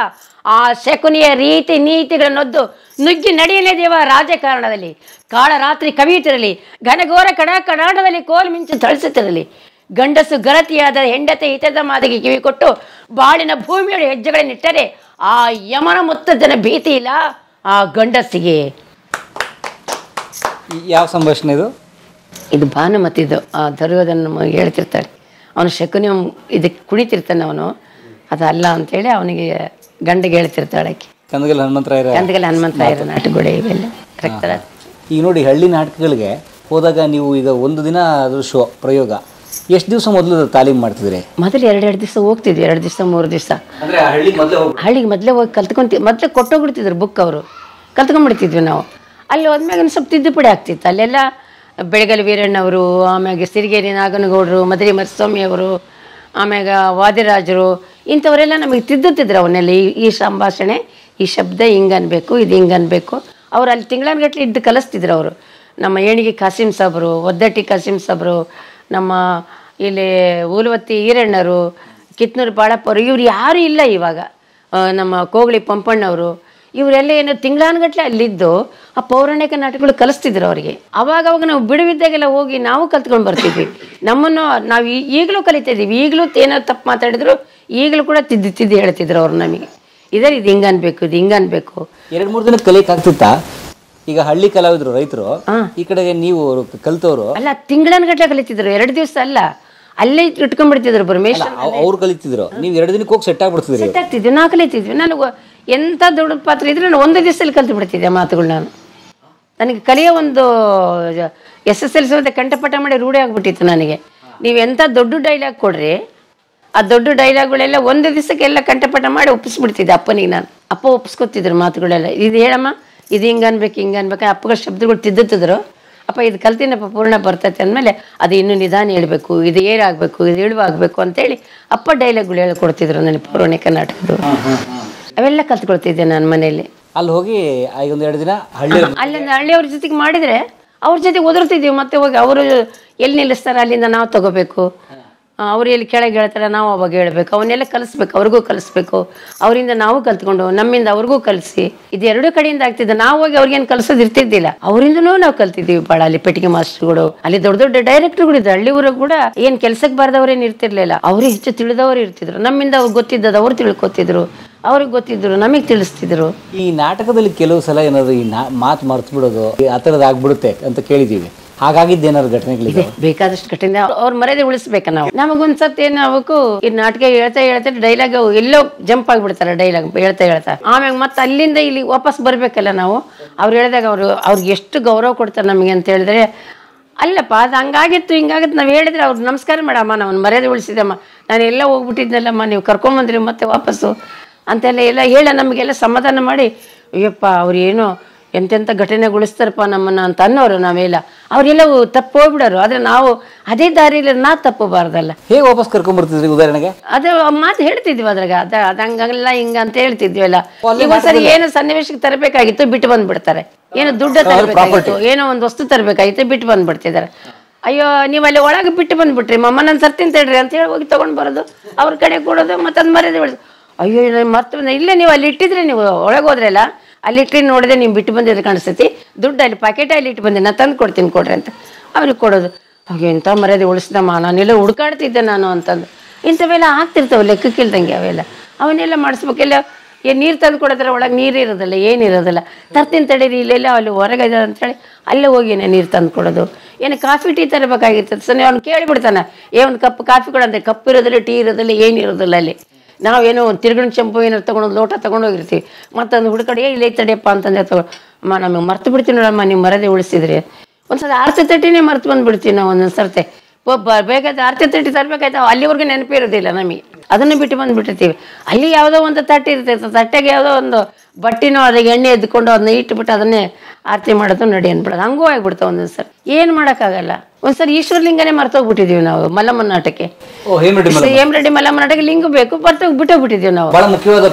ಆ ಶಕುನಿಯ ರೀತಿ ನೀತಿಗಳನ್ನೊದ್ದು ನುಗ್ಗಿ ನಡೆಯಲೇ ದೇವ ರಾಜಕಾರಣದಲ್ಲಿ. ಕಾಳರಾತ್ರಿ ಕವಿಯುತ್ತಿರಲಿ, ಘನಘೋರ ಕಡಾಕಡಾಟದಲ್ಲಿ ಕೋಲು ಮಿಂಚು ಥಳಿಸುತ್ತಿರಲಿ. ಗಂಡಸು ಗರತಿಯಾದ ಹೆಂಡತಿ ಹಿತದ ಮಾತಿಗೆ ಕಿವಿ ಕೊಟ್ಟು ಬಾಳಿನ ಭೂಮಿಯೊಳಗೆ ಹೆಜ್ಜೆಗಳನ್ನಿಟ್ಟರೆ ಆ ಯಮನ ಮುತ್ತದನ ಭೀತಿ ಇಲ್ಲ ಆ ಗಂಡಸಿಗೆ. ಯಾವ ಸಂಭಾಷಣೆ ಇದು? ಇದು ಭಾನುಮತಿದು. ಆ ದುರ್ಯೋಧನ ಹೇಳ್ತಿರ್ತಾಳೆ, ಅವನು ಶಕುನಿ ಇದಕ್ಕೆ ಕುಣಿತಿರ್ತಾನೆ, ಅವನು ಅದಲ್ಲ ಅಂತೇಳಿ ಅವನಿಗೆ ಗಂಡಿಗೆ ಹೇಳ್ತಿರ್ತಾಳೆ. ಕಂದಗಲ್ ಹನುಮಂತರಾಯರ ನಾಟಕಗಳು ಇವೆಲ್ಲ ರಕ್ತರಾತ್ರಿ. ಈಗ ನೋಡಿ, ಹಳ್ಳಿ ನಾಟಕಗಳಿಗೆ ಹೋದಾಗ ನೀವು ಈಗ ಒಂದು ದಿನ ಅದು ಶೋ ಪ್ರಯೋಗ, ಎಷ್ಟು ದಿವಸ ಮೊದಲು ತಾಲೀಮ್ ಮಾಡ್ತಿದ್ರಿ? ಮೊದಲು 2 ದಿವಸ ಹೋಗ್ತಿದ್ವಿ, 2 ದಿವಸ 3 ದಿವಸ ಹಳ್ಳಿಗೆ ಮೊದಲೇ ಹೋಗಿ ಕಲ್ತ್ಕೊಂತೀವಿ. ಮೊದಲೇ ಕೊಟ್ಟೋಗ್ಬಿಡ್ತಿದ್ರು ಬುಕ್, ಅವರು ಕಲ್ತ್ಕೊಂಡ್ಬಿಡ್ತಿದ್ವಿ ನಾವು. ಅಲ್ಲಿ ಹೋದ್ಮ್ಯಾಗ ಒಂದು ಸ್ವಲ್ಪ ತಿದ್ದುಪಡಿ ಆಗ್ತಿತ್ತು. ಅಲ್ಲೆಲ್ಲ ಬೆಳಗಲ್ ವೀರಣ್ಣವರು, ಆಮ್ಯಾಗ ಸಿರಿಗೇರಿ ನಾಗನಗೌಡರು, ಮದರಿ ಮರಿಸ್ವಾಮಿ ಅವರು, ಆಮ್ಯಾಗ ವಾದಿರಾಜರು, ಇಂಥವರೆಲ್ಲ ನಮಗೆ ತಿದ್ದುತ್ತಿದ್ರು ಅವನ್ನೆಲ್ಲ. ಈ ಸಂಭಾಷಣೆ, ಈ ಶಬ್ದ ಹಿಂಗನ್ಬೇಕು, ಇದು ಹಿಂಗನ್ಬೇಕು. ಅವ್ರು ಅಲ್ಲಿ ತಿಂಗಳನ್ಗಟ್ಲೆ ಇದ್ದು ಕಲಿಸ್ತಿದ್ರು ಅವರು. ನಮ್ಮ ಏಣಿಗೆ ಕಾಸಿಂ ಸಾಬ್ರು, ಒದ್ದಟ್ಟಿ ಕಾಸಿಂ ಸಾಬ್ರು, ನಮ್ಮ ಇಲ್ಲಿ ಊಲವತ್ತಿ ಈರಣ್ಣರು, ಕಿತ್ನೂರು ಬಾಳಪ್ಪವರು, ಇವ್ರು ಯಾರೂ ಇಲ್ಲ ಇವಾಗ. ನಮ್ಮ ಕೋಗಳಿ ಪಂಪಣ್ಣವರು, ಇವರೆಲ್ಲ ಏನು ತಿಂಗಳಾನ್ಗಟ್ಲೆ ಅಲ್ಲಿದ್ದು ಆ ಪೌರಾಣಿಕ ನಾಟಕಗಳು ಕಲಿಸ್ತಿದ್ರು ಅವರಿಗೆ. ಅವಾಗ ನಾವು ಬಿಡುವಿದ್ದಾಗೆಲ್ಲ ಹೋಗಿ ನಾವು ಕಲ್ತ್ಕೊಂಡು ಬರ್ತಿದ್ವಿ. ನಮ್ಮನ್ನು ನಾವು ಈಗಲೂ ಕಲಿತಿದ್ದೀವಿ. ಈಗಲೂ ಏನೋ ತಪ್ಪು ಮಾತಾಡಿದ್ರು ಈಗಲೂ ಕೂಡ ತಿದ್ದಿ ಹೇಳ್ತಿದ್ರು ಅವ್ರು ನಮಗೆ. ಇದು ಹಿಂಗನ್ಬೇಕು, ಇದು ಹಿಂಗನ್ಬೇಕು. 2-3 ದಿನ ಕಲಿಯಕ್ಕೆ ಆಗ್ತಿತ್ತಾ? ಈಗ ಹಳ್ಳಿ ಕಲಾವಿದ್ರು, ರೈತರು, ಈ ಕಡೆಗೆ ನೀವು ಕಲ್ತವ್ರು ಅಲ್ಲ, ತಿಂಗಳನ್ಗಟ್ಲೆ ಕಲಿತಿದ್ರು. 2 ದಿವಸ ಅಲ್ಲ, ಅಲ್ಲೇ ಇಟ್ಕೊಂಡ್ಬಿಡ್ತಿದ್ರು ಪರಮೇಶ್. ಅವ್ರು ಕಲಿತಿದ್ರು, ನೀವು 2 ದಿನಕ್ಕೆ ಹೋಗಿ ಸೆಟ್ ಆಗ್ಬಿಡ್ತಿದ್ರಿ. ಸೆಟ್ ಆಗ್ತಿದ್ವಿ, ನಾವು ಕಲಿತಿದ್ವಿ. ನನಗೆ ಎಂಥ ದೊಡ್ಡ ಪಾತ್ರ ಇದ್ರೆ ನಾನು 1 ದಿವಸದಲ್ಲಿ ಕಲ್ತು ಬಿಡ್ತಿದ್ದೆ ಮಾತುಗಳು. ನನಗೆ ಕಲಿಯೋ ಒಂದು SSLC ಕಂಠಪಾಠ ಮಾಡಿ ರೂಢಿ ಆಗ್ಬಿಟ್ಟಿತ್ತು ನನಗೆ. ನೀವು ಎಂಥ ದೊಡ್ಡ ಡೈಲಾಗ್ ಕೊಡ್ರಿ, ಆ ದೊಡ್ಡ ಡೈಲಾಗ್ಗಳೆಲ್ಲ 1 ದಿವಸಕ್ಕೆಲ್ಲ ಕಂಠಪಾಠ ಮಾಡಿ ಒಪ್ಪಿಸ್ಬಿಡ್ತಿದ್ದೆ ಅಪ್ಪನಿಗೆ. ನಾನು ಅಪ್ಪ ಒಪ್ಪಿಸ್ಕೊತಿದ್ರು ಮಾತುಗಳೆಲ್ಲ. ಇದು ಹೇಳಮ್ಮ, ಇದು ಹಿಂಗನ್ಬೇಕು, ಹಿಂಗನ್ಬೇಕು. ಅಪ್ಪಗಳ ಶಬ್ದಗಳು ತಿದ್ದುತ್ತಿದ್ರು. ಅಪ್ಪ ಇದು ಕಲ್ತಿನಪ್ಪ ಪೂರ್ಣ ಬರ್ತೈತೆ ಅಂದಮೇಲೆ ಅದು ಇನ್ನೂ ನಿಧಾನ ಹೇಳ್ಬೇಕು, ಇದು ಏರಾಗಬೇಕು, ಇದು ಇಳುವಾಗಬೇಕು ಅಂತೇಳಿ ಅಪ್ಪ ಡೈಲಾಗ್ಗಳು ಹೇಳ್ಕೊಡ್ತಿದ್ರು ನನಗೆ ಪೌರಾಣಿಕ ನಾಟಕದ್ದು. ಅವೆಲ್ಲ ಕಲ್ತ್ಕೊಳ್ತಿದ್ದೆ ನಾನು ಮನೆಯಲ್ಲಿ. ಅಲ್ಲಿ ಹೋಗಿ 1-2 ದಿನ ಅಲ್ಲಿಂದ ಹಳ್ಳಿಯವ್ರ ಜೊತೆಗೆ ಮಾಡಿದರೆ ಅವ್ರ ಜೊತೆಗೆ ಒದರ್ತಿದ್ದೀವಿ. ಮತ್ತೆ ಹೋಗಿ ಅವರು ಎಲ್ಲಿ ನಿಲ್ಲಿಸ್ತಾರೆ ಅಲ್ಲಿಂದ ನಾವು ತಗೋಬೇಕು. ಅವ್ರು ಎಲ್ಲಿ ಕೆಳಗೆ ಹೇಳ್ತಾರೆ ನಾವು ಅವಾಗ ಹೇಳ್ಬೇಕು. ಅವನ್ನೆಲ್ಲ ಕಲಿಸ್ಬೇಕು, ಅವ್ರಿಗೂ ಕಲಿಸ್ಬೇಕು. ಅವರಿಂದ ನಾವು ಕಲ್ತ್ಕೊಂಡು ನಮ್ಮಿಂದ ಅವ್ರಿಗೂ ಕಲಿಸಿ, ಇದು 2 ಕಡೆಯಿಂದ ಆಗ್ತಿದ್ದೆ. ನಾವು ಹೋಗಿ ಅವ್ರಿಗೇನು ಕಲಿಸೋದು ಇರ್ತಿದ್ದಿಲ್ಲ, ಅವರಿಂದನೂ ನಾವು ಕಲ್ತಿದ್ದೀವಿ ಭಾಳ. ಅಲ್ಲಿ ಪೆಟ್ಟಿಗೆ ಮಾಸ್ಟರ್ಗಳು, ಅಲ್ಲಿ ದೊಡ್ಡ ದೊಡ್ಡ ಡೈರೆಕ್ಟರ್ಗಳು ಇದ್ರು. ಹಳ್ಳಿ ಊರಾಗ ಕೂಡ ಏನು ಕೆಲಸಕ್ಕೆ ಬಾರ್ದವ್ರೇನು ಇರ್ತಿರ್ಲಿಲ್ಲ, ಅವ್ರಿಗೆ ಹೆಚ್ಚು ತಿಳಿದವರು ಇರ್ತಿದ್ರು. ನಮ್ಮಿಂದ ಅವ್ರಿಗೆ ಗೊತ್ತಿದ್ದದು ಅವ್ರು ತಿಳ್ಕೊತಿದ್ರು, ಅವ್ರಿಗೆ ಗೊತ್ತಿದ್ರು ನಮಗೆ ತಿಳಿಸ್ತಿದ್ರು. ಈ ನಾಟಕದಲ್ಲಿ ಕೆಲವು ಸಲ ಏನಾದ್ರು ಈ ಮಾತು ಮರ್ತು ಬಿಡೋದು ಆ ಥರದ್ದು ಆಗ್ಬಿಡುತ್ತೆ ಅಂತ ಕೇಳಿದ್ದೀವಿ. ಹಾಗಾಗಿದ್ದೇನಾದ್ರು ಘಟನೆಗಳಿದೆ? ಬೇಕಾದಷ್ಟು ಘಟನೆ ಅವ್ರ ಮರ್ಯಾದೆ ಉಳಿಸ್ಬೇಕ ನಾವು. ನಮಗೊಂದ್ಸತಿ ಏನ್ ಆಗ್ಬೇಕು, ಈ ನಾಟಕ ಹೇಳ್ತಾ ಡೈಲಾಗ್ ಎಲ್ಲೋ ಜಂಪ್ ಆಗ್ಬಿಡ್ತಾರೆ, ಡೈಲಾಗ್ ಹೇಳ್ತಾ ಆಮ್ಯಾಗ ಮತ್ತೆ ಅಲ್ಲಿಂದ ಇಲ್ಲಿ ವಾಪಸ್ ಬರ್ಬೇಕಲ್ಲ ನಾವು. ಅವ್ರು ಹೇಳಿದಾಗ ಅವ್ರಿಗೆ ಎಷ್ಟು ಗೌರವ ಕೊಡ್ತಾರೆ ನಮಗೆ ಅಂತ ಹೇಳಿದ್ರೆ, ಅಲ್ಲಪ್ಪ ಅದು ಹಂಗಾಗಿತ್ತು ಹಿಂಗಾಗಿತ್ತು ನಾವು ಹೇಳಿದ್ರೆ ಅವ್ರು ನಮಸ್ಕಾರ ಮಾಡಮ್ಮ, ನಾವು ಮರ್ಯಾದೆ ಉಳಿಸಿದಮ್ಮ, ನಾನು ಎಲ್ಲ ಹೋಗ್ಬಿಟ್ಟಿದ್ನಲ್ಲಮ್ಮ, ನೀವು ಕರ್ಕೊಂಬಂದ್ರಿ ಮತ್ತೆ ವಾಪಸ್ಸು ಅಂತೆಲ್ಲ ಹೇಳ ನಮಗೆಲ್ಲ ಸಮಾಧಾನ ಮಾಡಿ, ಅಯ್ಯಪ್ಪ ಅವ್ರು ಏನೋ ಎಂತೆಂಥ ಘಟನೆಗೊಳಿಸ್ತಾರಪ್ಪ ನಮ್ಮನ್ನು ಅಂತ ಅನ್ನೋರು. ನಾವೆಲ್ಲ ಅವರೆಲ್ಲ ತಪ್ಪು ಹೋಗ್ಬಿಡೋರು, ಆದರೆ ನಾವು ಅದೇ ದಾರಿಯಲ್ಲಿ ನಾವು ತಪ್ಪಬಾರ್ದಲ್ಲ. ಹೇಗೆ ವಾಪಸ್ ಕರ್ಕೊಂಡ್ಬರ್ತಿದ್ರಿ ಉದಾಹರಣೆಗೆ? ಅದೇ ಮಾತು ಹೇಳ್ತಿದ್ವಿ ಅದ್ರಾಗ, ಅದು ಹಂಗಲ್ಲ ಹಿಂಗ ಅಂತ ಹೇಳ್ತಿದ್ವಿಲ್ಲ. ಈಗ ಒಂದ್ಸರಿ ಏನೋ ಸನ್ನಿವೇಶಕ್ಕೆ ತರಬೇಕಾಗಿತ್ತು ಬಿಟ್ಟು ಬಂದ್ಬಿಡ್ತಾರೆ, ಏನೋ ದುಡ್ಡು ತರಬೇಕಾಗಿತ್ತು, ಏನೋ ಒಂದು ವಸ್ತು ತರಬೇಕಾಗಿತ್ತು ಬಿಟ್ಟು ಬಂದ್ಬಿಡ್ತಿದ್ದಾರೆ. ಅಯ್ಯೋ ನೀವು ಅಲ್ಲಿ ಒಳಗೆ ಬಿಟ್ಟು ಬಂದ್ಬಿಟ್ರಿ ಮಮ್ಮ, ನಾನು ಸರ್ತೀನಿ ತಡ್ರಿ ಅಂತ ಹೇಳಿ ಹೋಗಿ ತೊಗೊಂಡು ಬರೋದು, ಅವ್ರ ಕಡೆ ಕೊಡೋದು, ಮತ್ತು ಅದು ಮರ್ಯಾದೆ ಬೆಳೆದು. ಅಯ್ಯೋ ಮರ್ತು ಇಲ್ಲೇ ನೀವು ಅಲ್ಲಿ ಇಟ್ಟಿದ್ರೆ, ನೀವು ಒಳಗೆ ಹೋದ್ರಲ್ಲ ಅಲ್ಲಿ ಇಟ್ಟು ನೋಡಿದೆ ನೀವು ಬಿಟ್ಟು ಬಂದಿದ್ರೆ ಕಾಣಿಸ್ತೈತಿ, ದುಡ್ಡು ಅಲ್ಲಿ ಪ್ಯಾಕೆಟ್ ಅಲ್ಲಿ ಇಟ್ಟು ಬಂದೆ, ನಾನು ತಂದು ಕೊಡ್ತೀನಿ ಕೊಡ್ರಿ ಅಂತ ಅವ್ರಿಗೆ ಕೊಡೋದು. ಹಾಗೆ ಇಂಥ ಮರ್ಯಾದೆ ಉಳಿಸ್ದಮ್ಮ, ನಾನೆಲ್ಲ ಹುಡುಕಾಡ್ತಿದ್ದೆ ನಾನು ಅಂತಂದು. ಇಂಥವೆಲ್ಲ ಆಗ್ತಿರ್ತಾವೆ ಲೆಕ್ಕಕ್ಕಿಲ್ದಂಗೆ, ಅವೆಲ್ಲ ಅವನ್ನೆಲ್ಲ ಮಾಡಿಸ್ಬೇಕೆಲ್ಲ. ಏನು ನೀರು ತಂದು ಕೊಡೋದ್ರೆ ಒಳಗೆ ನೀರು ಇರೋದಿಲ್ಲ, ಏನಿರೋದಿಲ್ಲ, ತರ್ತೀನಿ ತಡೀರಿ ಇಲ್ಲೆಲ್ಲ ಅಲ್ಲಿ ಹೊರಗೆ ಅಂತೇಳಿ ಅಲ್ಲೇ ಹೋಗಿ ನೀರು ತಂದು ಕೊಡೋದು. ಏನು ಕಾಫಿ ಟೀ ತರಬೇಕಾಗಿರ್ತದೆ ಸರ್, ಅವ್ನು ಕೇಳಿಬಿಡ್ತಾನೆ, ಒಂದು ಕಪ್ ಕಾಫಿ ಕೊಡಂತೆ, ಕಪ್ ಇರೋದಿಲ್ಲ, ಟೀ ಇರೋದಿಲ್ಲ, ಏನಿರೋದಿಲ್ಲ. ಅಲ್ಲಿ ನಾವೇನೋ ಒಂದು ತಿರ್ಗಣ ಚೆಂಪು ಏನಾರು ತೊಗೊಂಡು ಲೋಟ ತೊಗೊಂಡೋಗಿರ್ತೀವಿ, ಮತ್ತೊಂದು ಹುಡುಕಡೆ ಇಲ್ಲ ತಡಿಯಪ್ಪ ಅಂತಂದ್ರೆ ಅಮ್ಮ ನಮಗೆ ಮರ್ತು ಬಿಡ್ತೀವಿ ನೋಡಮ್ಮ, ನೀವು ಮರದೇ ಉಳಿಸಿದ್ರಿ. ಒಂದ್ಸಲ ಆರತಿ ತಟ್ಟಿನೇ ಮರ್ತು ಬಂದುಬಿಡ್ತೀವಿ ನಾವು. ಒಂದೊಂದು ಸರ್ತೆ ಬೇಕಾದ ಆರತಿ ತಟ್ಟಿ ತರಬೇಕಾಯ್ತು, ಅಲ್ಲಿವರೆಗೂ ನೆನಪಿರೋದಿಲ್ಲ ನಮಗೆ, ಅದನ್ನು ಬಿಟ್ಟು ಬಂದುಬಿಟ್ಟಿರ್ತೀವಿ. ಅಲ್ಲಿ ಯಾವುದೋ ಒಂದು ತಟ್ಟೆ ಇರ್ತೈತೆ, ತಟ್ಟೆಗೆ ಯಾವುದೋ ಒಂದು ಬಟ್ಟಿನೋ ಅದಕ್ಕೆ ಎಣ್ಣೆ ಎದ್ಕೊಂಡು ಅದನ್ನ ಇಟ್ಬಿಟ್ಟು ಅದನ್ನೇ ಆರತಿ ಮಾಡೋದು ನಡಿ ಅಂದ್ಬಿಡೋದು, ಹಂಗೂ ಆಗ್ಬಿಡ್ತಾವೆ ಒಂದೊಂದು ಸರಿ. ಏನು ಮಾಡೋಕ್ಕಾಗಲ್ಲ. ಒಂದ್ಸರಿ ಈಶ್ವರಲಿಂಗನೇ ಮರ್ತೋಗ್ಬಿಟ್ಟಿದ್ದೀವಿ ನಾವು ಮಲ್ಲಮ್ಮನ ನಾಟಕ್ಕೆ. ಹೇಮರೆಡ್ಡಿ ಮಲ್ಲಮ್ಮ ನಾಟಕ ಲಿಂಗ ಬೇಕು ಬಿಟ್ಟೋಗ್ಬಿಟ್ಟಿದ್ದೀವಿ ನಾವು. ಬಹಳ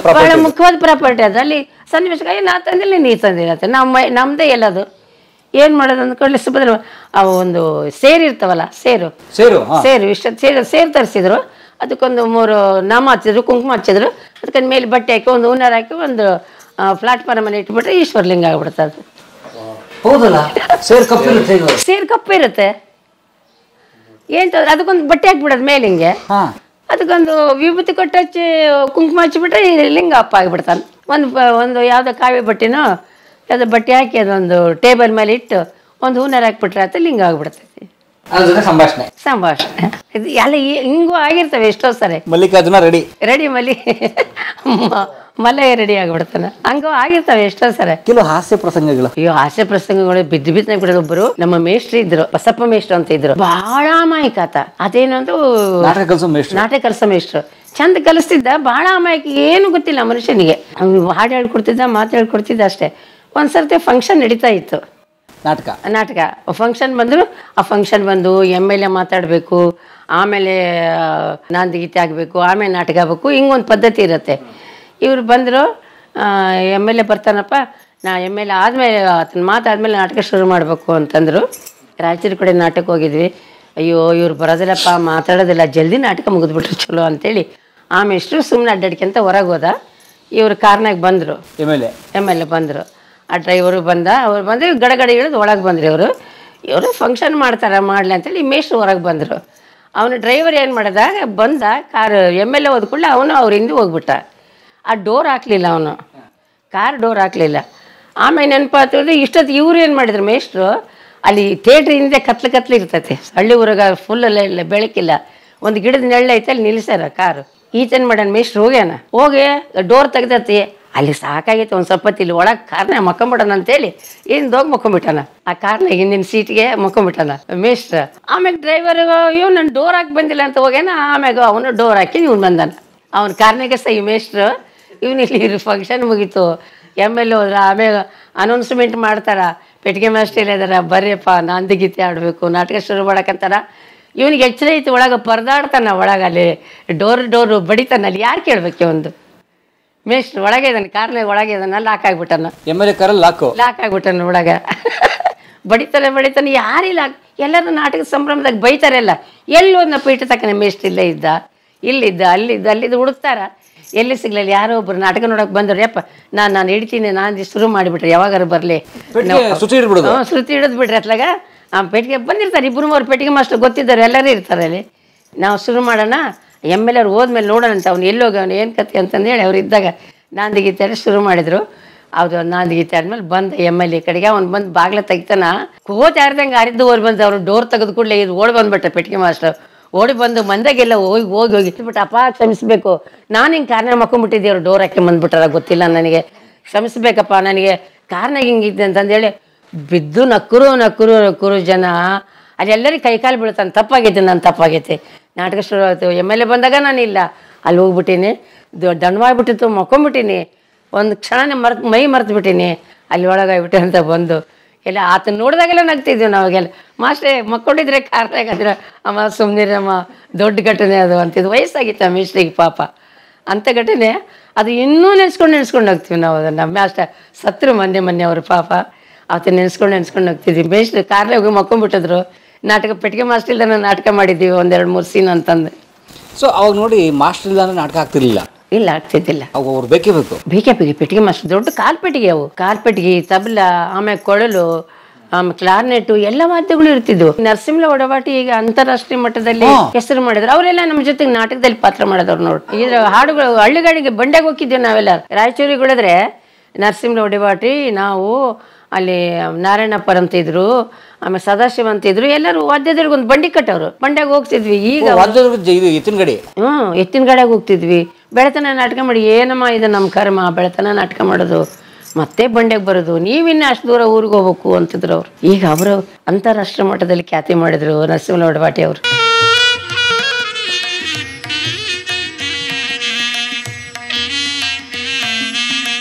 ಮುಖ್ಯವಾದ ಪ್ರಾಪರ್ಟಿ ಅದು. ಅಲ್ಲಿ ಸನ್ನಿವೇಶ ನಾ ತಂದಿಲ್ಲ ನೀ ತಂದಿರತ್ತೆ, ನಮ್ಮದೇ ಎಲ್ಲದು. ಏನು ಮಾಡೋದು ಅಂದ್ಕೊಳ್ಳಿ, ಸುಭದ್ರ ಒಂದು ಸೇರು ಇರ್ತಾವಲ್ಲ, ಸೇರು ಇಷ್ಟ ಸೇರು ತರಿಸಿದ್ರು, ಅದಕ್ಕೊಂದು 3 ನಾಮ ಹಚ್ಚಿದ್ರು, ಕುಂಕುಮ ಹಚ್ಚಿದ್ರು, ಅದಕ್ಕೊಂದು ಮೇಲೆ ಬಟ್ಟೆ ಹಾಕಿ ಒಂದು ಹೂನಾರ ಹಾಕಿ ಒಂದು ಪ್ಲಾಟ್ಫಾರ್ಮಲ್ಲಿ ಇಟ್ಬಿಟ್ರೆ ಈಶ್ವರಲಿಂಗ ಆಗ್ಬಿಡ್ತದೆ. ಹೌದಲ್ಲ, ಸೇರು ಕಪ್ಪಿರುತ್ತೆ, ಏನು ಅದಕ್ಕೊಂದು ಬಟ್ಟೆ ಹಾಕ್ಬಿಡೋದು ಮೇಲೆ ಹಿಂಗೆ, ಅದಕ್ಕೊಂದು ವಿಭೂತಿ ಕೊಟ್ಟು ಹಚ್ಚಿ ಕುಂಕುಮ ಹಚ್ಚಿಬಿಟ್ರೆ ಲಿಂಗ ಅಪ್ಪ ಆಗಿಬಿಡ್ತಾನೆ. ಒಂದು ಯಾವುದೋ ಕಾವಿ ಬಟ್ಟೆನೋ ಯಾವುದೋ ಬಟ್ಟೆ ಹಾಕಿ ಅದೊಂದು ಟೇಬಲ್ ಮೇಲೆ ಇಟ್ಟು ಒಂದು ಹೂನಾರ ಹಾಕ್ಬಿಟ್ರೆ ಆತ ಲಿಂಗ ಆಗ್ಬಿಡ್ತೈತಿ. ಸಂಭಾಷಣೆ ಇದು ಎಲ್ಲ ಹಿಂಗೂ ಆಗಿರ್ತವೆ ಎಷ್ಟೋ ಸರಿ. ಮಲ್ಲಿಕಾರ್ಜುನ ರೆಡಿ ಮಲ್ಲಯ್ಯ ರೆಡಿ ಆಗ್ಬಿಡ್ತಾನೆ, ಹಂಗೂ ಆಗಿರ್ತವೆ ಎಷ್ಟೋ ಸರಿ. ಕೆಲವು ಹಾಸ್ಯ ಪ್ರಸಂಗಗಳು, ಹಾಸ್ಯ ಪ್ರಸಂಗಗಳು ಬಿದ್ದು ಬಿಡೋದು. ಒಬ್ಬರು ನಮ್ಮ ಮೇಷ್ಟ್ರು ಇದ್ರು, ಬಸಪ್ಪ ಮೇಷ್ಟ್ರು ಅಂತ ಇದ್ರು, ಬಹಳ ಅಮಾಯಕ ಆತ. ಅದೇನು ಅಂತ ನಾಟಕ ಕಲಿಸೋ ಮೇಷ್ಟ್ರು, ಚಂದ ಕಲಿಸ್ತಿದ್ದ, ಬಹಳ ಅಮಾಯಕ, ಏನು ಗೊತ್ತಿಲ್ಲ ಮನುಷ್ಯನಿಗೆ. ಹಾಡು ಹೇಳ್ಕೊಡ್ತಿದ್ದ, ಮಾತು ಹೇಳ್ಕೊಡ್ತಿದ್ದ ಅಷ್ಟೇ. ಒಂದ್ಸರ್ತಿ ಫಂಕ್ಷನ್ ನಡೀತಾ ಇತ್ತು, ನಾಟಕ ಫಂಕ್ಷನ್ ಬಂದರು. ಆ ಫಂಕ್ಷನ್ ಬಂದು MLA ಮಾತಾಡಬೇಕು, ಆಮೇಲೆ ನಾಂದಿಗೀತೆ ಆಗಬೇಕು, ಆಮೇಲೆ ನಾಟಕ ಆಗಬೇಕು, ಹಿಂಗೊಂದು ಪದ್ಧತಿ ಇರುತ್ತೆ. ಇವ್ರು ಬಂದರು, MLA ಬರ್ತಾನಪ್ಪ, ನಾ MLA ಆದಮೇಲೆ ಆತನ ಮಾತಾದ್ಮೇಲೆ ನಾಟಕ ಶುರು ಮಾಡಬೇಕು ಅಂತಂದರು. ರಾಯಚೂರು ಕಡೆ ನಾಟಕ ಹೋಗಿದ್ವಿ. ಅಯ್ಯೋ ಇವ್ರು ಬರೋದಿಲ್ಲಪ್ಪ, ಮಾತಾಡೋದಿಲ್ಲ, ಜಲ್ದಿ ನಾಟಕ ಮುಗಿದ್ಬಿಟ್ರು ಚಲೋ ಅಂತೇಳಿ ಆಮೇಲೆ ಇಷ್ಟು ಸುಮ್ಮನೆ ಅಡ್ಡಾಡ್ಕೊಂತ ಹೊರಗೆ ಹೋದ. ಇವರು ಕಾರ್ನಾಗ ಬಂದರು, MLA ಬಂದರು. ಆ ಡ್ರೈವರು ಅವ್ರು ಬಂದು ಗಡಗಡೆ ಇಳಿದು ಒಳಗೆ ಬಂದ್ರಿ. ಇವರು ಫಂಕ್ಷನ್ ಮಾಡಲಿ ಅಂತೇಳಿ ಮೇಷ್ಟ್ರು ಹೊರಗೆ ಬಂದರು. ಅವನು ಡ್ರೈವರ್ ಏನು ಮಾಡಿದ, ಬಂದ ಕಾರು MLA ಹೋದ್ಕೊಳ್ಳಿ ಅವನು ಅವ್ರ ಹಿಂದೆ ಹೋಗ್ಬಿಟ್ಟ. ಆ ಡೋರ್ ಹಾಕಲಿಲ್ಲ, ಅವನು ಕಾರ್ ಡೋರ್ ಹಾಕಲಿಲ್ಲ. ಆಮೇಲೆ ನೆನಪಾಗ್ತದೆ, ಇಷ್ಟೊತ್ತು ಇವ್ರು ಏನು ಮಾಡಿದ್ರು ಮೇಷ್ಟ್ರು, ಅಲ್ಲಿ ಥಿಯೇಟ್ರ್ ಹಿಂದೆ ಕತ್ಲು ಇರ್ತೈತೆ, ಹಳ್ಳಿ ಊರಾಗ ಫುಲ್ ಅಲ್ಲ ಬೆಳಕಿಲ್ಲ, ಒಂದು ಗಿಡದ ನೆಳ್ಳೈತೆ, ಅಲ್ಲಿ ನಿಲ್ಲಿಸ್ಯಾರ ಕಾರು. ಈತೇನು ಮಾಡ್ಯಾನ ಮೇಷ್ಟ್ರು, ಹೋಗಿ ಡೋರ್ ತೆಗ್ದತಿ, ಅಲ್ಲಿ ಸಾಕಾಗಿತ್ತು, ಒಂದು ಸ್ವಲ್ಪ ಇಲ್ಲಿ ಒಳಗೆ ಕಾರ್ನಾಗ ಮಕ್ಕೊಂಬಿಡೋಣ ಅಂತೇಳಿ ಹೋಗಿ ಮಕ್ಕೊಂಬಿಟ್ಟಾನ. ಆ ಕಾರ್ನಾಗ ಹಿಂದಿನ ಸೀಟ್ಗೆ ಮಕ್ಕೊಂಬಿಟ್ಟಾನ ಮೇಷ್ಟ್ರ. ಆಮ್ಯಾಗ ಡ್ರೈವರ್ ನನ್ನ ಡೋರ್ ಹಾಕಿ ಬಂದಿಲ್ಲ ಅಂತ ಹೋಗ್ಯಾನ. ಆಮ್ಯಾಗ ಅವನು ಡೋರ್ ಹಾಕಿ ಇವ್ನು ಬಂದಾನ. ಅವ್ನ ಕಾರ್ನಾಗೆ ಈ ಮೇಷ್ಟ್ರು ಇಲ್ಲಿ ಫಂಕ್ಷನ್ ಮುಗೀತು, MLA ಹೋದ್ರ. ಆಮ್ಯಾಗ ಅನೌನ್ಸ್ಮೆಂಟ್ ಮಾಡ್ತಾರ, ಪೆಟ್ಟಿಗೆ ಮಾಸ್ಟರ್ ಇದಾರ, ಬರ್ರಿಯಪ್ಪ ನಾಂದಿಗೀತೆ ಆಡಬೇಕು, ನಾಟಕ ಶುರು ಮಾಡಕ್ಕಂತಾರ. ಇವನಿಗೆ ಎಚ್ಚರ ಐತಿ, ಒಳಗೆ ಪರದಾಡ್ತಾನ, ಒಳಗೆ ಅಲ್ಲಿ ಡೋರು ಬಡಿತಾನ. ಅಲ್ಲಿ ಯಾರು ಕೇಳ್ಬೇಕು, ಒಂದು ಮೇಷ್ಟ್ರು ಒಳಗೆ ಇದ್ದಾನೆ, ಕಾರ್ನಾಗ ಒಳಗೆ ಇದ್ದಾನೆ, ಲಾಕ್ ಆಗ್ಬಿಟ್ಟಾನ. ಲಾಕ್ ಆಗ್ಬಿಟ್ಟಾನ ಒಳಗೆ. ಬಡಿತಾನೆ, ಯಾರಿಲ್ಲ, ಎಲ್ಲರೂ ನಾಟಕದ ಸಂಭ್ರಮದಾಗ ಬೈತಾರೆಲ್ಲ. ಎಲ್ಲಿ ಒಂದು ಪೀಠ ತಕ್ಕನೆ ಮೇಷ್ಟ್ರು ಇಲ್ಲಿದ್ದ ಅಲ್ಲಿದ್ದು ಹುಡುಕ್ತಾರ, ಎಲ್ಲಿ ಸಿಗ್ಲಿಲ್ಲ. ಯಾರೋ ಒಬ್ರು ನಾಟಕ ನೋಡೋಕೆ ಬಂದ್ರು, ಯಪ್ಪ ನಾನು ಹಿಡಿತೀನಿ, ನಾನು ಶುರು ಮಾಡಿಬಿಟ್ರೆ ಯಾವಾಗಾರು ಬರಲಿ, ಶ್ರುತಿ ಹಿಡಿದು ಬಿಡ್ರಿ ಅತ್ಲಾಗ. ಪೆಟ್ಟಿಗೆ ಬಂದಿರ್ತಾರೆ, 2-3 ಪೆಟ್ಟಿಗೆ ಮಾಸ್ಟರ್ ಗೊತ್ತಿದ್ದಾರೆ, ಎಲ್ಲರೂ ಇರ್ತಾರೆ ಅಲ್ಲಿ. ನಾವು ಶುರು ಮಾಡೋಣ, MLA ಹೋದ್ಮೇಲೆ ನೋಡೋಣ ಅಂತ. ಅವ್ನು ಎಲ್ಲೋಗಿ ಅವ್ನು ಏನು ಕತೆ ಅಂತಂದೇಳಿ ಅವ್ರು ಇದ್ದಾಗ ನಾಂದಿಗೀತೆ ಶುರು ಮಾಡಿದರು. ಅದು ನಾನು ಗೀತೆ ಆದ್ಮೇಲೆ ಬಂದ MLA ಕಡೆಗೆ ಅವ್ನು ಬಂದು ಬಾಗ್ಲ ತೆಗಿತಾನ ಕೋತ್ ಯಾರ್ದಂಗೆ ಅರಿದು ಓಡಿ ಬಂದು ಅವ್ರು ಡೋರ್ ತೆಗೆದು ಕೂಡಲೇ ಇದು ಓಡಿ ಬಂದ್ಬಿಟ್ಟ ಪೆಟ್ಟಿಗೆ ಮಾಸ್ಟರ್. ಓಡಿ ಬಂದು ಮಂದಾಗೆಲ್ಲ ಹೋಗಿ ಹೋಗಿ ಹೋಗಿ ಇಟ್ಬಿಟ್ಟು ಅಪ್ಪ ಕ್ಷಮಿಸ್ಬೇಕು, ನಾನು ಹಿಂಗೆ ಕಾರ್ನಾಗ ಮಕ್ಕೊಂಡ್ಬಿಟ್ಟಿದ್ದೆ, ಅವ್ರು ಡೋರ್ ಹಾಕಿ ಬಂದ್ಬಿಟ್ಟಾರ ಗೊತ್ತಿಲ್ಲ ನನಗೆ, ಕ್ಷಮಿಸ್ಬೇಕಪ್ಪ ನನಗೆ ಕಾರ್ನಾಗ ಹಿಂಗಿದ್ದೆ ಅಂತಂದೇಳಿ ಬಿದ್ದು ನಕ್ಕರು ಜನ. ಅಲ್ಲಿ ಎಲ್ಲರಿಗೆ ಕೈಕಾಲು ಬೀಳ್ತಾನೆ, ತಪ್ಪಾಗೈತೆ ನಾನು ತಪ್ಪಾಗೈತೆ. ನಾಟಕ ಶುರು ಆಯಿತು. MLA ಬಂದಾಗ ನಾನಿಲ್ಲ, ಅಲ್ಲಿ ಹೋಗ್ಬಿಟ್ಟೀನಿ, ದಂಡವಾಗ್ಬಿಟ್ಟಿತ್ತು, ಮಕ್ಕೊಂಬಿಟ್ಟೀನಿ, ಒಂದು ಕ್ಷಣ ಮೈ ಮರ್ತು ಬಿಟ್ಟೀನಿ, ಅಲ್ಲಿ ಒಳಗಾಗ್ಬಿಟ್ಟೆ ಅಂತ ಬಂದು ಎಲ್ಲ ಆತನ ನೋಡಿದಾಗೆಲ್ಲ ನಗ್ತಿದ್ವಿ ನಾವಾಗೆಲ್ಲ. ಮಾಸ್ಟ್ರೇ ಮಕ್ಕೊಂಡಿದ್ರೆ ಕಾರ್ನಾಗಂದ್ರೆ ಅಮ್ಮ ಸುಮ್ಮನಿರಮ್ಮ ದೊಡ್ಡ ಘಟನೆ ಅದು ಅಂತಿದ್ದು. ವಯಸ್ಸಾಗಿತ್ತು ಆ ಮೇಸ್ಟ್ರಿಗೆ ಪಾಪ. ಅಂಥ ಘಟನೆ ಅದು ಇನ್ನೂ ನೆನೆಸ್ಕೊಂಡು ಹೋಗ್ತೀವಿ ನಾವು ಅದನ್ನು. ನಮ್ಮ ಮಾಸ್ಟರ್ ಸತ್ರು ಮೊನ್ನೆ ಅವರು ಪಾಪ, ಅವತ್ತು ನೆನೆಸ್ಕೊಂಡು ಹೋಗ್ತಿದ್ವಿ. ಮೇಸ್ಟ್ರು ಕಾರ್ನಾಗ ಹೋಗಿ ಮಕ್ಕೊಂಡ್ಬಿಟ್ಟಿದ್ರು. ನಾಟಕ ಪೆಟ್ಟಿಗೆ ಮಾಸ್ಟರ್ ಇಲ್ದ ನಾಟಕ ಮಾಡಿದ್ದೀವಿ 1-2-3 ಸೀನ್ ಅಂತಂದು. ಸೊ ಅವಾಗ ನೋಡಿ ಮಾಸ್ಟರ್ ಇಲ್ಲ ಅಂದ್ರೆ ನಾಟಕ ಆಗ್ತಿರ್ಲಿಲ್ಲ. ಇಲ್ಲ ಆಗ್ತಿದ್ದಿಲ್ಲ, ಅವ್ರು ಬೇಕೇ ಪೆಟ್ಟಿಗೆ ಮಾಸ್ಟರ್. ದೊಡ್ಡ ಕಾಲ್ಪೆಟ್ಟಿಗೆ ಅವು, ಕಾಲ್ಪೆಟ್ಟಿಗೆ, ತಬಲ, ಆಮೇಲೆ ಕೊಳಲು, ಆಮೇಲೆ ಕ್ಲಾರ್ನೆಟ್ಟು ಎಲ್ಲ ವಾದ್ಯಗಳು ಇರ್ತಿದ್ವು. ನರಸಿಂಹ ಒಡವಾಟಿ ಈಗ ಅಂತಾರಾಷ್ಟ್ರೀಯ ಮಟ್ಟದಲ್ಲಿ ಹೆಸರು ಮಾಡಿದ್ರು. ಅವರೆಲ್ಲ ನಮ್ಮ ಜೊತೆಗೆ ನಾಟಕದಲ್ಲಿ ಪಾತ್ರ ಮಾಡಿದವ್ರು ನೋಡಿ. ಇದ್ರ ಹಾಡುಗಳು ಹಳ್ಳಿಗಾಡಿಗೆ ಬಂಡೆಗೆ ಹೋಗಿದ್ವಿ ನಾವೆಲ್ಲ. ರಾಯಚೂರಿಗೆ ಹೋದ್ರೆ ನರಸಿಂಹ ಒಡವಾಟಿ, ನಾವು ಅಲ್ಲಿ ನಾರಾಯಣಪ್ಪರ್ ಅಂತ ಇದ್ರು, ಆಮೇಲೆ ಸದಾಶಿವ ಅಂತ ಇದ್ರು, ಎಲ್ಲರೂ ವಾದ್ಯದ್ರಿಗೆ ಒಂದು ಬಂಡಿ ಕಟ್ಟವ್ರು, ಬಂಡೆಗೆ ಹೋಗ್ತಿದ್ವಿ. ಈಗ ಎತ್ತಿನ ಗಾಡಿ, ಎತ್ತಿನ ಗಾಡಿಯಾಗ ಹೋಗ್ತಿದ್ವಿ. ಬೆಳತನ ನಾಟಕ ಮಾಡಿ, ಏನಮ್ಮ ಇದು ನಮ್ಮ ಕರ್ಮ, ಬೆಳತನ ನಾಟಕ ಮಾಡೋದು, ಮತ್ತೆ ಬಂಡೆಗೆ ಬರೋದು, ನೀವಿನ್ನ ಅಷ್ಟು ದೂರ ಊರಿಗೆ ಹೋಗ್ಬೇಕು ಅಂತಿದ್ರು ಅವ್ರು. ಈಗ ಅವರು ಅಂತಾರಾಷ್ಟ್ರೀಯ ಮಟ್ಟದಲ್ಲಿ ಖ್ಯಾತಿ ಮಾಡಿದ್ರು ನರಸಿಂಹ ಒಡವಾಟಿ ಅವರು.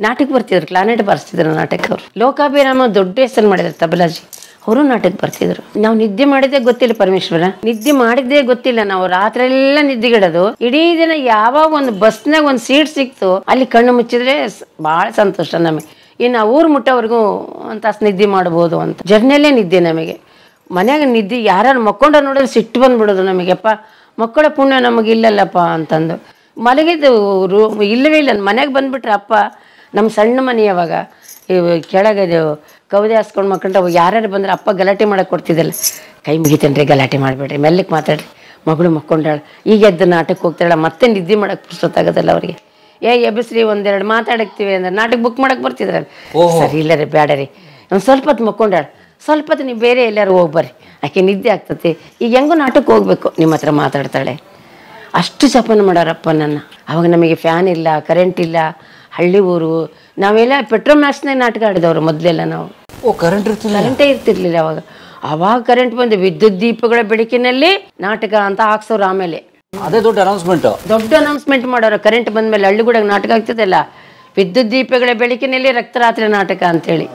ನಾಟಕ ಬರ್ತಿದ್ರು, ಕ್ಲಾನೆಟ್ ಬಾರಿಸ್ತಿದ್ರು ನಾಟಕ ಅವರು. ಲೋಕಾಭಿರಾಮ ದೊಡ್ಡ ಹೆಸರು ಮಾಡಿದ್ರು ತಬಲಾಜಿ, ಅವರು ನಾಟಕ ಬರ್ತಿದ್ರು. ನಾವು ನಿದ್ದೆ ಮಾಡಿದ್ದೇ ಗೊತ್ತಿಲ್ಲ ಪರಮೇಶ್ವರ, ನಿದ್ದೆ ಮಾಡಿದ್ದೇ ಗೊತ್ತಿಲ್ಲ. ನಾವು ರಾತ್ರಿ ಎಲ್ಲ ನಿದ್ದೆಗಿಡೋದು. ಇಡೀ ದಿನ ಯಾವಾಗ ಒಂದು ಬಸ್ನಾಗ ಒಂದು ಸೀಟ್ ಸಿಕ್ತು ಅಲ್ಲಿ ಕಣ್ಣು ಮುಚ್ಚಿದ್ರೆ ಬಹಳ ಸಂತೋಷ ನಮಗೆ. ಇನ್ನು ಊರು ಮುಟ್ಟೋವರೆಗೂ ಅಂತ ನಿದ್ದೆ ಮಾಡ್ಬೋದು ಅಂತ. ಜರ್ನಿಯಲ್ಲೇ ನಿದ್ದೆ ನಮಗೆ. ಮನ್ಯಾಗ ನಿದ್ದೆ ಯಾರು ಮಕ್ಕೊಂಡ ನೋಡಿದ್ರೆ ಸಿಟ್ಟು ಬಂದ್ಬಿಡೋದು ನಮಗೆಪ್ಪ, ಮಕ್ಕಳ ಪುಣ್ಯ ನಮಗಿಲ್ಲಲ್ಲಪ್ಪ ಅಂತಂದು. ಮಲಗಿದ್ದು ಇಲ್ಲವೇ ಇಲ್ಲ. ಮನೆಗೆ ಬಂದುಬಿಟ್ರೆ ಅಪ್ಪ, ನಮ್ಮ ಸಣ್ಣ ಮನೆ ಅವಾಗ ಕೆಳಗೆ ಕವದೆ ಹಾಸ್ಕೊಂಡು ಮಕ್ಕಂಡು ಯಾರ್ಯಾರು ಬಂದ್ರೆ ಅಪ್ಪ ಗಲಾಟೆ ಮಾಡಕ್ಕೆ ಕೊಡ್ತಿದ್ದಲ್ಲ. ಕೈ ಮುಗಿತೇನ್ರಿ, ಗಲಾಟೆ ಮಾಡಿಬಿಡ್ರಿ, ಮೆಲ್ಲಕ್ಕೆ ಮಾತಾಡ್ರಿ, ಮಗಳು ಮಕ್ಕೊಂಡಾಳ, ಈಗ ಎದ್ದು ನಾಟಕಕ್ಕೆ ಹೋಗ್ತಾಳ, ಮತ್ತೆ ನಿದ್ದೆ ಮಾಡಕ್ಕೆ ಪುಸ್ತಕಾಗೋದಲ್ಲ ಅವ್ರಿಗೆ. ಎಬ್ಬಿಸ್ರಿ, 1-2 ಮಾತಾಡಕ್ತೀವಿ ಅಂದ್ರೆ ನಾಟಕ ಬುಕ್ ಮಾಡಕ್ಕೆ ಬರ್ತಿದ್ರಲ್ಲ. ಸರಿ ಇಲ್ಲ ರೀ, ಬೇಡ ರೀ, ಒಂದು ಸ್ವಲ್ಪ ಹೊತ್ತು ಮಕ್ಕೊಂಡಾಳ, ಸ್ವಲ್ಪ ಹೊತ್ತು ನೀವು ಬೇರೆ ಎಲ್ಲರೂ ಹೋಗ್ಬರ್ರಿ, ಆಕೆ ನಿದ್ದೆ ಆಗ್ತತಿ, ಈಗ ಹೆಂಗೋ ನಾಟಕ ಹೋಗ್ಬೇಕು, ನಿಮ್ಮ ಹತ್ರ ಮಾತಾಡ್ತಾಳೆ. ಅಷ್ಟು ಜಪನ ಮಾಡಾರಪ್ಪ ನನ್ನ. ಅವಾಗ ನಮಗೆ ಫ್ಯಾನ್ ಇಲ್ಲ, ಕರೆಂಟ್ ಇಲ್ಲ, ಹಳ್ಳಿ ಊರು. ನಾವೆಲ್ಲ ಪೆಟ್ರೋಲ್ ಮ್ಯಾಕ್ಸ್ನಾಗ ನಾಟಕ ಆಡಿದವರು ಮೊದಲೆಲ್ಲ ನಾವು. ಕರೆಂಟೇ ಇರ್ತಿರ್ಲಿಲ್ಲ ಅವಾಗ. ಅವಾಗ ಕರೆಂಟ್ ಬಂದು ವಿದ್ಯುತ್ ದೀಪಗಳ ಬೆಳಕಿನಲ್ಲಿ ನಾಟಕ ಅಂತ ಹಾಕ್ಸೋರು. ಆಮೇಲೆ ಅದೇ ದೊಡ್ಡ ಅನೌನ್ಸ್ಮೆಂಟ್ ಮಾಡೋರು. ಕರೆಂಟ್ ಬಂದ್ಮೇಲೆ ಹಳ್ಳಿಗೂಡಾಗ ನಾಟಕ ಆಗ್ತದಲ್ಲ, ವಿದ್ಯುತ್ ದೀಪಗಳ ಬೆಳಕಿನಲ್ಲಿ ರಕ್ತರಾತ್ರಿ ನಾಟಕ ಅಂತೇಳಿ.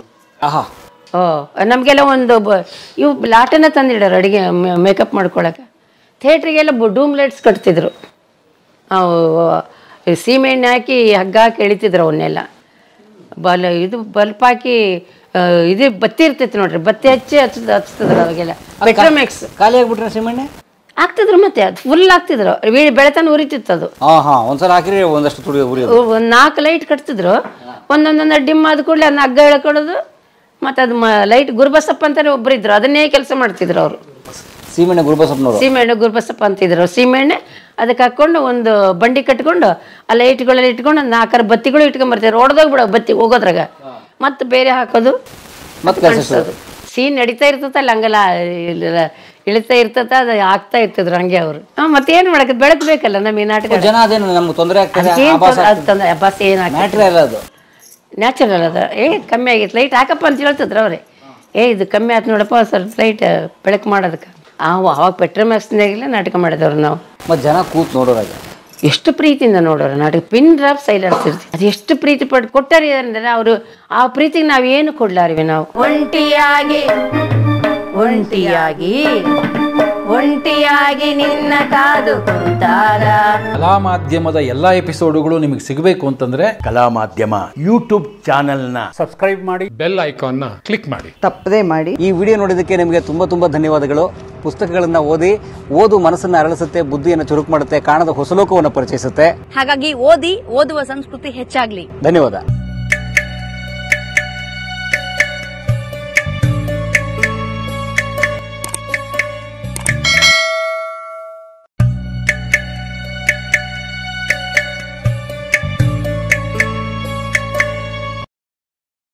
ನಮಗೆಲ್ಲ ಒಂದು ಇವು ಲಾಟನ ತಂದಿಡೋರು ಅಡುಗೆ ಮೇಕಪ್ ಮಾಡ್ಕೊಳಕ್ಕೆ. ಥಿಯೇಟ್ರಿಗೆಲ್ಲ ಡೂಮ್ ಲೈಟ್ಸ್ ಕಟ್ತಿದ್ರು. ಸೀಮೆ ಎಣ್ಣೆ ಹಾಕಿ ಹಗ್ಗ ಹಾಕಿ ಎಳಿತಿದ್ರು ಅವನ್ನೆಲ್ಲ. ಬಲ್ಪ್ ಹಾಕಿ ಇದು ಬತ್ತಿ ಇರ್ತೈತಿ ನೋಡ್ರಿ, ಬತ್ತಿ ಹಚ್ತಿದ್ರು ಅವಾಗೆಲ್ಲ. ಪೆಟ್ರೋಮ್ಯಾಕ್ಸ್ ಖಾಲಿ ಆಗ್ಬಿಟ್ರೆ ಸೀಮೆಣ್ಣೆ ಆಗ್ತಿದ್ರು, ಮತ್ತೆ ಅದು ಫುಲ್ ಆಗ್ತಿದ್ರು, ಬೆಳತನ ಉರಿತಿತ್ತು ಅದು. ಒಂದ್ಸಲ ಹಾಕಿರಿ ಒಂದಷ್ಟು 4 ಲೈಟ್ ಕಟ್ತಿದ್ರು. ಒಂದೊಂದೊಂದು ಡಿಮ್ ಆದ ಕೂಡಲೇ ಅದನ್ನ ಹಗ್ಗ ಎಳ್ಕೊಡೋದು. ಮತ್ತು ಅದು ಲೈಟ್ ಗುರುಬಸಪ್ಪ ಅಂತಾರೆ ಒಬ್ಬರು ಇದ್ರು, ಅದನ್ನೇ ಕೆಲಸ ಮಾಡ್ತಿದ್ರು ಅವರು. ಸೀಮೆಣ್ಣೆ ಗುರುಬಸಪ್ಪ ಅಂತಿದ್ರು. ಸೀಮೆಣ್ಣೆ ಅದಕ್ಕೆ ಹಾಕ್ಕೊಂಡು ಒಂದು ಬಂಡಿ ಕಟ್ಕೊಂಡು ಆ ಲೈಟ್ಗಳೆಲ್ಲ ಇಟ್ಕೊಂಡು 4 ಬತ್ತಿಗಳು ಇಟ್ಕೊಂಡ್ಬರ್ತಿದ್ರು. ಹೊಡೆದೋಗ್ಬಿಡೋ ಬತ್ತಿ ಹೋಗೋದ್ರಾಗ, ಮತ್ತೆ ಬೇರೆ ಹಾಕೋದು, ಕಾಣಿಸೋದು. ಸೀನ್ ನಡೀತಾ ಇರ್ತತಲ್ಲ, ಹಂಗಲ್ಲ ಇಳಿತಾ ಇರ್ತತ, ಅದು ಆಗ್ತಾ ಇರ್ತಿದ್ರು ಹಂಗೆ ಅವರು. ಮತ್ತೆ ಏನ್ ಮಾಡಕ್ಕೆ, ಬೆಳಕು ಬೇಕಲ್ಲ ನಮಗೆ ನಾಟಕ. ಬಸ್ ನ್ಯಾಚುರಲ್ ಅದ. ಕಮ್ಮಿ ಆಗಿತ್ತು, ಲೈಟ್ ಹಾಕಪ್ಪ ಅಂತ ಹೇಳ್ತಿದ್ರು ಅವ್ರೆ. ಇದು ಕಮ್ಮಿ ಆಯ್ತು ನೋಡಪ್ಪ ಸ್ವಲ್ಪ ಲೈಟ್ ಬೆಳಕು ಮಾಡೋದಕ್ಕೆ. ಅವಾಗ ಪೆಟ್ರೋಲ್ ಮ್ಯಾಕ್ಸ್ನಾಗೆಲ್ಲ ನಾಟಕ ಮಾಡಿದವ್ರು ನಾವು. ಜನ ಕೂತ್ ನೋಡೋರಾಗ ಎಷ್ಟು ಪ್ರೀತಿಯಿಂದ ನೋಡೋರು ನಾಟಕ. ಪಿನ್ ಡ್ರಾಪ್ ಸೈಲೆನ್ಸ್ ಇರ್ತೀವಿ. ಅದು ಎಷ್ಟು ಪ್ರೀತಿ ಪಟ್ಟು ಕೊಟ್ಟಾರಿ ಅಂದ್ರೆ ಅವರು, ಆ ಪ್ರೀತಿಗೆ ನಾವೇನು ಕೊಡ್ಲಾರಿವಿ ನಾವು. ಒಂಟಿಯಾಗಿ ನಿನ್ನ ಕಾದು ಕುಂತಾರ. ಕಲಾ ಮಾಧ್ಯಮದ ಎಲ್ಲಾ ಎಪಿಸೋಡುಗಳು ನಿಮಗೆ ಸಿಗಬೇಕು ಅಂತಂದ್ರೆ ಕಲಾ ಮಾಧ್ಯಮ ಯೂಟ್ಯೂಬ್ ಚಾನೆಲ್ನ ಸಬ್ಸ್ಕ್ರೈಬ್ ಮಾಡಿ, ಬೆಲ್ ಐಕಾನ್ನ ಕ್ಲಿಕ್ ಮಾಡಿ, ತಪ್ಪದೇ ಮಾಡಿ. ಈ ವಿಡಿಯೋ ನೋಡಿದ್ದಕ್ಕೆ ನಿಮಗೆ ತುಂಬಾ ಧನ್ಯವಾದಗಳು. ಪುಸ್ತಕಗಳನ್ನ ಓದು ಮನಸ್ಸನ್ನ ಅರಳಿಸುತ್ತೆ, ಬುದ್ಧಿಯನ್ನು ಚುರುಕು ಮಾಡುತ್ತೆ, ಕಾಣದ ಹೊಸಲೋಕವನ್ನು ಪರಿಚಯಿಸುತ್ತೆ. ಹಾಗಾಗಿ ಓದುವ ಸಂಸ್ಕೃತಿ ಹೆಚ್ಚಾಗ್ಲಿ. ಧನ್ಯವಾದ.